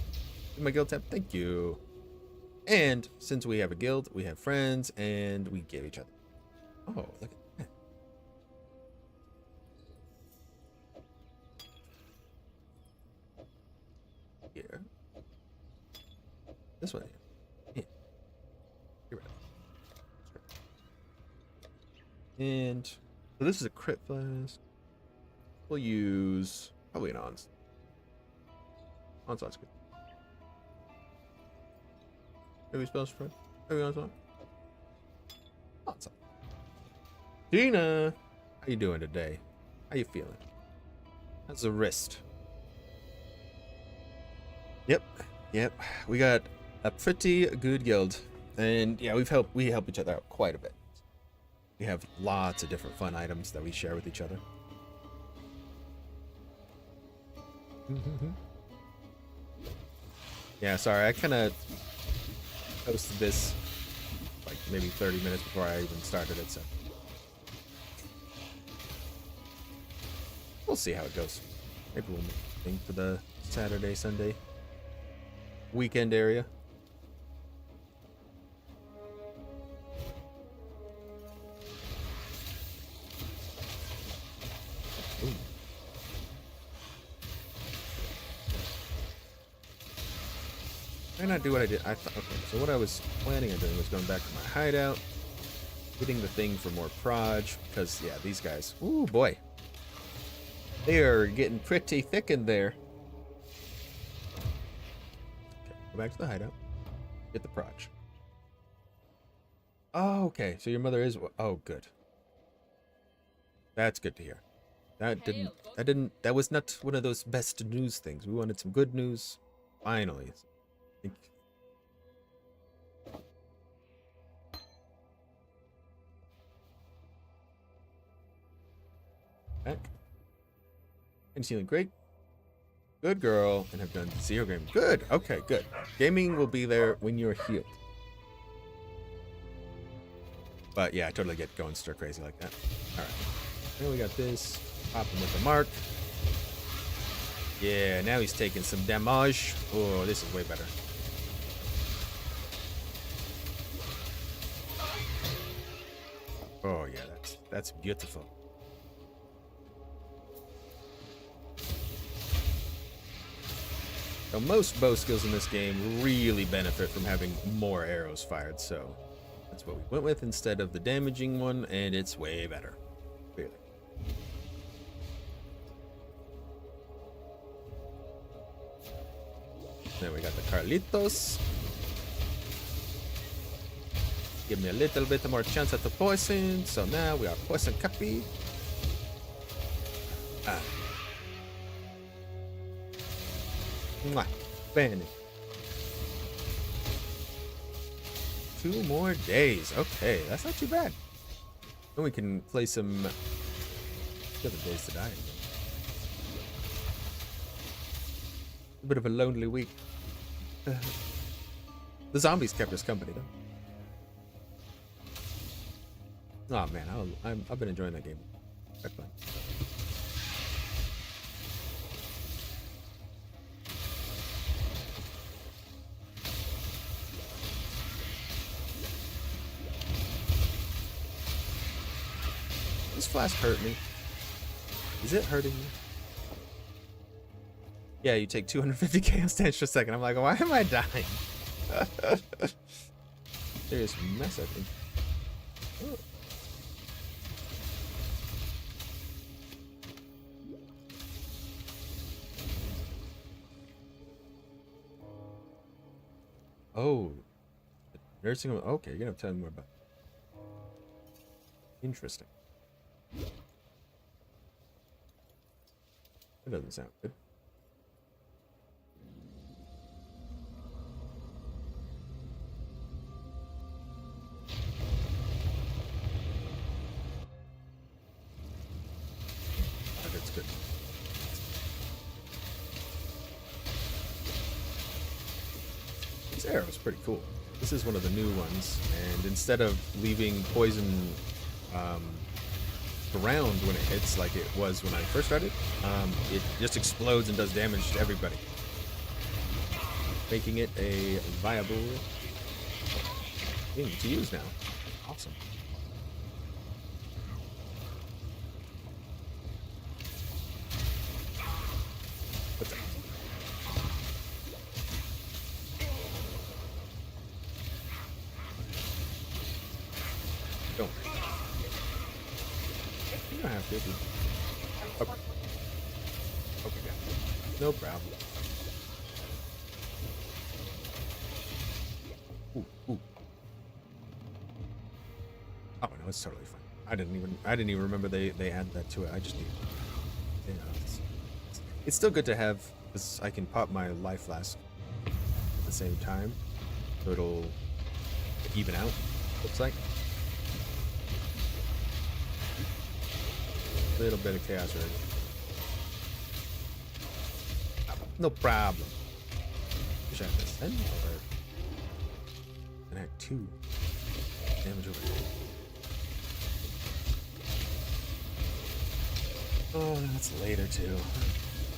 Speaker 1: My guild tab, thank you. And since we have a guild, we have friends, and we give each other. Oh, look at that. Here. This one here. Here. And so this is a crit flask. We'll use probably an ons. Onslaught's good. Maybe spells for maybe onslaught. Onslaught. Gina, how you doing today? How you feeling? How's the wrist? Yep. We got a pretty good guild, and yeah, we help each other out quite a bit. We have lots of different fun items that we share with each other. Yeah, sorry, I kind of posted this like maybe 30 minutes before I even started it, so we'll see how it goes. Maybe we'll make a thing for the Saturday, Sunday weekend area. Ooh. Why not do what I did? I thought, okay, so what I was planning on doing was going back to my hideout, getting the thing for more proj, because yeah, these guys, ooh boy, they are getting pretty thick in there. Okay, go back to the hideout, get the proj. Oh, okay, so your mother is, oh good. That's good to hear. That was not one of those best news things. We wanted some good news. Finally. Back. And feeling great. Good girl. And have done 0 game. Good. Okay, good. Gaming will be there when you're healed. But yeah, I totally get going stir crazy like that. Alright. Then we got this. Pop him with the mark. Yeah, now he's taking some damage. Oh, this is way better. Oh yeah, that's beautiful. So most bow skills in this game really benefit from having more arrows fired, so that's what we went with instead of the damaging one, and it's way better. Clearly. Then we got the Carlitos. Give me a little bit more chance at the poison, so now we are poison copy. Ah. Mwah. Bang. 2 more days. Okay, that's not too bad. Then we can play some other days to die. A bit of a lonely week. The zombies kept us company though. Oh man, I've been enjoying that game. Quite fun. This flask hurt me. Is it hurting me? Yeah, you take 250 chaos damage per second. I'm like, why am I dying? Serious mess, I think. Oh, nursing home. Okay, you're gonna tell me more about it. Interesting. That doesn't sound good. Oh, that's good. This arrow is pretty cool. This is one of the new ones, and instead of leaving poison around when it hits like it was when I first started, it just explodes and does damage to everybody, making it a viable thing to use now. Awesome. What's that? Don't. You don't have to. Okay. Okay, guys. No problem. Ooh, ooh. Oh no, it's totally fine. I didn't even remember they added that to it. I just need. You know, it's still good to have, because I can pop my life flask at the same time, so it'll even out. Looks like. Little bit of chaos already. No problem. Wish I had this then, or and I had 2 damage over here. Oh, that's later too.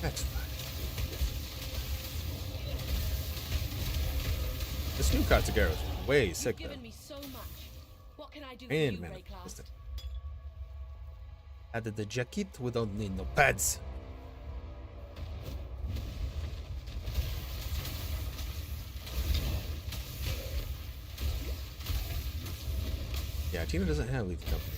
Speaker 1: That's fine. This new Katsugaro is way sick though.
Speaker 2: You've given me so much. What can I do for
Speaker 1: And
Speaker 2: you,
Speaker 1: man,
Speaker 2: Rayclast?
Speaker 1: Added the jacket, we don't need no pads. Yeah, Tina doesn't have Leaf Company.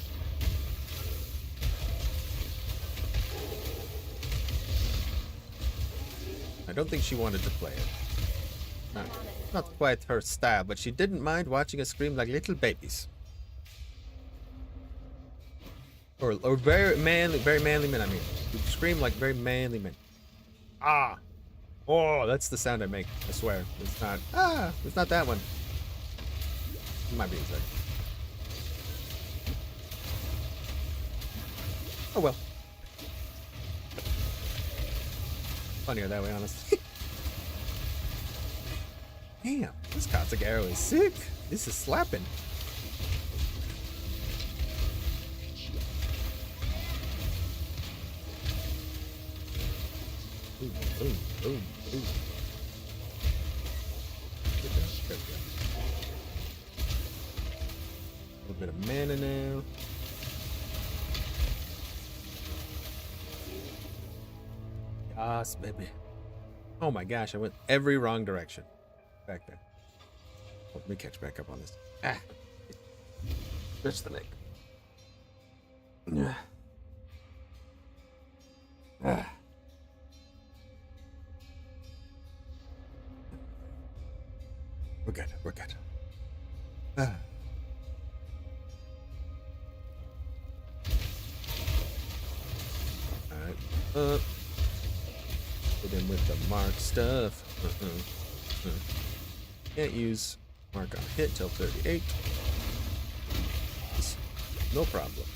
Speaker 1: I don't think she wanted to play it. Not quite her style, but she didn't mind watching us scream like little babies. Or very manly men, I mean. We scream like very manly men. Ah! Oh, that's the sound I make, I swear. It's not, it's not that one. It might be a second. Oh well. Funnier that way, honestly. Damn, this Katsugaro is sick. This is slapping. Ooh. Boom, boom, boom. Good job. Good job. A little bit of mana now. Yes, baby. Oh my gosh, I went every wrong direction. Back there. Oh, let me catch back up on this. Ah. Stretch the leg. Ah. We're good. We're good. Ah. Alright. Hit him with the mark stuff. Can't use mark on hit till 38. No problem.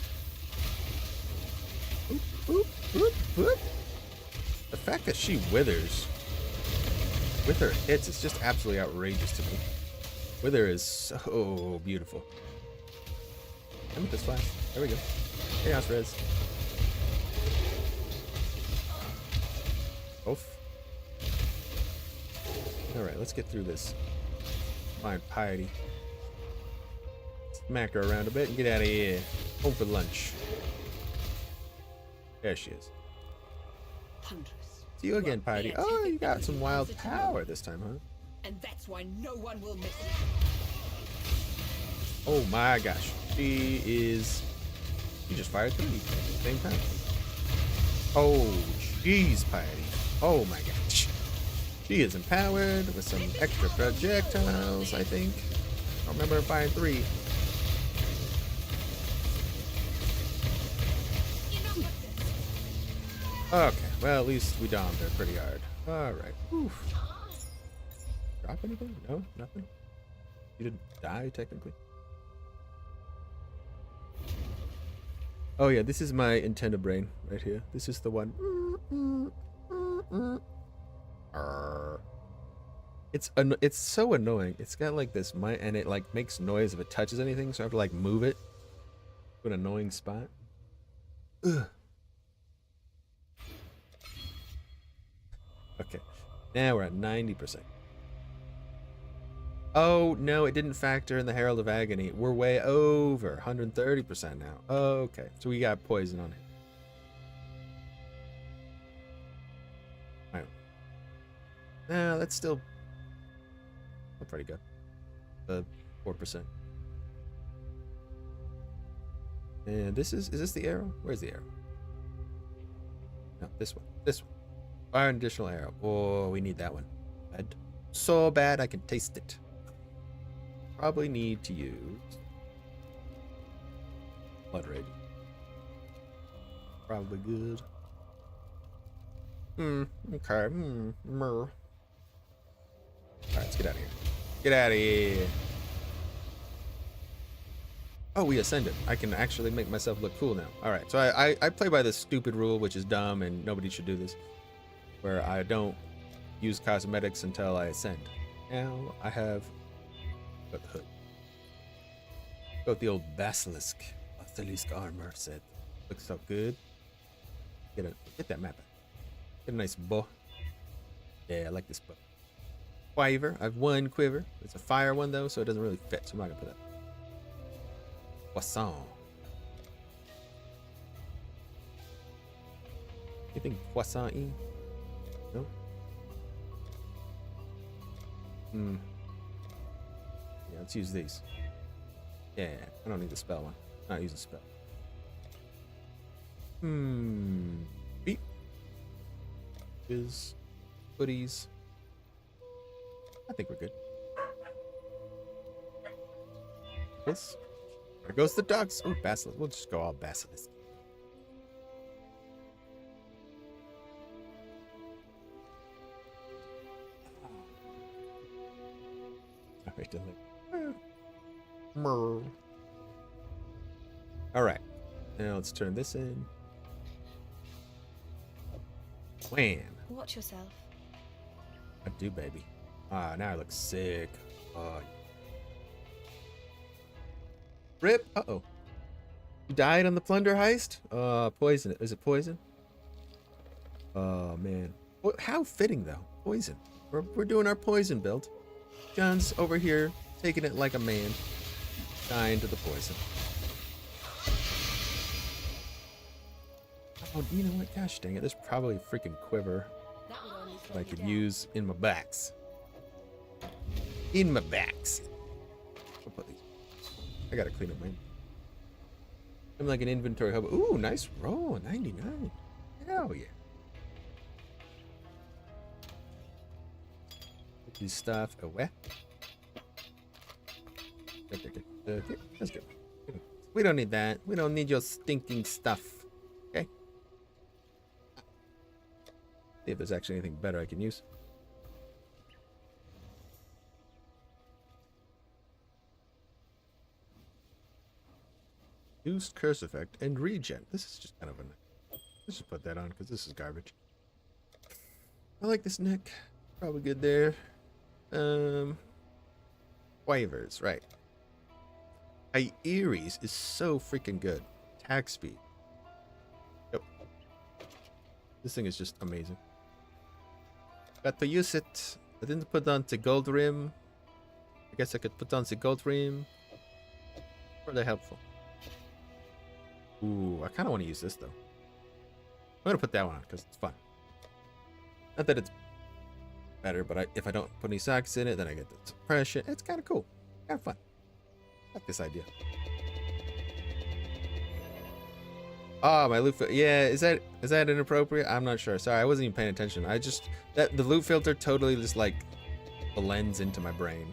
Speaker 1: Oop, oop, oop, oop. The fact that she withers with her hits is just absolutely outrageous to me. Wither is so beautiful. I'm with this flash. There we go. Chaos res. Oof. Alright, let's get through this. Find Piety. Smack her around a bit and get out of here. Home for lunch. There she is.
Speaker 2: Huntress.
Speaker 1: See you again, Piety. Oh, you got some wild power this time, huh?
Speaker 2: And that's why no one will miss it.
Speaker 1: Oh my gosh. She just fired 3 at the same time. Oh, jeez, Piety. Oh my gosh. She is empowered with some extra projectiles, I think. I remember her firing 3. Okay, well, at least we domed her pretty hard. Alright. Drop anything? No? Nothing? You didn't die, technically? Oh yeah, this is my Nintendo brain right here. This is the one. It's so annoying. It's got like this and it like makes noise if it touches anything, so I have to like move it to an annoying spot. Ugh. Okay, now we're at 90%. Oh no, it didn't factor in the Herald of Agony. We're way over 130% now. Okay, so we got poison on it. All right. Nah, that's still pretty good. 4%. And this is this the arrow? Where's the arrow? No, this one. This one. Fire an additional arrow. Oh, we need that one. Bad. So bad I can taste it. Probably need to use Blood Rage. Probably good. Okay. Alright, let's get out of here. Get out of here. Oh, we ascended. I can actually make myself look cool now. Alright, so I play by this stupid rule, which is dumb and nobody should do this, where I don't use cosmetics until I ascend. Now I have got the hood. Got the old basilisk armor set. Looks so good. Get that map. Get a nice bow. Yeah, I like this bow. Quiver. I have 1 quiver. It's a fire one though, so it doesn't really fit. So I'm not gonna put that. Poisson. Anything poisson-y? No? Yeah, let's use these. Yeah, I don't need the spell one. Not using spell. Beep. Is hoodies. I think we're good. This. There goes the ducks. Oh, basilisk. We'll just go all basilisk. Alright, alright. Now let's turn this in. Wham.
Speaker 2: Watch yourself.
Speaker 1: I do, baby. Ah, now I look sick. Oh. Rip. Uh-oh. You died on the plunder heist? Poison. Is it poison? Oh, man. How fitting though. Poison. We're doing our poison build. John's over here taking it like a man. Dying to the poison. Oh, you know what? Gosh dang it. There's probably a freaking quiver
Speaker 2: That would only
Speaker 1: that
Speaker 2: slow
Speaker 1: I
Speaker 2: you
Speaker 1: could
Speaker 2: down.
Speaker 1: use in my backs. In my backs. I'll put these. I gotta clean up mine. I'm like an inventory hub. Ooh, nice roll. 99. Hell yeah. Put this stuff away. Okay, that's good. We don't need that. We don't need your stinking stuff. Okay? See if there's actually anything better I can use. Boost curse effect and regen. This is just kind of a... Let's just put that on because this is garbage. I like this neck. Probably good there. Waivers, right. Aeries is so freaking good. Attack speed. Yep. This thing is just amazing. Got to use it. I didn't put on the gold rim. I guess I could put on the gold rim. Really helpful. Ooh, I kind of want to use this though. I'm gonna put that one on because it's fun. Not that it's better, but if I don't put any socks in it, then I get the suppression. It's kind of cool, kind of fun. I like this idea. Oh, my loot. Yeah, is that inappropriate? I'm not sure. Sorry, I wasn't even paying attention. I just the loot filter totally just like blends into my brain.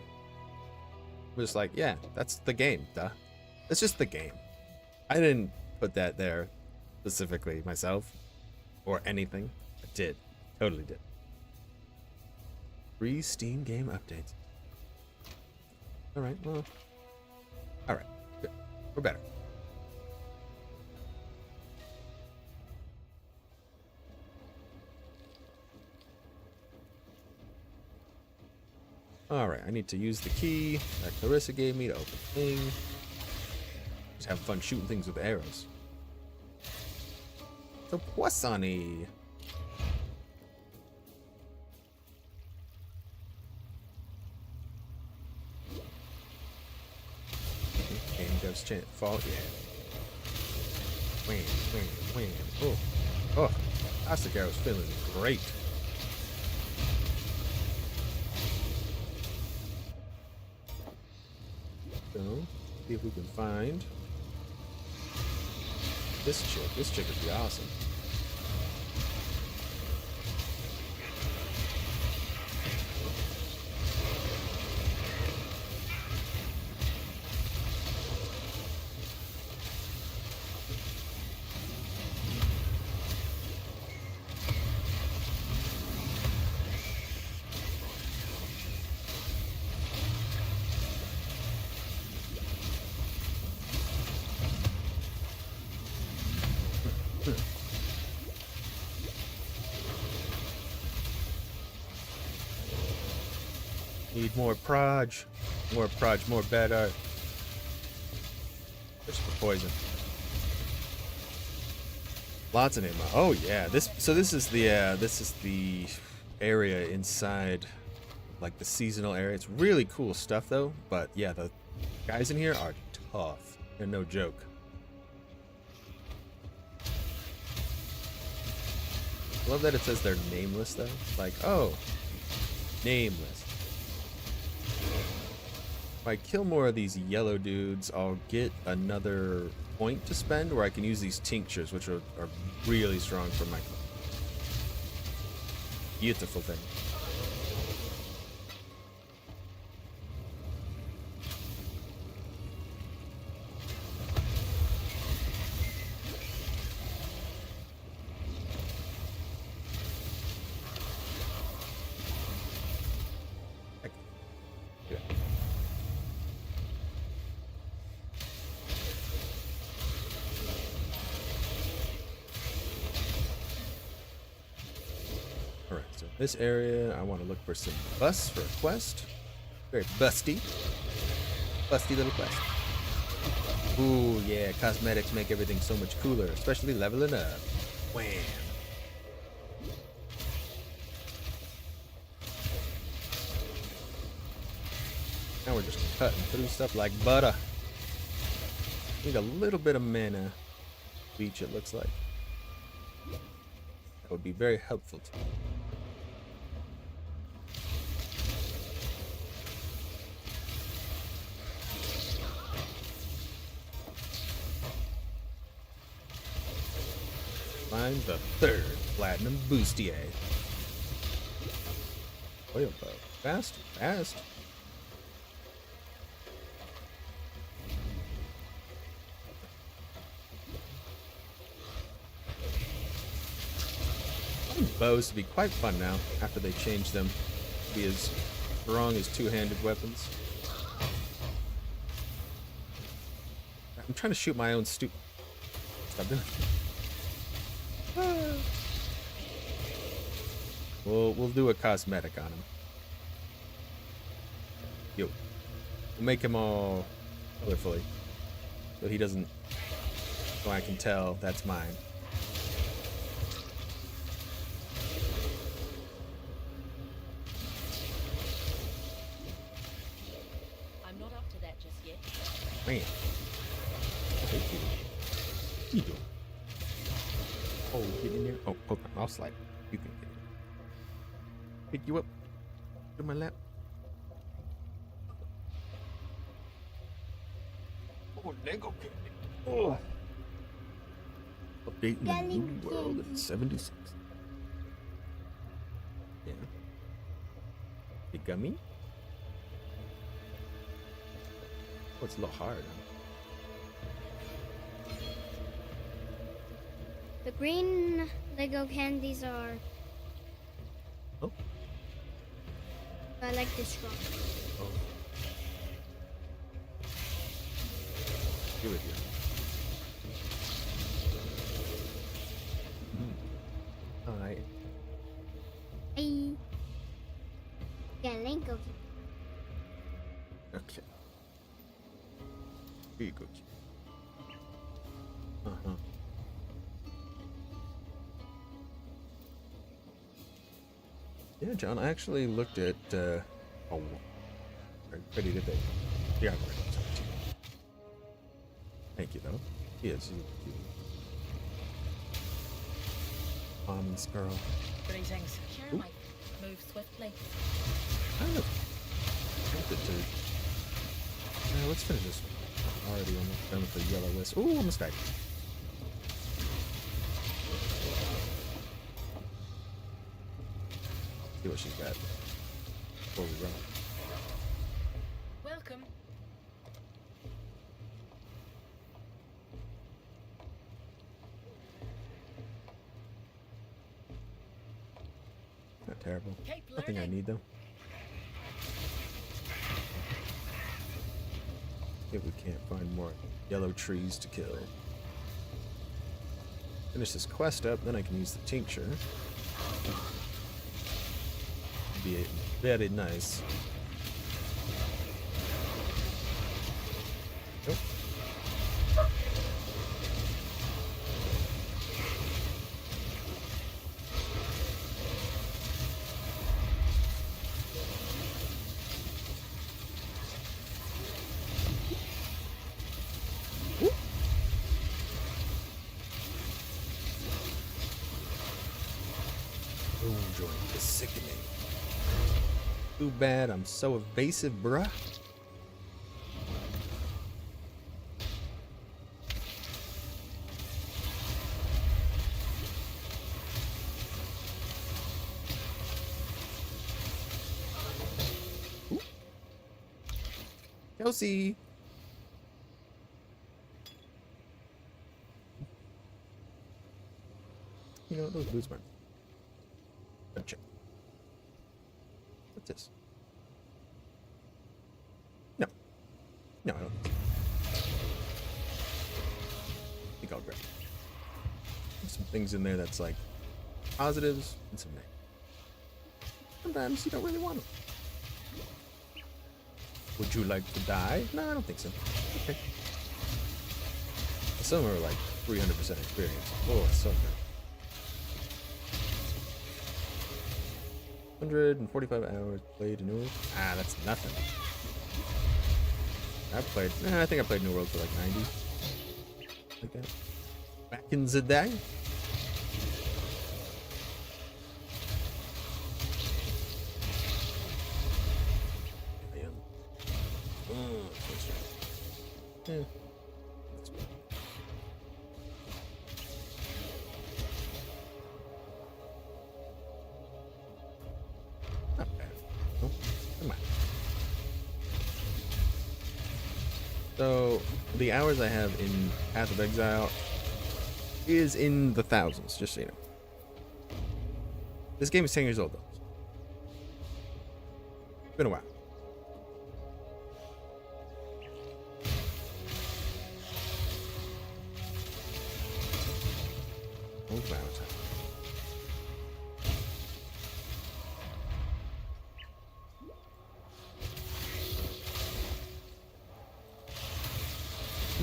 Speaker 1: I'm just like, yeah, that's the game, duh. That's just the game. I didn't put that there specifically myself or anything. I did. Totally did. 3 Steam game updates. Alright, well. Alright, good. We're better. Alright, I need to use the key that Clarissa gave me to open the thing. Just having fun shooting things with arrows. So poissonny. Game devs chant fall, yeah. Wham, wham, wham. Oh, oh, plastic arrow's feeling great. So, see if we can find this chick. This chick would be awesome. Need more proj. More proj, more better. There's the poison. Lots of ammo. Oh yeah. This is the area inside like the seasonal area. It's really cool stuff though, but yeah, the guys in here are tough. They're no joke. I love that it says they're nameless though. Like, oh, nameless. If I kill more of these yellow dudes, I'll get another point to spend where I can use these tinctures, which are really strong for my beautiful thing. This area, I want to look for some bus for a quest. Very busty. Busty little quest. Ooh, yeah, cosmetics make everything so much cooler, especially leveling up. Wham. Now we're just cutting through stuff like butter. Need a little bit of mana. Beach, it looks like. That would be very helpful to me. Find the third platinum bustier. Oil bow. Fast, fast. Bows to be quite fun now after they changed them to be as strong as two-handed weapons. I'm trying to shoot my own Stop doing it. We'll do a cosmetic on him. Yo. We'll make him all colorfully so he doesn't, so I can tell that's mine.
Speaker 2: I'm not up to that just yet.
Speaker 1: Man. Thank you. What you doing? Oh, get in there. Oh, hold on. I'll slide. You can get in. Pick you up. To my lap. Oh, Lego candy. Oh. Updating the new world in 76. Yeah. The gummy? Oh, it's a little hard, huh?
Speaker 4: The green Lego candies are.
Speaker 1: Oh.
Speaker 4: I like the straw.
Speaker 1: Oh. Give it here. Alright.
Speaker 4: Hey. Yeah, Lego.
Speaker 1: Okay. Here you go. Uh-huh. Yeah, John, I actually looked at, oh, ready to bake. Yeah, I'm ready. Thank you, though. Yes, you. Almonds girl.
Speaker 2: Greetings. Sharon might move swiftly.
Speaker 1: I don't know. Tempted to. Let's finish this one. Already almost done with the yellow list. Ooh, almost died. See what she's got before we run.
Speaker 2: Welcome.
Speaker 1: Not terrible.
Speaker 2: Keep
Speaker 1: Nothing I
Speaker 2: learning.
Speaker 1: need though. If we can't find more yellow trees to kill. Finish this quest up, then I can use the tincture. Be very nice. Nope. Enjoying the sickening. Too bad I'm so evasive, bruh. Ooh. Chelsea. You know what, those boots aren't. Check. What's this? No. No, I don't think so. I think I'll grab it. There's some things in there that's like positives and some negatives. Sometimes you don't really want them. Would you like to die? No, I don't think so. Okay. Some are like 300% experience. Oh, it's so good. 145 hours played in North. Ah, that's nothing. I think I played New World for like 90. Like that. Back in the day. Yeah. Not bad. Oh, come on. So the hours I have in Path of Exile is in the thousands, just so you know. This game is 10 years old though. It's been a while. Oh, Valentine.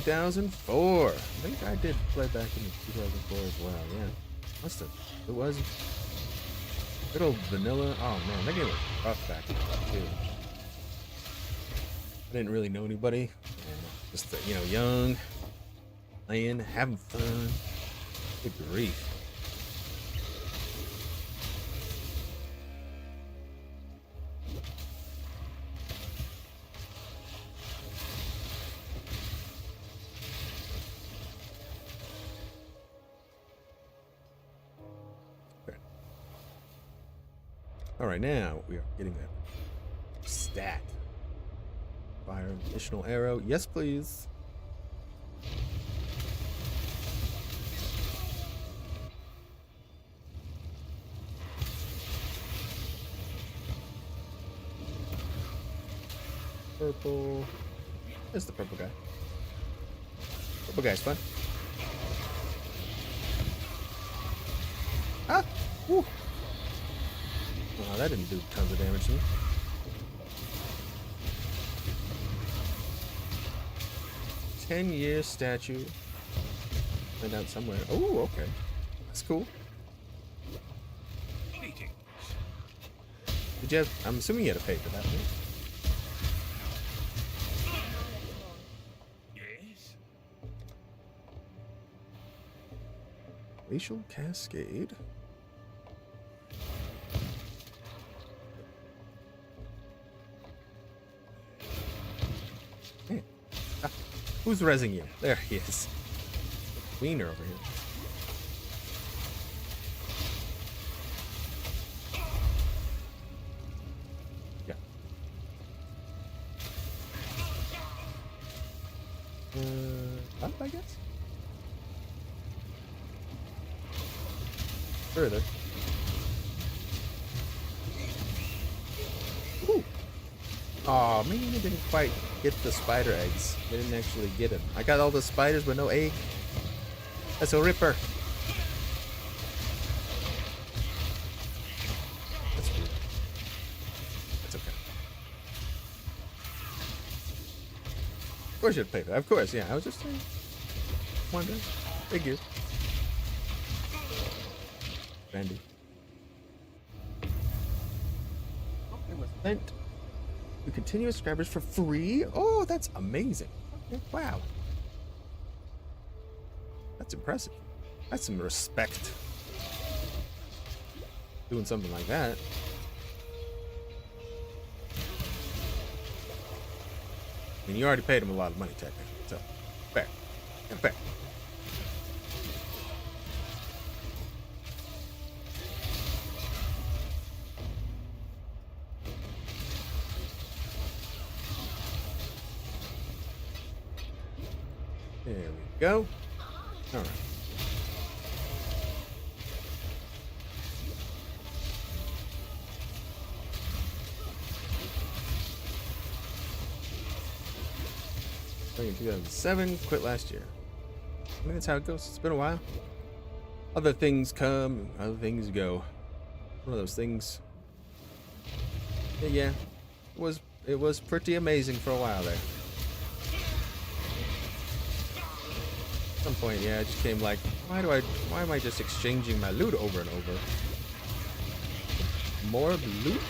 Speaker 1: ...2004. I think I did play back in 2004 as well, yeah. Must have. It was... good old vanilla. Oh man, that game was rough back then too. I didn't really know anybody. Just, you know, young, playing, having fun. Good grief. Okay. All right, now we are getting a stat. Fire an additional arrow. Yes, please. Purple. There's the purple guy. Purple guy's fun. Ah! Woo! Oh, that didn't do tons of damage to me. "10-year statue." Went out somewhere. Oh, okay. That's cool. Did you have... I'm assuming you had to pay for that, right? Glacial Cascade. Hey. Ah, who's rezzing you? There he is. Wiener over here. Yeah. Up, I guess? Further. Ooh. Aw, man, I didn't quite get the spider eggs. I didn't actually get them. I got all the spiders but no egg. That's a ripper. That's weird. That's okay. Of course you'd pay for that. Of course, yeah. I was just wondering. Figure. Randy. It was sent to continuous subscribers for free. Oh, that's amazing. Okay, wow. That's impressive. That's some respect. Doing something like that. I mean, you already paid him a lot of money, technically. So, fair. Yeah, fair. There we go. All right. Back in 2007, quit last year. I mean, that's how it goes. It's been a while. Other things come, other things go. One of those things. Yeah, it was pretty amazing for a while there. At some point, yeah, I just came like, why am I just exchanging my loot over and over? More loot?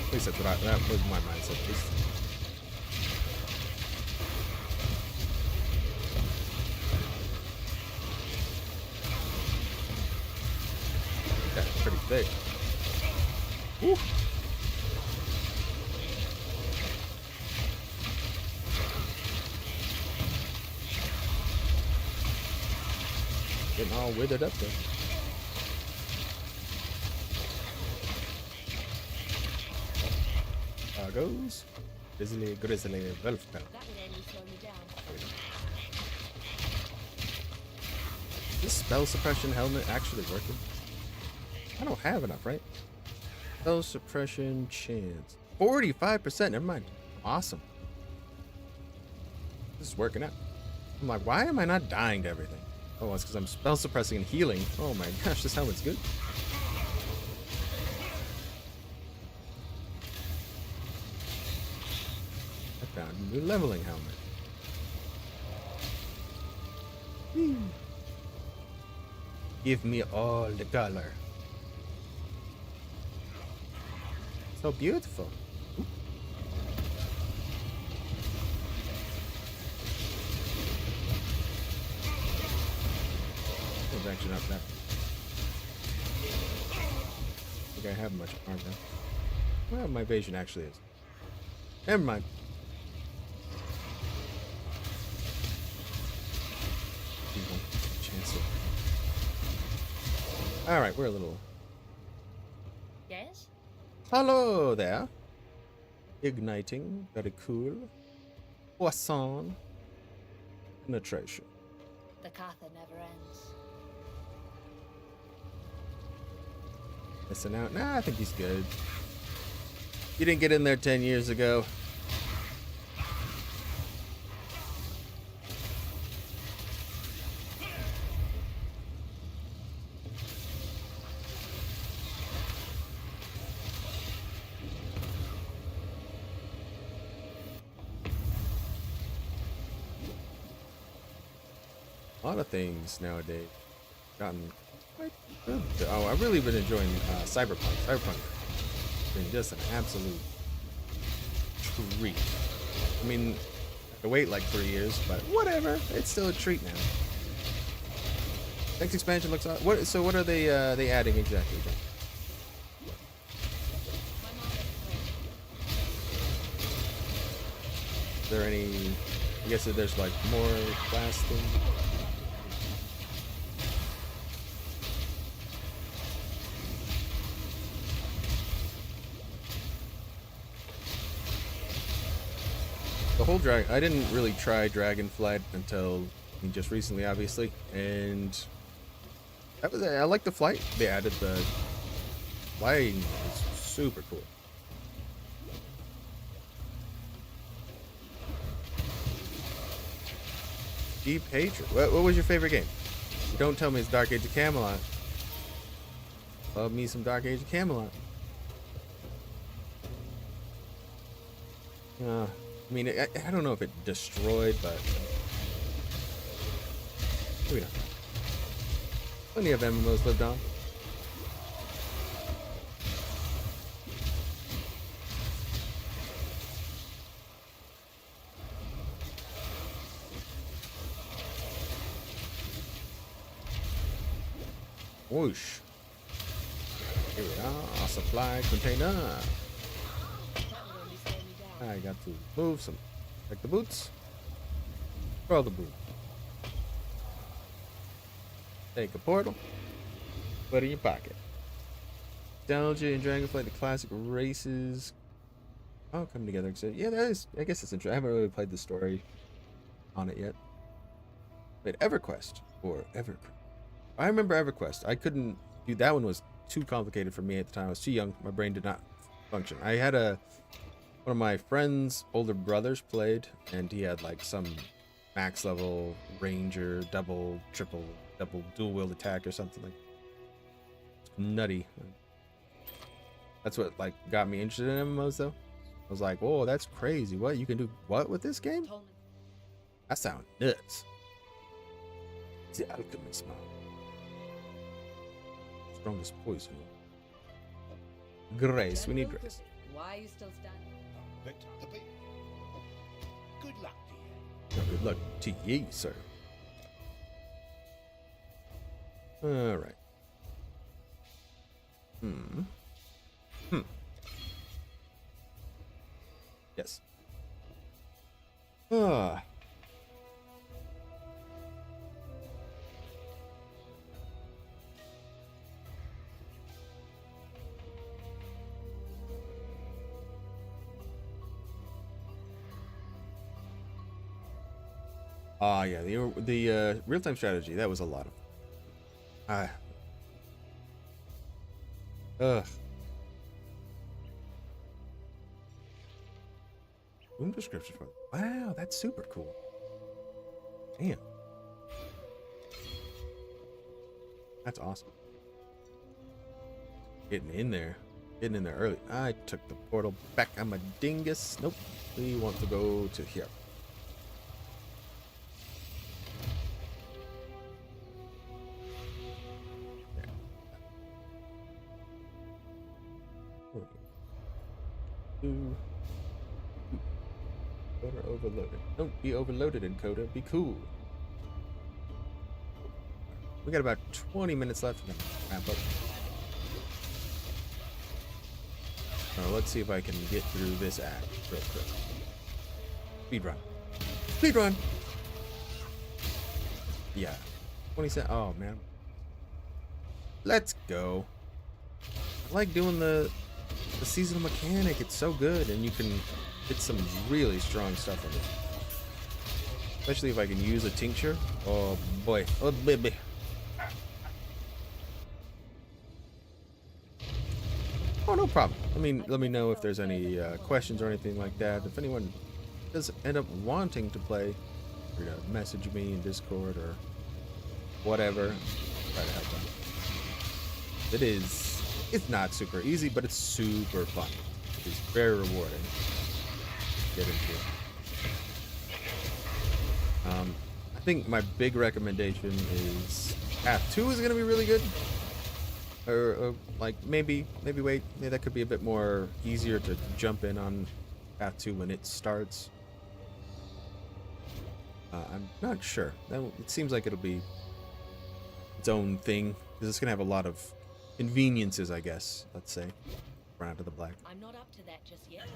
Speaker 1: At least that's what that was my mindset. At least. That's pretty thick. Woo. Getting all withered up there. Goes. Grizzly Wolf Pelt.
Speaker 2: That would only slow me down.
Speaker 1: Is this spell suppression helmet actually working? I don't have enough, right? Spell suppression chance. 45%, never mind. Awesome. This is working out. I'm like, why am I not dying to everything? Oh, it's because I'm spell suppressing and healing. Oh my gosh, this helmet's good. I found a new leveling helmet. Whee. Give me all the color. So beautiful. It's actually not that. I think I have much armor. Well, my evasion actually is. Never mind. Chance it. All right, we're a little.
Speaker 2: Yes?
Speaker 1: Hello there. Igniting, very cool. Poisson. Penetration.
Speaker 2: The Katha never ends.
Speaker 1: Missing out? Nah, I think he's good. You didn't get in there 10 years ago. A lot of things nowadays gotten quite good. Oh, I've really been enjoying Cyberpunk. Cyberpunk has been just an absolute treat. I mean, I have to wait like 3 years, but whatever. It's still a treat now. Next expansion looks odd. So what are they adding exactly? Then? Is there any? I guess that there's like more class things. The whole I didn't really try Dragonflight until just recently, obviously, and that was I like the flight. They added the flying, it's super cool. Deep Hatred. What was your favorite game? Don't tell me it's Dark Age of Camelot. Love me some Dark Age of Camelot. I mean, I don't know if it destroyed, but maybe not. Plenty of MMOs lived on. Whoosh. Here we are. Supply container. I got to move some, like the boots. Throw the boot. Take a portal. Put it in your pocket. Nostalgia and Dragonflight, the classic races, all come together. Yeah, that is. I guess it's interesting. I haven't really played the story on it yet. Played EverQuest or EverQuest. I remember EverQuest. I couldn't do that one. Was too complicated for me at the time. I was too young. My brain did not function. I had one of my friend's older brothers played, and he had like some max level ranger, double, triple, double dual wield attack or something like. It's nutty. That's what like got me interested in MMOs though. I was like, whoa, that's crazy. What you can do? What with this game? That sounds nuts. The alchemist man. Strongest poison. Grace. We need grace.
Speaker 2: Why Are you still standing?
Speaker 3: Good luck to you.
Speaker 1: Well, good luck to ye, sir. All right. Yes. Ah. Yeah, the real-time strategy, that was a lot of ugh. Room description for wow, that's super cool. Damn. That's awesome. Getting in there early. I took the portal back. I'm a dingus. Nope. We want to go to here. Coda overloaded. Don't be overloaded, encoder. Be cool. We got about 20 minutes left and then wrap up. Let's see if I can get through this act real quick. Speedrun. Speedrun! Yeah. 27. Oh, man. Let's go. I like doing the seasonal mechanic. It's so good, and you can get some really strong stuff in it. Especially if I can use a tincture. Oh boy. Oh baby. Oh, no problem. Let me know if there's any questions or anything like that. If anyone does end up wanting to play, or message me in Discord or whatever. Try to help them. It's not super easy, but it's super fun. It's very rewarding. Get into it. I think my big recommendation is Path 2 is going to be really good. Or like maybe wait, maybe that could be a bit more easier to jump in on Path 2 when it starts. I'm not sure. It seems like it'll be its own thing because it's going to have a lot of conveniences, I guess. Let's say, run out of the black.
Speaker 2: I'm not up to that just yet.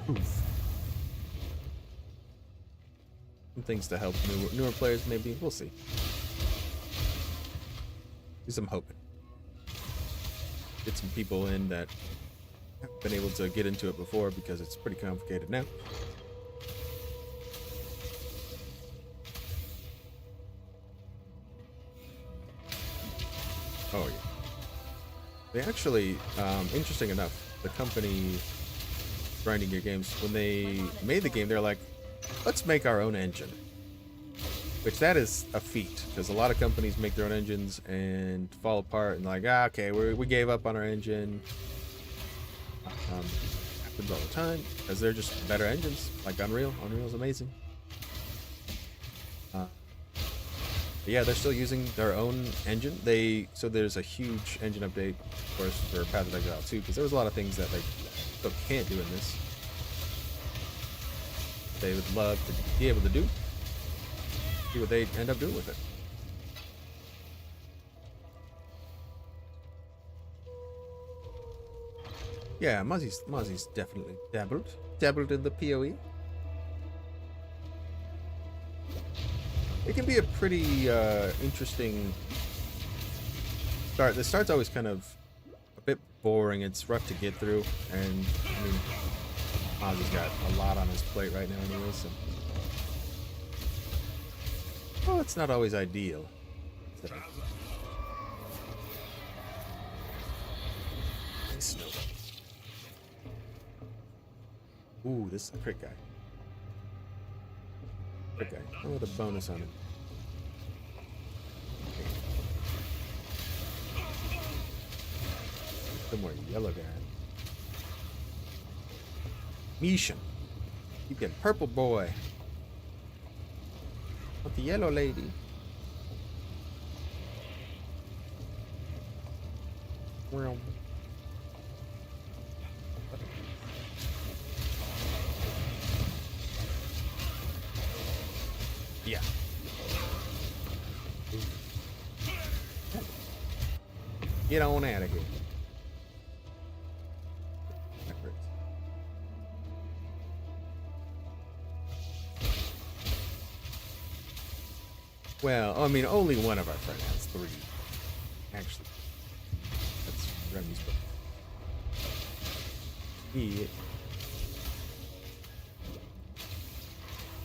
Speaker 1: Some things to help newer players, maybe. We'll see. Do some hoping. Get some people in that haven't been able to get into it before because it's pretty complicated now. Oh yeah. They actually, interesting enough, the company grinding your games, when they made the game, they're like, let's make our own engine. Which that is a feat, because a lot of companies make their own engines and fall apart and like, okay, we gave up on our engine. Happens all the time, because they're just better engines, like Unreal. Unreal's amazing. But yeah, they're still using their own engine. So there's a huge engine update, of course, for Path of Exile 2, because there was a lot of things that they still can't do in this. They would love to be able to do. See what they end up doing with it. Yeah, Mozzie's definitely dabbled in the PoE. It can be a pretty interesting start. The start's always kind of a bit boring. It's rough to get through, and I mean, Mozzie's got a lot on his plate right now anyway, so. Well, it's not always ideal. So. Snow. Ooh, this is a crit guy. Crit guy. Oh, with a bonus on him. Some more yellow guy. Mishan. Keep getting purple boy. Not the yellow lady. Well. Yeah. Get on out of here. That hurts. Well, I mean, only one of our friends has 3. Actually, that's Remy's book.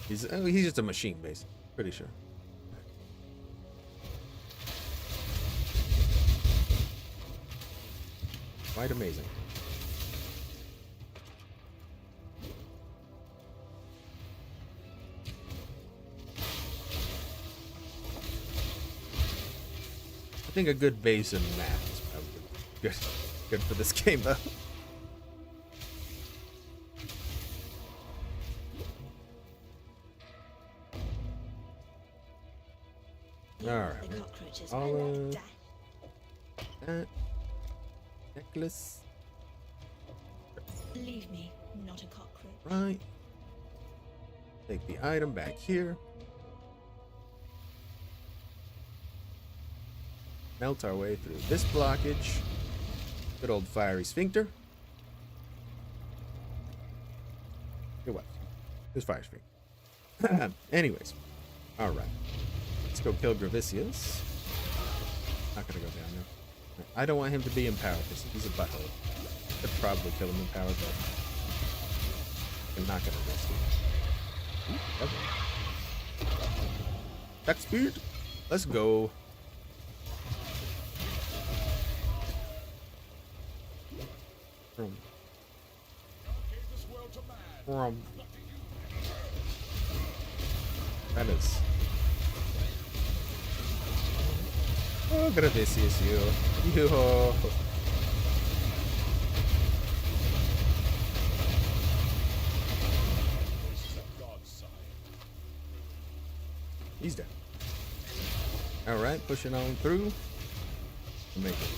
Speaker 1: He's just a machine, basically. Pretty sure. Quite amazing. I think a good base in math is probably good for this game, though. Alright.
Speaker 2: The cockroaches
Speaker 1: All
Speaker 2: were like
Speaker 1: of
Speaker 2: death.
Speaker 1: that necklace.
Speaker 2: Believe me, not a cockroach.
Speaker 1: Right. Take the item back here. Melt our way through this blockage. Good old fiery sphincter. It was. It was fire sphincter. Anyways. Alright. Let's go kill Gravicius. Not gonna go down there. I don't want him to be in power because he's a butthole. Could probably kill him in power, but I'm not gonna risk it. Okay. Back speed. Let's go. That is. Oh, Gravicius, you. He's dead. Alright, pushing on through. We'll make it.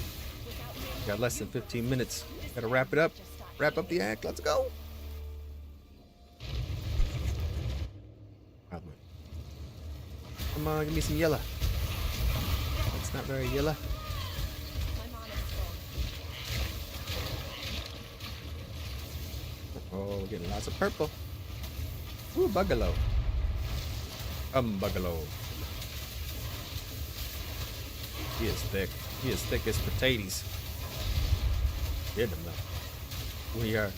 Speaker 1: Got less than 15 minutes. Gotta wrap it up. Wrap up the act. Let's go. Come on, give me some yellow. It's not very yellow. Oh, we're getting lots of purple. Ooh, Bugalo. Bugalo. He is thick. He is thick as potatoes. Get him though. We are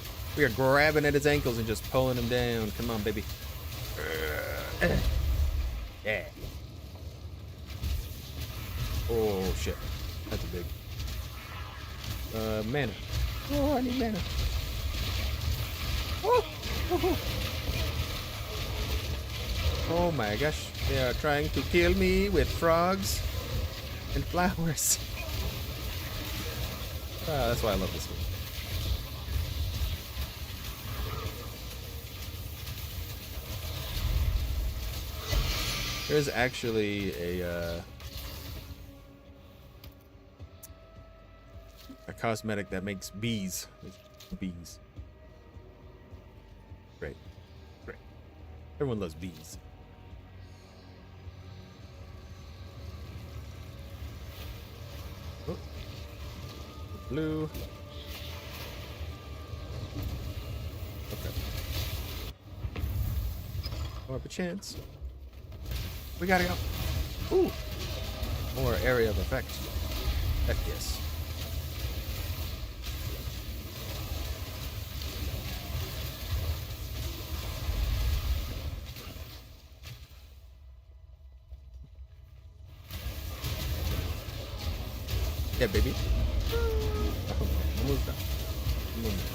Speaker 1: grabbing at his ankles and just pulling him down. Come on, baby. Yeah. Oh shit. That's a big mana. Oh, I need mana. Oh, oh my gosh. They are trying to kill me with frogs and flowers. That's why I love this game. There's actually a cosmetic that makes bees. Bees. Great. Great. Everyone loves bees. Oh. Blue. Okay. More chance. We gotta go. Ooh. More area of effect. Heck yes. Yeah, baby. Almost done. Almost done.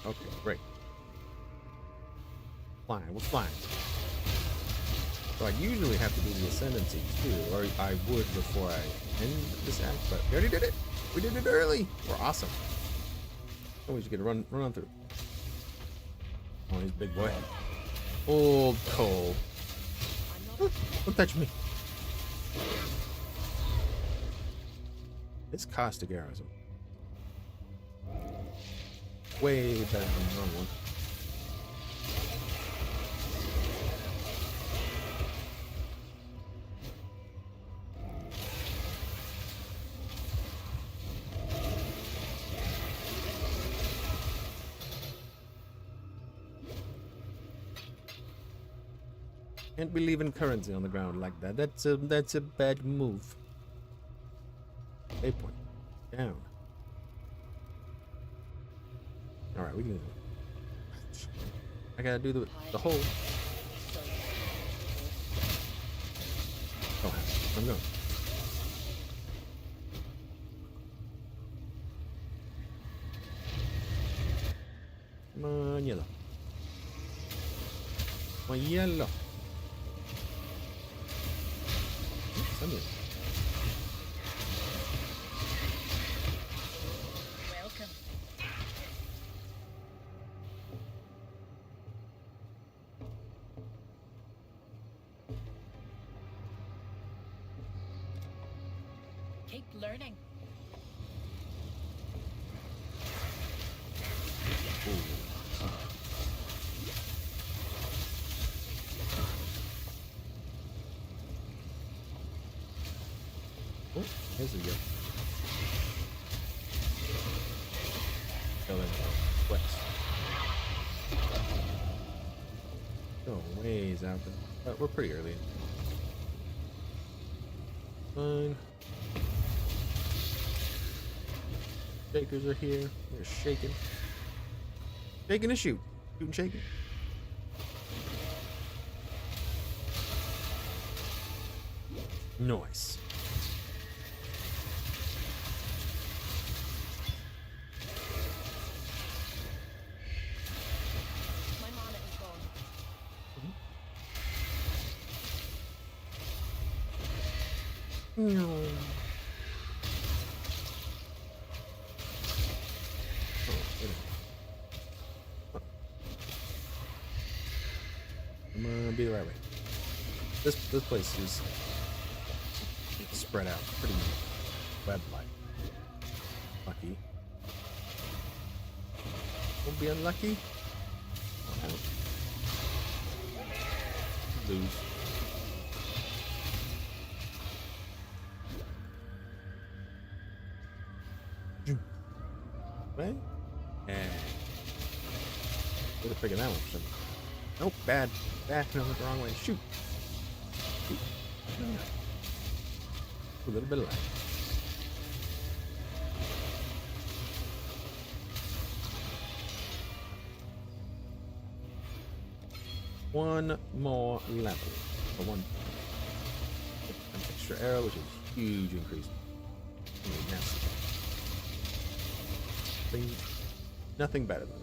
Speaker 1: Okay, great. Flying, we're flying. So I usually have to do the ascendancy too, or I would before I end this act, but we already did it. We did it early. We're awesome. Oh, we just get to run on through. Oh, he's a big boy. Old Cole. Don't touch me. This caustic arrows way better than the normal one. Can't be leaving currency on the ground like that. That's a bad move. A point. Down. Alright, we can do it. I gotta do the hole. Oh, I'm going. Come on, yellow. Come on, yellow. Something.
Speaker 2: Welcome. Keep learning.
Speaker 1: Oh, there's a go. Go in west. Go ways out there. But we're pretty early. Fine. Shakers are here. They're shaking. Shaking to shoot. Shooting, shaking. Nice.
Speaker 2: My mana is gone.
Speaker 1: No. I'm gonna be the right way. This place is spread out pretty web-like. Lucky. Won't be unlucky. Out. Lose. Right? And would have figured that one. So. Nope, bad. Bad. I went the wrong way. Shoot. Shoot. A little bit of light. One more level. Or one. An extra arrow, which is a huge increase. Massive. Nothing better than it.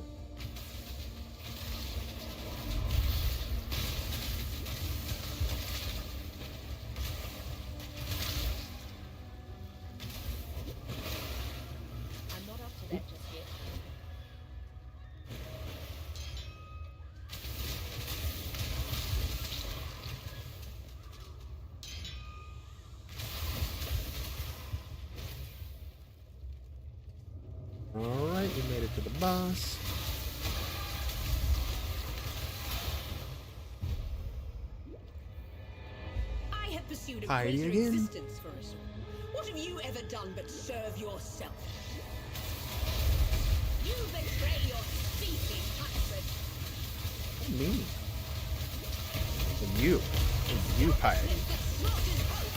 Speaker 2: I'm not up to that just yet.
Speaker 1: Alright, we made it to the boss.
Speaker 5: I have pursued a
Speaker 1: Hiding
Speaker 5: greater
Speaker 1: again?
Speaker 5: existence for us. What have you ever done but serve yourself? You betray your species, Huntford.
Speaker 1: What do you mean? And you piety.
Speaker 5: It's not in hope.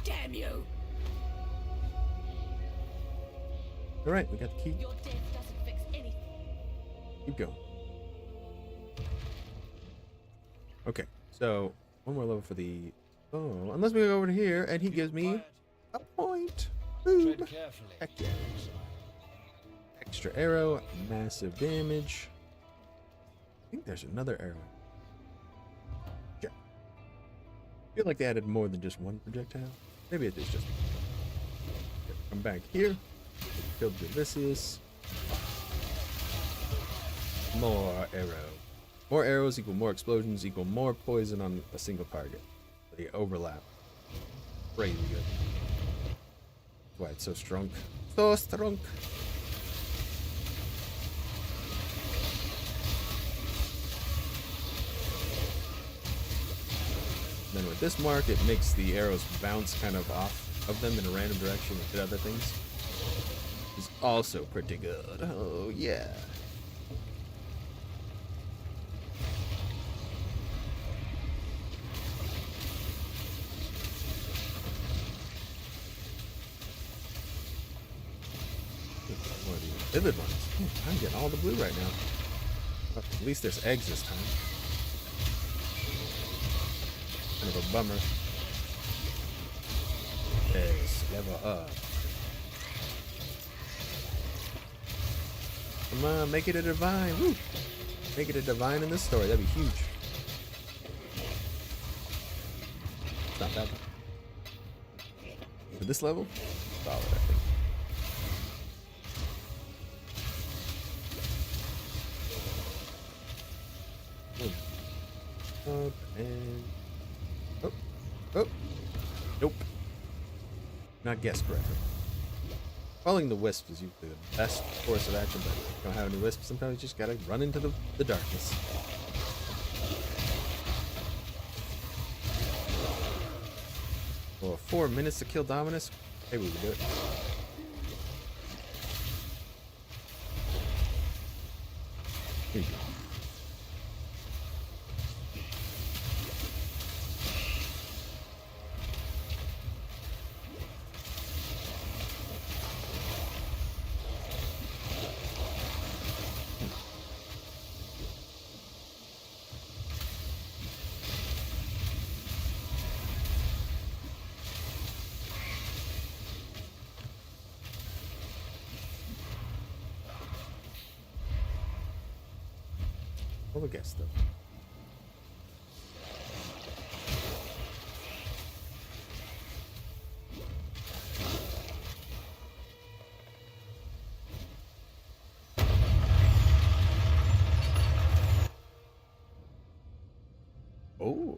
Speaker 5: Damn you!
Speaker 1: Alright, we got the key.
Speaker 2: Your death doesn't fix anything.
Speaker 1: Keep going. Okay, so one more level for the. Oh, unless we go over to here and he gives me a point. Boom.
Speaker 6: Tread carefully.
Speaker 1: Heck yeah. Extra arrow, massive damage. I think there's another arrow. Yeah. I feel like they added more than just one projectile. Maybe it is just. Okay, come back here. Killed Ulysses. More arrow. More arrows equal more explosions equal more poison on a single target. They overlap. Crazy good. That's why it's so strong. So strong. Then with this mark, it makes the arrows bounce kind of off of them in a random direction and hit other things. It's also pretty good. Oh, yeah. One of these vivid ones. I'm getting all the blue right now. Well, at least there's eggs this time. Kind of a bummer. Yes, level up. Come on, make it a divine. Woo! Make it a divine in this story. That'd be huge. It's not bad. For this level, solid, I think. Up and oh, nope. Not guessed correctly. Following the wisp is usually the best course of action, but if you don't have any wisps, sometimes you just gotta run into the darkness. For 4 minutes to kill Dominus, maybe we can do it. Here you go. Well, I guess though. Oh,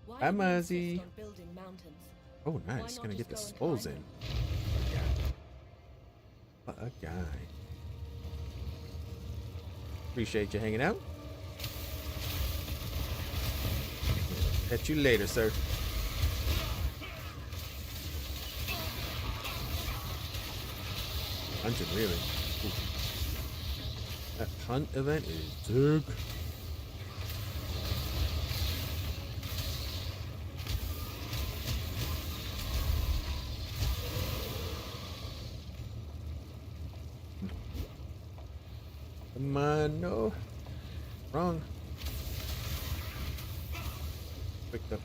Speaker 2: Why
Speaker 1: hi,
Speaker 2: do we insist
Speaker 1: Muzzy.
Speaker 2: on building mountains?
Speaker 1: Oh,
Speaker 2: Why
Speaker 1: nice.
Speaker 2: not
Speaker 1: Gonna get the
Speaker 2: just go and
Speaker 1: skulls
Speaker 2: climb
Speaker 1: in.
Speaker 2: them?
Speaker 1: Yeah. What a guy. Appreciate you hanging out. Catch you later, sir. Hunting, really. Ooh. That hunt event is big. Come on, no. Wrong. Picked up.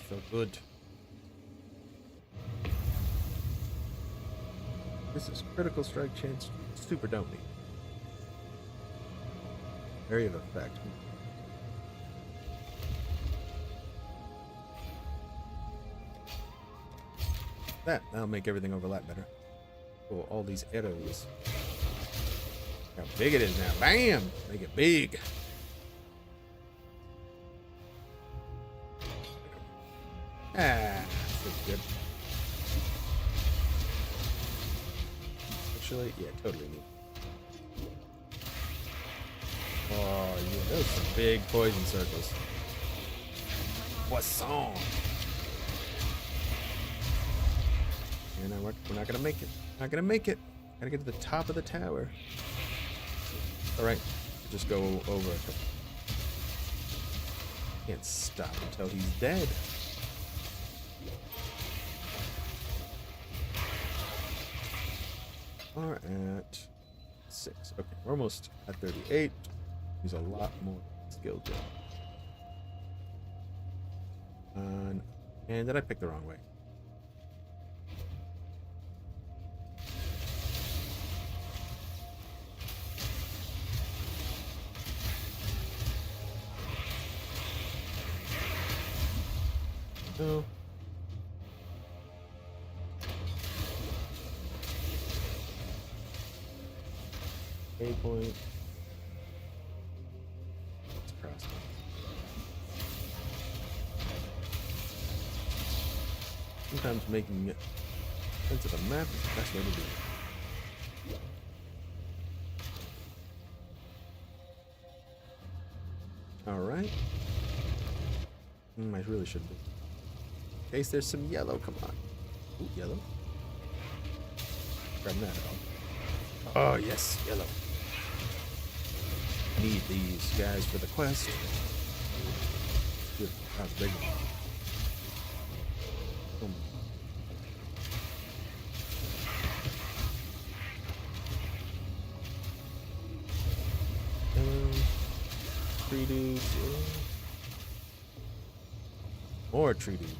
Speaker 1: So good. This is critical strike chance. Super don't need. Area of effect. That'll make everything overlap better. Oh, all these arrows. How big it is now. Bam! Make it big. Ah, that's good. Actually, yeah, totally neat. Oh, yeah, those are some big poison circles. What song? And we're not gonna make it. Not gonna make it. Gotta get to the top of the tower. All right, just go over. Can't stop until he's dead. Are at 6. Okay, we're almost at 38. He's a lot more skilled And did I pick the wrong way? No. A point. Let's cross it. Sometimes making sense of the map is the best way to do it. Alright. I really should be. In case there's some yellow, come on. Ooh, yellow. Grab that. Oh, yes, yellow. Need these guys for the quest. Good. That was a big one. Tree dudes. More tree dudes.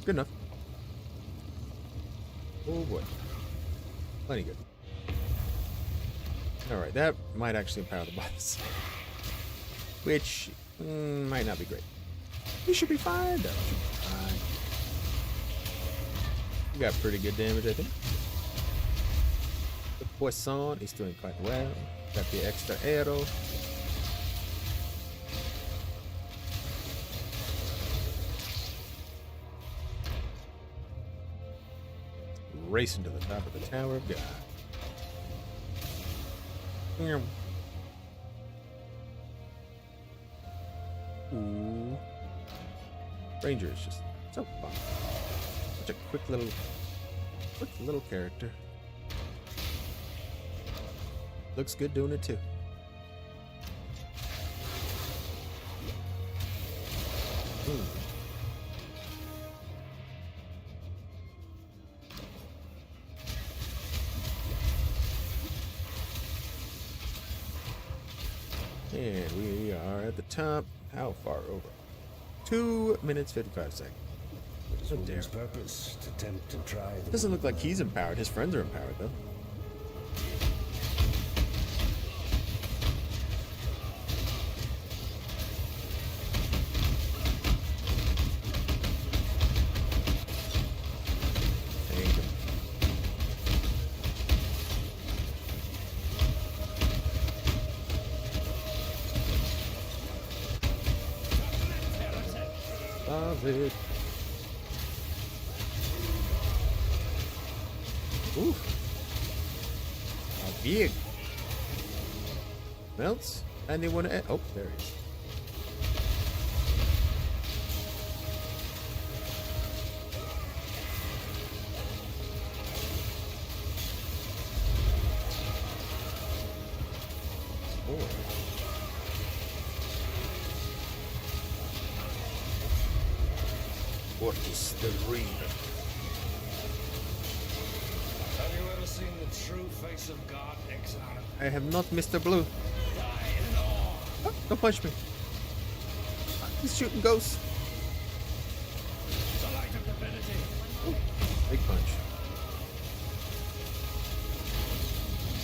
Speaker 1: Good enough. Oh boy. Plenty good. Alright, that might actually empower the boss. Which might not be great. We should be fine though. Should be fine. We got pretty good damage, I think. The Poisson is doing quite well. Got the extra arrow. Racing to the top of the Tower of God. Ooh. Ranger is just so fun. Such a quick little character. Looks good doing it too. Ooh. And we are at the top. How far over? 2 minutes 55 seconds. Oh, damn.
Speaker 6: Purpose to tempt to try.
Speaker 1: Doesn't look like he's empowered. His friends are empowered though. Take him. Love it. Oof. How big. Melts. And they want to. Oh, there he is. Oh. What is the reason?
Speaker 6: Have you ever seen the true face of God, exile?
Speaker 1: I have not, Mr. Blue. Oh, don't punch me. He's shooting ghosts.
Speaker 6: The light of divinity.
Speaker 1: Oh, big punch.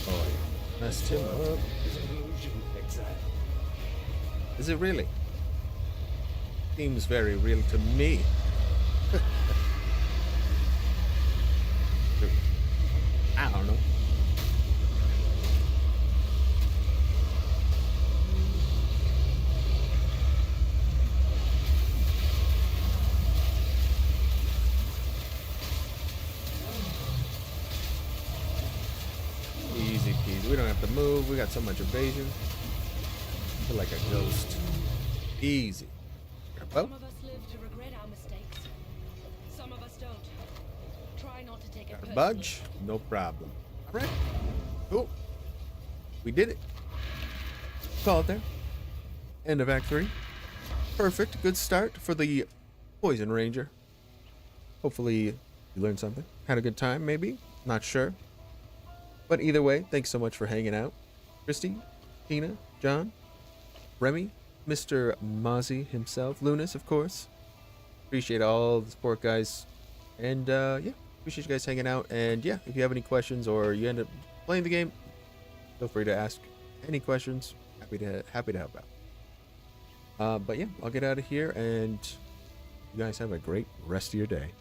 Speaker 1: Oh, yeah. Messed him up.
Speaker 6: Is an illusion, exile.
Speaker 1: Is it really? Seems very real to me. I don't know. Easy peasy. We don't have to move. We got so much evasion. I feel like a ghost. Easy. Oh.
Speaker 2: Some of us live to regret our mistakes. Some of us don't. Try not to take it personally.
Speaker 1: Budge? No problem. Alright. Cool. we did it. Call it there. End of Act 3. Perfect. Good start for the Poison Ranger. Hopefully you learned something. Had a good time, maybe. Not sure. But either way, thanks so much for hanging out. Christy, Tina, John, Remy, Mr. Mozzie himself, Lunas, of course. Appreciate all the support, guys. And yeah, appreciate you guys hanging out. And yeah, if you have any questions or you end up playing the game, feel free to ask any questions. Happy to help out. But yeah, I'll get out of here, and you guys have a great rest of your day.